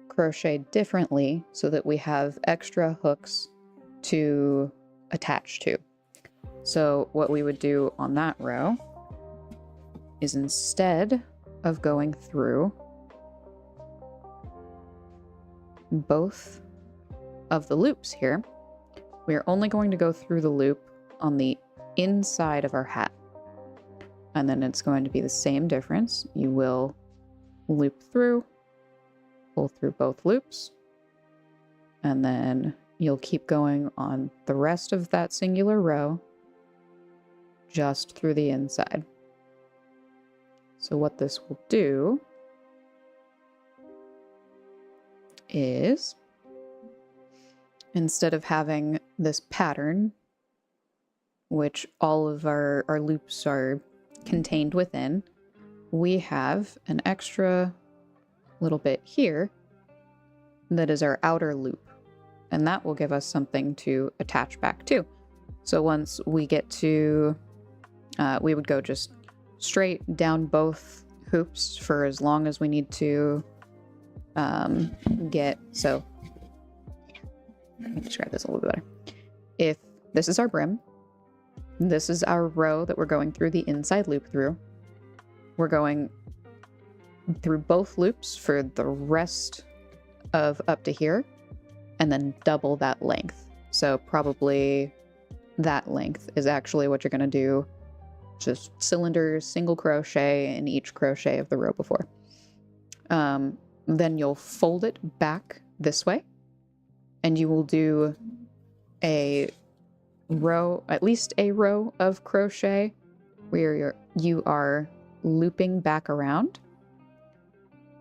crochet differently so that we have extra hooks to attach to. So what we would do on that row is, instead of going through both of the loops here, we are only going to go through the loop on the inside of our hat. And then it's going to be the same difference. You will loop through, pull through both loops, and then you'll keep going on the rest of that singular row just through the inside. So what this will do is, instead of having this pattern, which all of our loops are contained within, we have an extra little bit here that is our outer loop, and that will give us something to attach back to. So once we get to, we would go just straight down both hoops for as long as we need to get, so let me describe this a little bit better. If this is our brim, this is our row that we're going through the inside loop through. We're going through both loops for the rest of up to here, and then double that length. So probably that length is actually what you're going to do. Just cylinders, single crochet in each crochet of the row before. Then you'll fold it back this way, and you will do a row, at least a row of crochet where you are looping back around,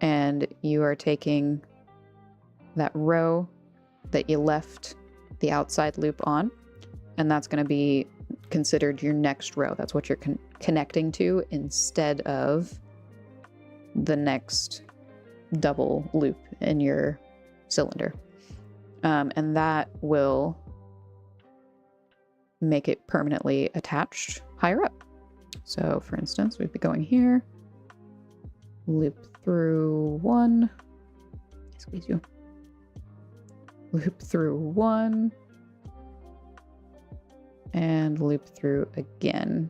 and you are taking that row that you left the outside loop on, and that's going to be considered your next row. That's what you're connecting to instead of the next double loop in your cylinder. And that will make it permanently attached higher up. So for instance, we'd be going here, loop through one, squeeze you, loop through one, and loop through again,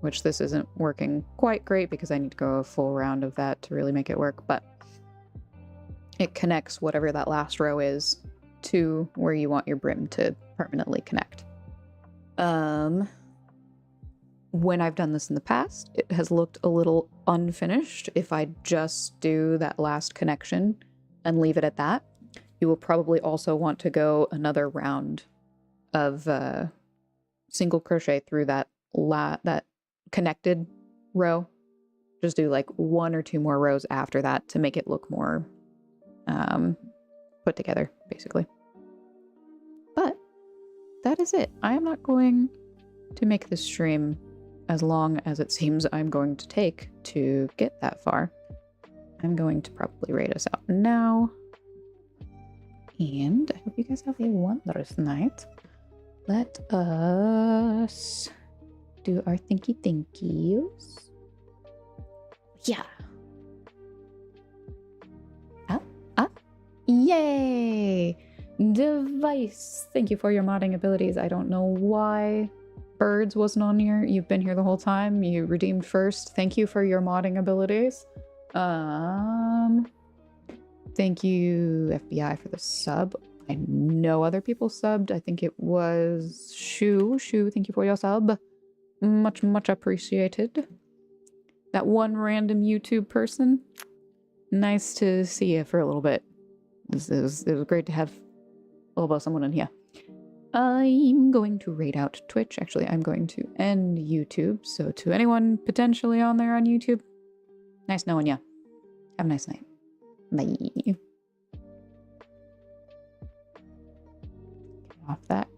which this isn't working quite great because I need to go a full round of that to really make it work, but it connects whatever that last row is to where you want your brim to permanently connect. When I've done this in the past, it has looked a little unfinished. If I just do that last connection and leave it at that, you will probably also want to go another round of single crochet through that connected row. Just do like 1 or 2 more rows after that to make it look more put together, basically. But that is it. I am not going to make this stream as long as it seems I'm going to take to get that far. I'm going to probably rate us out now. And I hope you guys have a wondrous night. Let us do our thinkies. Yeah. Up. Yay! Device. Thank you for your modding abilities. I don't know why Birds wasn't on here. You've been here the whole time. You redeemed first. Thank you for your modding abilities. Thank you, FBI, for the sub. I know other people subbed. I think it was Shu. Shu, thank you for your sub. Much, much appreciated. That one random YouTube person. Nice to see you for a little bit. It was great to have a little bit of someone in here. I'm going to raid out Twitch. Actually, I'm going to end YouTube. So to anyone potentially on there on YouTube, nice knowing ya. Have a nice night. Bye. Get off that.